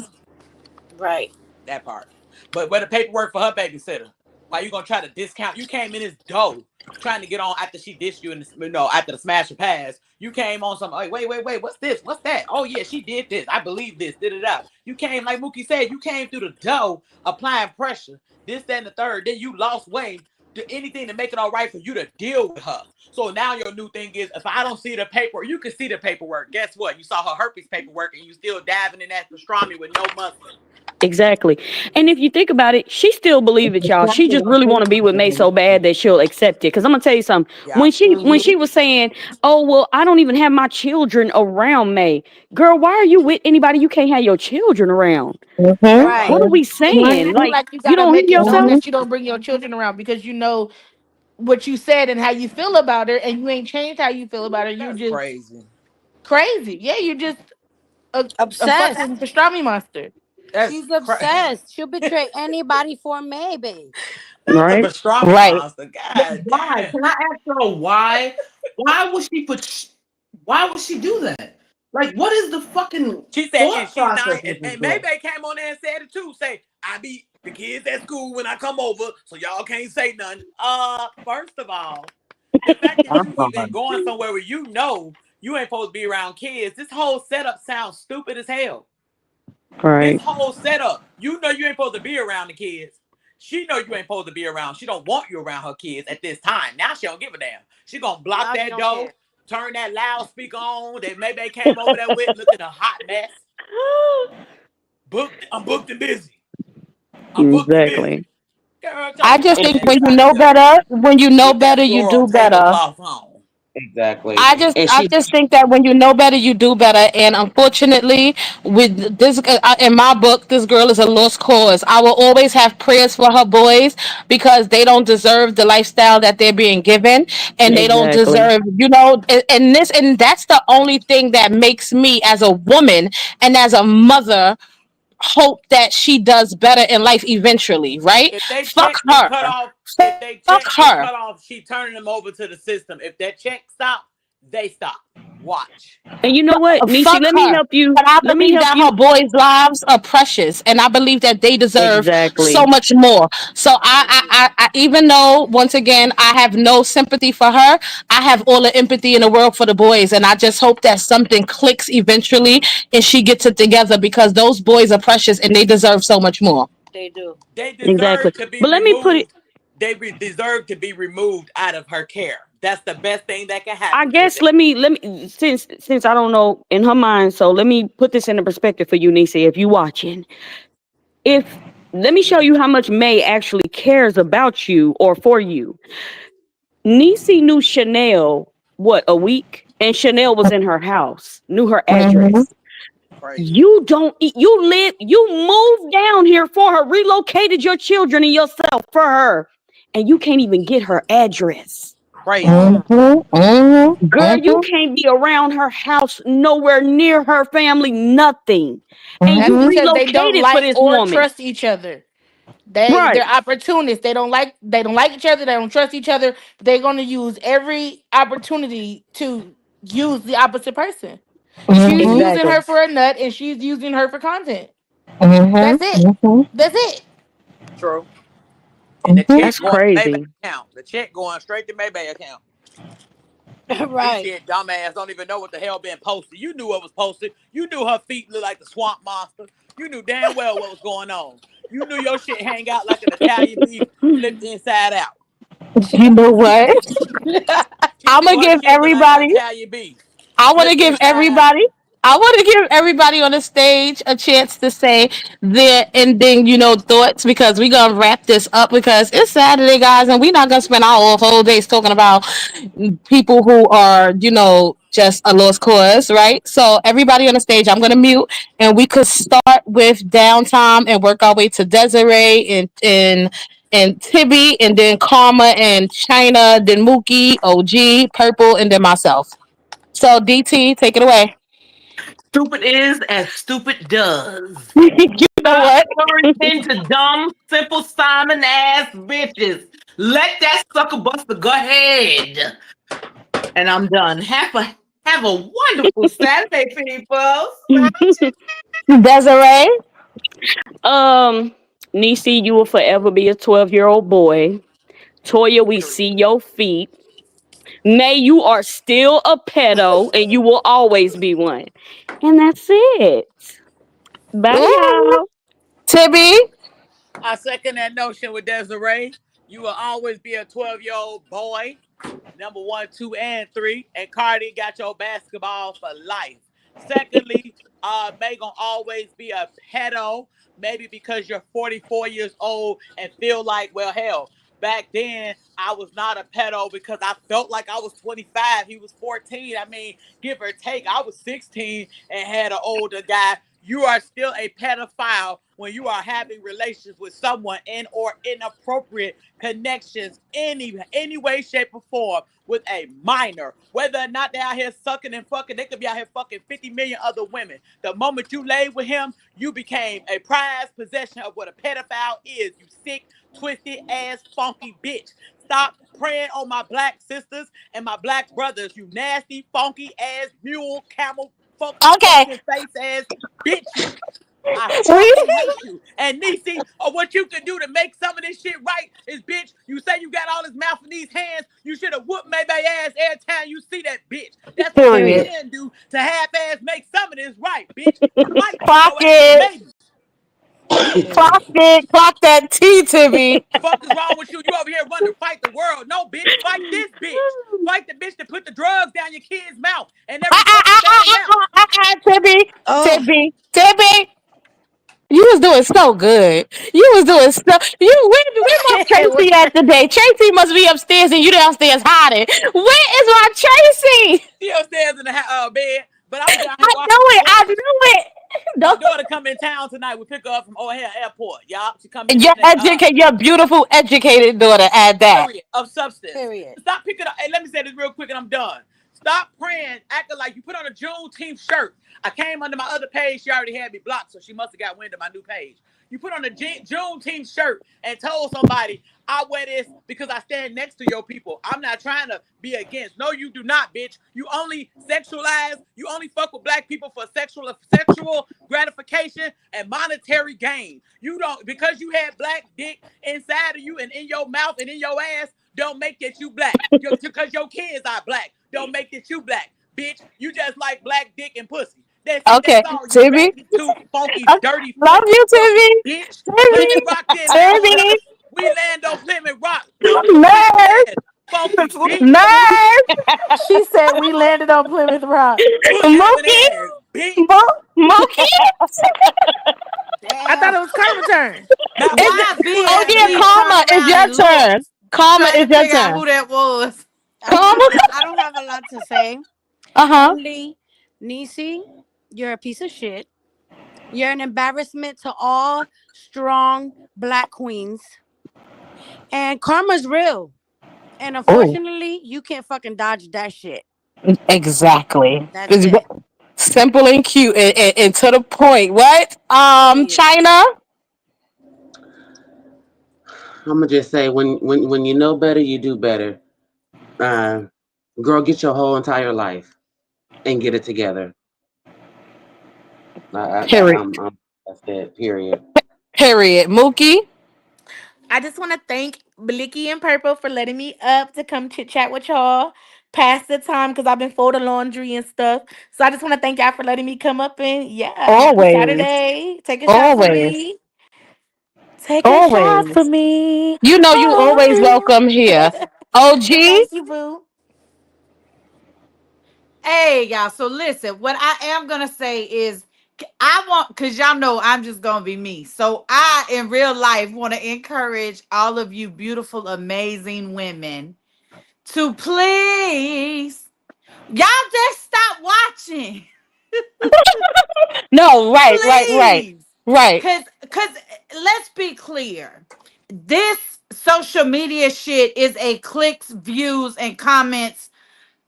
Right. That part. But where the paperwork for her babysitter? Why you gonna try to discount? You came in as dough trying to get on after she dished you, and after the smash or pass. You came on some. Like, wait. What's this? What's that? Oh yeah, she did this. I believe this. Did it out. You came like Mookie said. You came through the dough, applying pressure. This, that, and the third. Then you lost weight. Do anything to make it all right for you to deal with her. So now your new thing is, if I don't see the paperwork, you can see the paperwork. Guess what? You saw her herpes paperwork, and you still diving in that pastrami with no muscle. Exactly. And if you think about it, she still believe it, y'all. She just really want to be with May so bad that she'll accept it. Cause I'm gonna tell you something. Yeah. When she was saying, "Oh well, I don't even have my children around May," girl, why are you with anybody you can't have your children around? Mm-hmm. That What Right. part. are we And then saying? act Like, like you you gotta don't hear make it known yourself? that you don't bring your children around because you know what you said and how you feel about her, and you ain't changed how you feel about her. You're That's just crazy. crazy. Yeah, you're just a Obsessed. fucking pastrami monster. That's She's crazy. obsessed. She'll betray anybody for a maybe. That's a Right. pastrami Right. monster. God Why? damn. Can I ask y'all why? Why would she put? Why would she do that? Like, what is the fucking She said, and thought she's process nine, with this and girl? maybe they came on there and said it too. Say, I be the kids at school when I come over, so y'all can't say nothing. First of all, the fact that you even going somewhere where you ain't supposed to be around kids, this whole setup sounds stupid as hell. This Right. whole setup, you ain't supposed to be around the kids. She know you ain't supposed to be around. She don't want you around her kids at this time. Now she don't give a damn. She gonna block Now she that don't door, care. turn that loudspeaker on that maybe they came over there with, looking a hot mess. Booked. I'm booked and busy. I'm booked and Exactly. busy. Girl, I get just your And think she ass when you out of know here better, when you know with better, that you floral do better. tablecloth on. exactly. I just, And I she just think that when you know better, you do better. And unfortunately, with this, in my book, this girl is a lost cause. I will always have prayers for her boys because they don't deserve the lifestyle that they're being given, and they don't Exactly. deserve, and that's the only thing that makes me, as a woman and as a mother, hope that she does better in life eventually. Right? If they Fuck check get her. cut off, if they Fuck check get her. cut off, she turning them over to the system. If that check stop, they stop. Watch. And you know what, Nishi, Fuck let me her. help you. But I Let me believe help that her you. boys' lives are precious, and I believe that they deserve so Exactly. much more. So I do too. even though once again I have no sympathy for her, I have all the empathy in the world for the boys, and I just hope that something clicks eventually and she gets it together because those boys are precious and they deserve so much more. They do. They Exactly. deserve to be But let me put it, removed. Deserve to be removed out of her care. That's the best thing that can I happen to guess them. let me since I don't know in her mind, so let me put this into perspective for you, Nisi, if you watching. If Let me show you how much May actually cares about you or for you. Nisi knew Chanel what a week, and Chanel was in her house, knew her Hmm. address. Crazy. You don't you moved down here for her, relocated your children and yourself for her, and you can't even get her address. Crazy. Mm. Hmm. Hmm. Girl, you can't be around her house, nowhere near her family, nothing. And That's you Hmm. because they don't relocated for like this or woman. trust each other. Right. They're opportunists. They don't like each other. They don't trust each other. They're gonna use every opportunity to use the opposite person. She's Hmm. using her Exactly. for a nut, and she's using her for content. Hmm. That's it. Hmm. That's it. True. And the Hmm. check That's going to Maybank crazy. account. The check going straight to Maybank account. These Right. shit dumbass don't even know what the hell been posted. You knew what was posted. You knew her feet looked like the swamp monster. You knew damn well what was going on. You knew your shit hang out like an Italian beef flipped inside out. You know what? She I'm knew gonna her give shit looked like an everybody. Italian beef I want to flipped give inside out. everybody. I want to give everybody on the stage a chance to say their ending, thoughts because we're gonna wrap this up because it's Saturday, guys, and we're not gonna spend our whole days talking about people who are, just a lost cause, right? So everybody on the stage, I'm gonna mute, and we could start with downtime and work our way to Desiree and Tibby, and then Karma and China, then Mookie, OG, Purple, and then myself. So DT, take it away. Stupid is as stupid does. You The Stop what? turning into dumb, simple Simon ass bitches. Let that sucker buster go ahead. And I'm done. Have a wonderful Saturday, people. Desiree. Um, Nisi, you will forever be a 12-year-old boy. Toya, we see your feet. Nay, you are still a pedo and you will always be one. And that's it. Bye, Ooh. y'all. Tibby. I second that notion with Desiree. You will always be a 12-year-old boy. Number one, two, and three. And Cardi got your basketball for life. Secondly, May gonna always be a pedo. Maybe because you're 44 years old and feel like, well, hell, back then I was not a pedo because I felt like I was 25. He was 14. I mean, give or take, I was 16 and had an older guy. You are still a pedophile when you are having relations with someone in or inappropriate connections any way, shape, or form with a minor. Whether or not they're out here sucking and fucking, they could be out here fucking 50 million other women. The moment you laid with him, you became a prized possession of what a pedophile is. You sick, twisted ass, funky bitch. Stop preying on my black sisters and my black brothers, you nasty, funky ass, mule, camel, Okay. fucking face ass bitch, you. I We fucking hate you. And Niecy, or what you can do to make some of this shit right is, bitch, you say you got all this mouth in these hands. You should have whooped Maybe ass every time you see that bitch. That's what you period. Period. can do to half ass make some of this right, bitch. I might beat Clock your ass for it. maybe. Clock Period. it. Clock that T, Tibby. Fuck is wrong with you? You over here running to fight the world. No, bitch, fight this bitch. Fight the bitch that put the drugs down your kid's mouth and Ah, every ah, fucking ah, ah, damn mouth. ah, ah, ah, Tibby. Oh, Tibby. Tibby. You was doing so good. You was doing so. Where my Tracy at today? Tracy must be upstairs and you downstairs hiding. Where is my Tracy? She upstairs in the bed, but I was down here I washing knew some it. I dishes. knew it. My No, daughter come in town tonight. We pick her up from O'Hare Airport. Y'all, she come in to your say, your beautiful, educated daughter. Add that. period of substance. period. Stop picking up. Hey, let me say this real quick and I'm done. Stop praying, acting like you put on a Juneteenth shirt. I came under my other page. She already had me blocked, so she must have got wind of my new page. You put on a Juneteenth shirt and told somebody, I wear this because I stand next to your people. I'm not trying to be against. No, you do not, bitch. You only sexualize. You only fuck with black people for sexual gratification and monetary gain. You don't, because you had black dick inside of you and in your mouth and in your ass, don't make that you black. Because your kids are black, don't make that you black. Bitch, you just like black dick and pussy. That's it. That's Okay, all, you Timmy. raggedy tooth, funky, Okay. dirty Love foot, you, fucking Timmy. bitch. Timmy. Plymouth Rock then Timmy. assholes. We land on Plymouth Rock. Fuck your pussy Nerd. ass. Funky bitch. Nerd. She said we landed on Plymouth Rock. Foot having Mookie. ass. Bitch. Mookie. I thought Damn. it was karma turn. Now fuck Why you. You Oh ugly yeah, BSB bitch. turned Karma, it's around your and turn. looked, Karma, trying to it's your figure out turn. who that was? Karma. I don't have a lot to say. Uh huh. Only, Nisi, you're a piece of shit. You're an embarrassment to all strong black queens. And karma's real. And Oh, unfortunately, you can't fucking dodge that shit. exactly. That's it. Simple and cute and to the point. What? Period. China. I'm gonna just say when you know better, you do better. Uh, Girl, get your whole entire life and get it together. Period. That's it. Period. Period. Mookie. I just want to thank Blicky and Purple for letting me up to come chit chat with y'all past the time because I've been folding laundry and stuff. So I just want to thank y'all for letting me come up and yeah, happy Always. Saturday. Take a shot for Always. me. Take a shot for Always. me. You know you always Oh. welcome here. OG. Thank you, boo. Hey, y'all. So listen, what I am gonna say is I want, because y'all know I'm just gonna be me. So I in real life want to encourage all of you beautiful, amazing women to please y'all just stop watching. No, right. Please. Right. Cause let's be clear. This social media shit is a clicks, views, and comments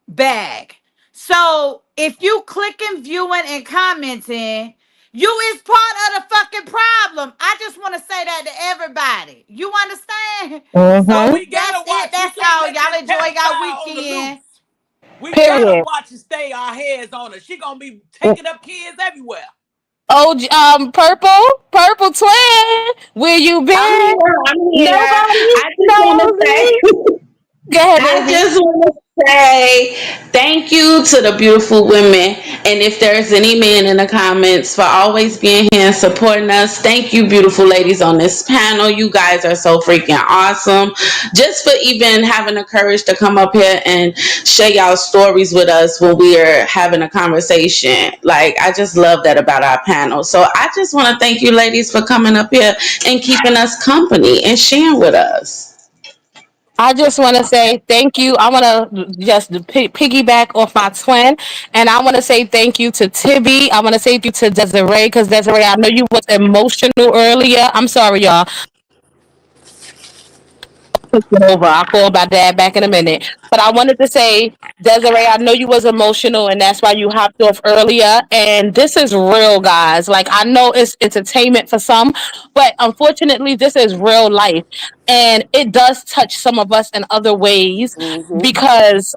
bag. So if you clicking, viewing, and commenting, You is part of the fucking problem. I just want to say that to everybody. You understand? But Mm-hmm. So we that's gotta it. watch. We That's can't all. let Y'all this enjoy y'all pedophile on the weekend. loose. We gotta Period. watch and stay our heads on her. She gonna be taking up kids everywhere. Oh, purple twin, where you I'm been? here. I'm here. Nobody I just want to knows me. say. Go ahead, I baby. just want to say thank you to the beautiful women. And if there's any men in the comments for always being here and supporting us, thank you, beautiful ladies on this panel. You guys are so freaking awesome. Just for even having the courage to come up here and share y'all stories with us when we are having a conversation. Like, I just love that about our panel. So I just want to thank you, ladies, for coming up here and keeping us company and sharing with us. I just want to say thank you. I want to just piggyback off my twin, and I want to say thank you to Tibby. I want to say thank you to Desiree, because Desiree, I know you was emotional earlier. I'm sorry, y'all. Over. I'll call about that back in a minute. But I wanted to say, Desiree, I know you was emotional, and that's why you hopped off earlier. And this is real, guys. Like, I know it's entertainment for some, but unfortunately, this is real life, and it does touch some of us in other ways Mm-hmm. because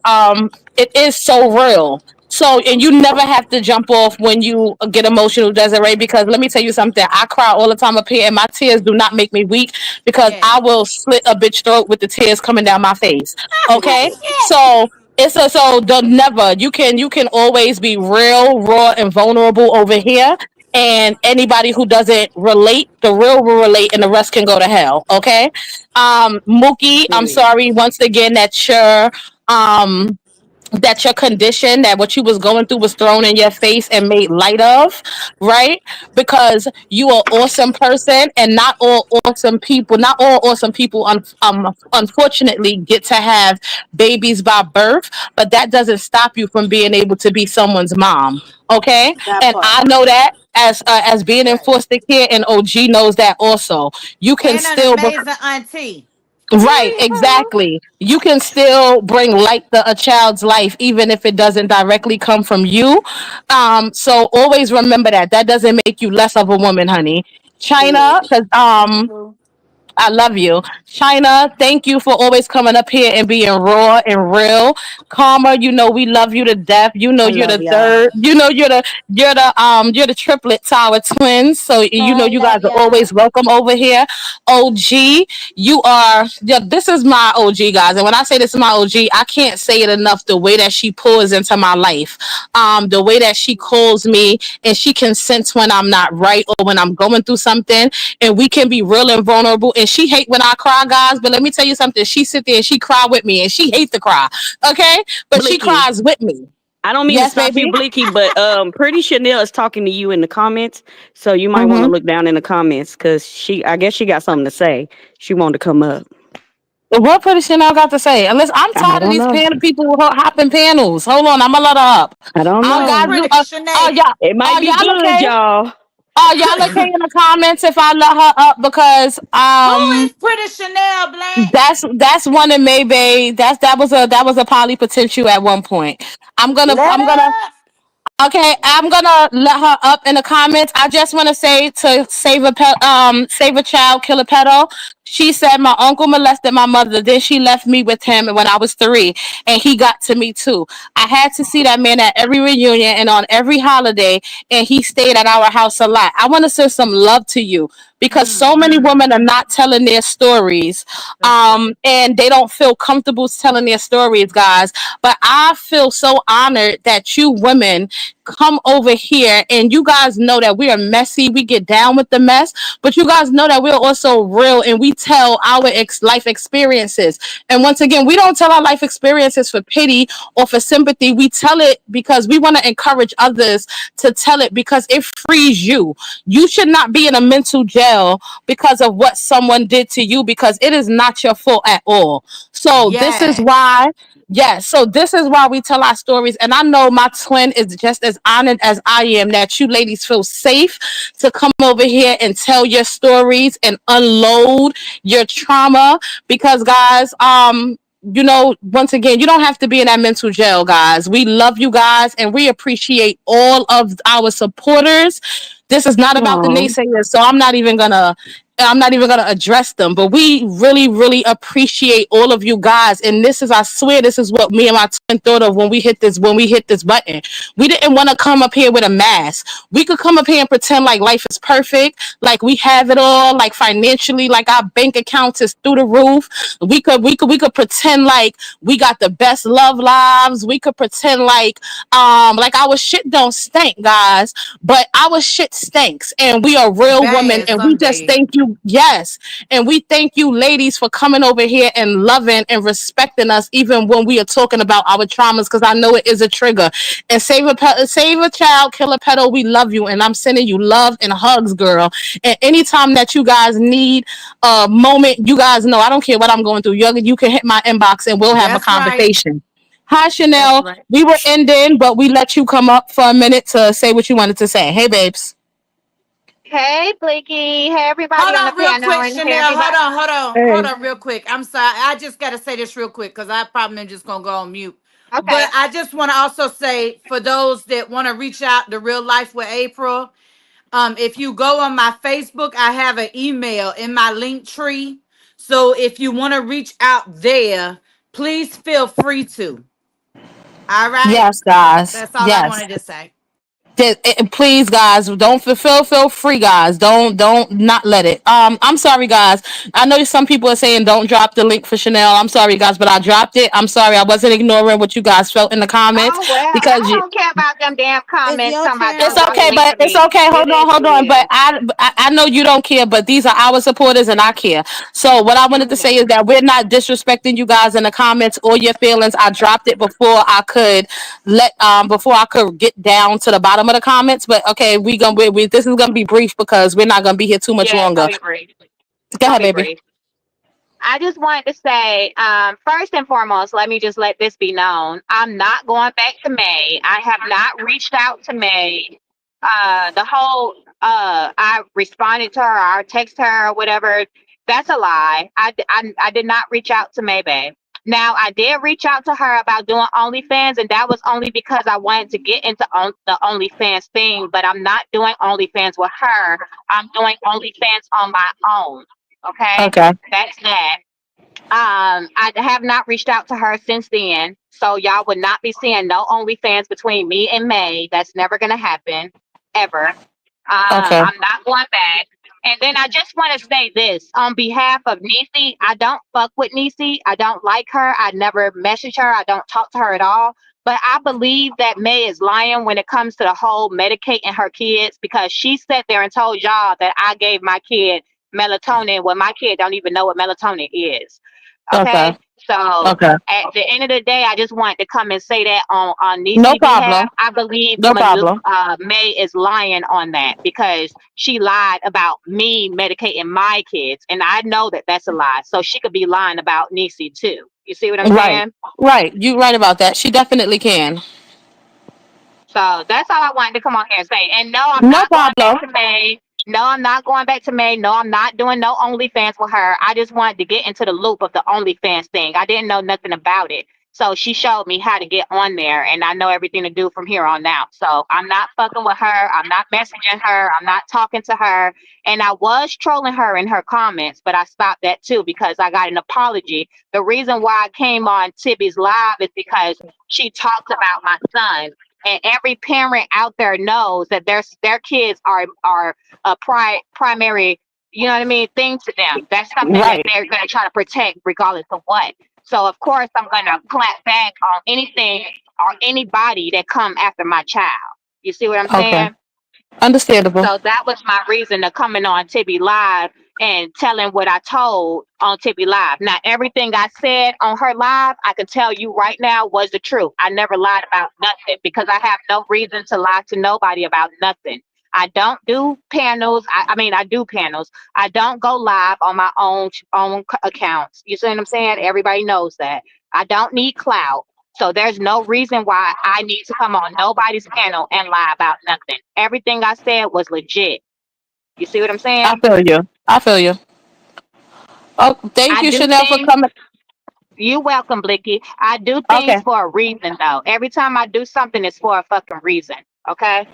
it is so real. So, and you never have to jump off when you get emotional, Desiree, because let me tell you something. I cry all the time up here, and my tears do not make me weak, because I Yes. will slit a bitch throat with the tears coming down my face. Okay, Yes. so it's a, so the never you can always be real, raw, and vulnerable over here. And anybody who doesn't relate, the real will relate, and the rest can go to hell. Okay, Mookie, I'm Period. sorry once again um that your condition, that what you was going through was thrown in your face and made light of, right? Because you are awesome person, and not all awesome people unfortunately get to have babies by birth, but that doesn't stop you from being able to be someone's mom. Okay, That and I part. know that as being in Right. foster care, and OG knows that also. You can And an still amazing auntie. Right, Mhm. exactly. You can still bring light to a child's life, even if it doesn't directly come from you. So always remember that. That doesn't make you less of a woman, honey. Period. China, because True. I love you. China, thank you for always coming up here and being raw and real. Karma, you know we love you to death. You know I you're love the y'all. third. You know you're the triplet tower twins. So you know I you guys love are y'all. always welcome over here. OG, you are, yeah, this is my OG, guys. And when I say this is my OG, I can't say it enough. The way that she pours into my life, the way that she calls me, and she can sense when I'm not right or when I'm going through something, and we can be real and vulnerable. And she hate when I cry, guys. But let me tell you something. She sit there and she cry with me, and she hates to cry. Okay, but she Blicky. cries with me. I don't mean to Yes, stop you, baby. Blicky, but Pretty Chanel is talking to you in the comments, so you might want to Mm-hmm. look down in the comments because I guess she got something to say. She wanted to come up. What pretty shit I got to say? Unless I'm I tired of don't these know. people who hopping panels. Hold on, I'm gonna let her up. I don't Who is know. Guys, you pretty Chanel? It might are be y'all good, okay? y'all. Are y'all okay in the comments if I let her up? Because Who is pretty Chanel Blank? that's one in maybe that was a poly potential at one point. Let I'm gonna up. Okay, I'm gonna let her up in the comments. I just want to say to save a child, kill a pedo. She said my uncle molested my mother. Then she left me with him when I was 3, and he got to me too. I had to see that man at every reunion and on every holiday, and he stayed at our house a lot. I want to send some love to you because so many Mm-hmm. women are not telling their stories, That's right. and they don't feel comfortable telling their stories, guys. But I feel so honored that you women come over here, and you guys know that we are messy. We get down with the mess, but you guys know that we're also real, and we tell our life experiences. And once again, we don't tell our life experiences for pity or for sympathy. We tell it because we want to encourage others to tell it, because it frees you. You should not be in a mental jail because of what someone did to you, because it is not your fault at all. So this is Yes. why, yes, so this is why we tell our stories. And I know my twin is just as honored as I am that you ladies feel safe to come over here and tell your stories and unload your trauma. Because guys, once again, you don't have to be in that mental jail, guys. We love you guys and we appreciate all of our supporters. This is not about the Aw. naysayers, so I'm not even gonna address them. But we really, really appreciate all of you guys. And I swear, this is what me and my twin thought of when we hit this button. We didn't want to come up here with a mask. We could come up here and pretend like life is perfect, like we have it all, like financially, like our bank accounts is through the roof. We could pretend like we got the best love lives. We could pretend like our shit don't stink, guys, but our shit stinks, and we are real women, Bad and we just someday. thank you. Yes, and we thank you, ladies, for coming over here and loving and respecting us, even when we are talking about our traumas, because I know it is a trigger. And save a child, kill a pedo. We love you, and I'm sending you love and hugs, girl. And anytime that you guys need a moment, you guys know I don't care what I'm going through. You can hit my inbox, and we'll have a That's right. conversation. Hi, That's Chanel. right. We were ending, but we let you come up for a minute to say what you wanted to say. Hey, babes. Hey, Blicky. Hey, everybody Hold on the on, real panel, quick, and hey, Chanel. everybody. Hold Hey. on, real quick. I'm sorry. I just got to say this real quick because I probably am just gonna go on mute. But Okay. I just want to also say for those that want to reach out to Real Life with April, if you go on my Facebook, I have an email in my link tree. So if you want to reach out there, please feel free to. All right. Yes, guys. That's all I Yes. wanted to say. Please, guys, don't feel free, guys. Don't not let it. I'm sorry, guys. I know some people are saying don't drop the link for Chanel. I'm sorry, guys, but I dropped it. I'm sorry. I wasn't ignoring what you guys felt in the comments Oh well, because I don't care about them damn It's comments. your Somebody it's don't channel, drop the okay, link but for it's me. okay. It is Hold what it on. But is. I know you don't care, but these are our supporters, and I care. So what I wanted to say is that we're not disrespecting you guys in the comments or your feelings. I dropped it before I could get down to the bottom of the comments. But okay, this is gonna be brief because we're not gonna be here too much Yeah, it's longer. gonna be brief. It's Go gonna ahead, be baby. brief. I just wanted to say, first and foremost, let me just let this be known. I'm not going back to May. I have not reached out to May. I responded to her, or text her, or whatever. That's a lie. I did not reach out to May, babe. Now, I did reach out to her about doing OnlyFans, and that was only because I wanted to get into the OnlyFans thing, but I'm not doing OnlyFans with her. I'm doing OnlyFans on my own. Okay? Okay. That's that. I have not reached out to her since then, so y'all would not be seeing no OnlyFans between me and May. That's never gonna happen, ever. Okay. I'm not going back. And then I just want to say this on behalf of Niecy. I don't fuck with Niecy. I don't like her. I never message her. I don't talk to her at all. But I believe that May is lying when it comes to the whole medicating her kids because she sat there and told y'all that I gave my kid melatonin when my kid don't even know what melatonin is. Okay. Okay. So Okay. at the end of the day, I just wanted to come and say that on No Nisi's behalf. problem. I believe No problem. May is lying on that because she lied about me medicating my kids, and I know that that's a lie. So she could be lying about Nisi too. You see what I'm Right. saying? Right. You right about that. She definitely can. So that's all I wanted to come on here and say. And no, I'm No not going back problem. to May. No, I'm not going back to May. No, I'm not doing no OnlyFans with her. I just wanted to get into the loop of the OnlyFans thing. I didn't know nothing about it. So she showed me how to get on there, and I know everything to do from here on out. So I'm not fucking with her. I'm not messaging her. I'm not talking to her. And I was trolling her in her comments, but I stopped that too because I got an apology. The reason why I came on Tibby's live is because she talked about my son, and every parent out there knows that their kids are a primary, you know what I mean, thing to them. That's something that Right. they're going to try to protect regardless of what. So of course I'm going to clap back on anything or anybody that come after my child. You see what I'm Okay. saying? Understandable. So that was my reason to coming on Tibby Live and telling what I told on Tibby Live. Now, everything I said on her live, I can tell you right now was the truth. I never lied about nothing because I have no reason to lie to nobody about nothing. I don't do panels. I mean, I do panels. I don't go live on my own accounts. You see what I'm saying? Everybody knows that. I don't need clout. So there's no reason why I need to come on nobody's panel and lie about nothing. Everything I said was legit. You see what I'm I saying? feel you. I feel you. Oh, thank I you, do Chanel, for things. coming. You welcome, Blicky. I do Okay. things for a reason, though. Every time I do something, it's for a fucking reason. Okay?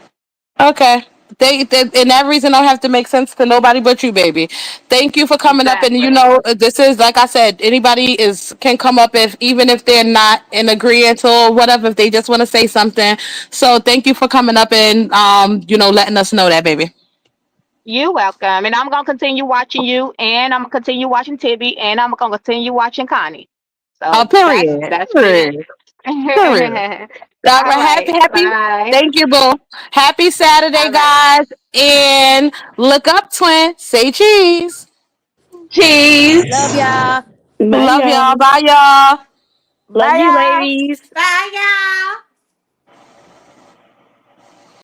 Okay. And that reason don't have to make sense to nobody but you, baby. Thank you for coming up. And Exactly. this is like I said, anybody is can come up if even if they're not in agreement or whatever, if they just want to say something. So thank you for coming up and letting us know that, baby. You welcome. And I'm gonna continue watching you, and I'm gonna continue watching Tibby, and I'm gonna continue watching Connie. So Period. that's me. Period. Period. All All right, right. happy. Bye. Thank you, boo. Happy Saturday, All right. guys. And look up, twin. Say cheese. Love Cheese. y'all. Bye, Love y'all. y'all. Bye, y'all. Love Bye, you, y'all. ladies. Bye, y'all.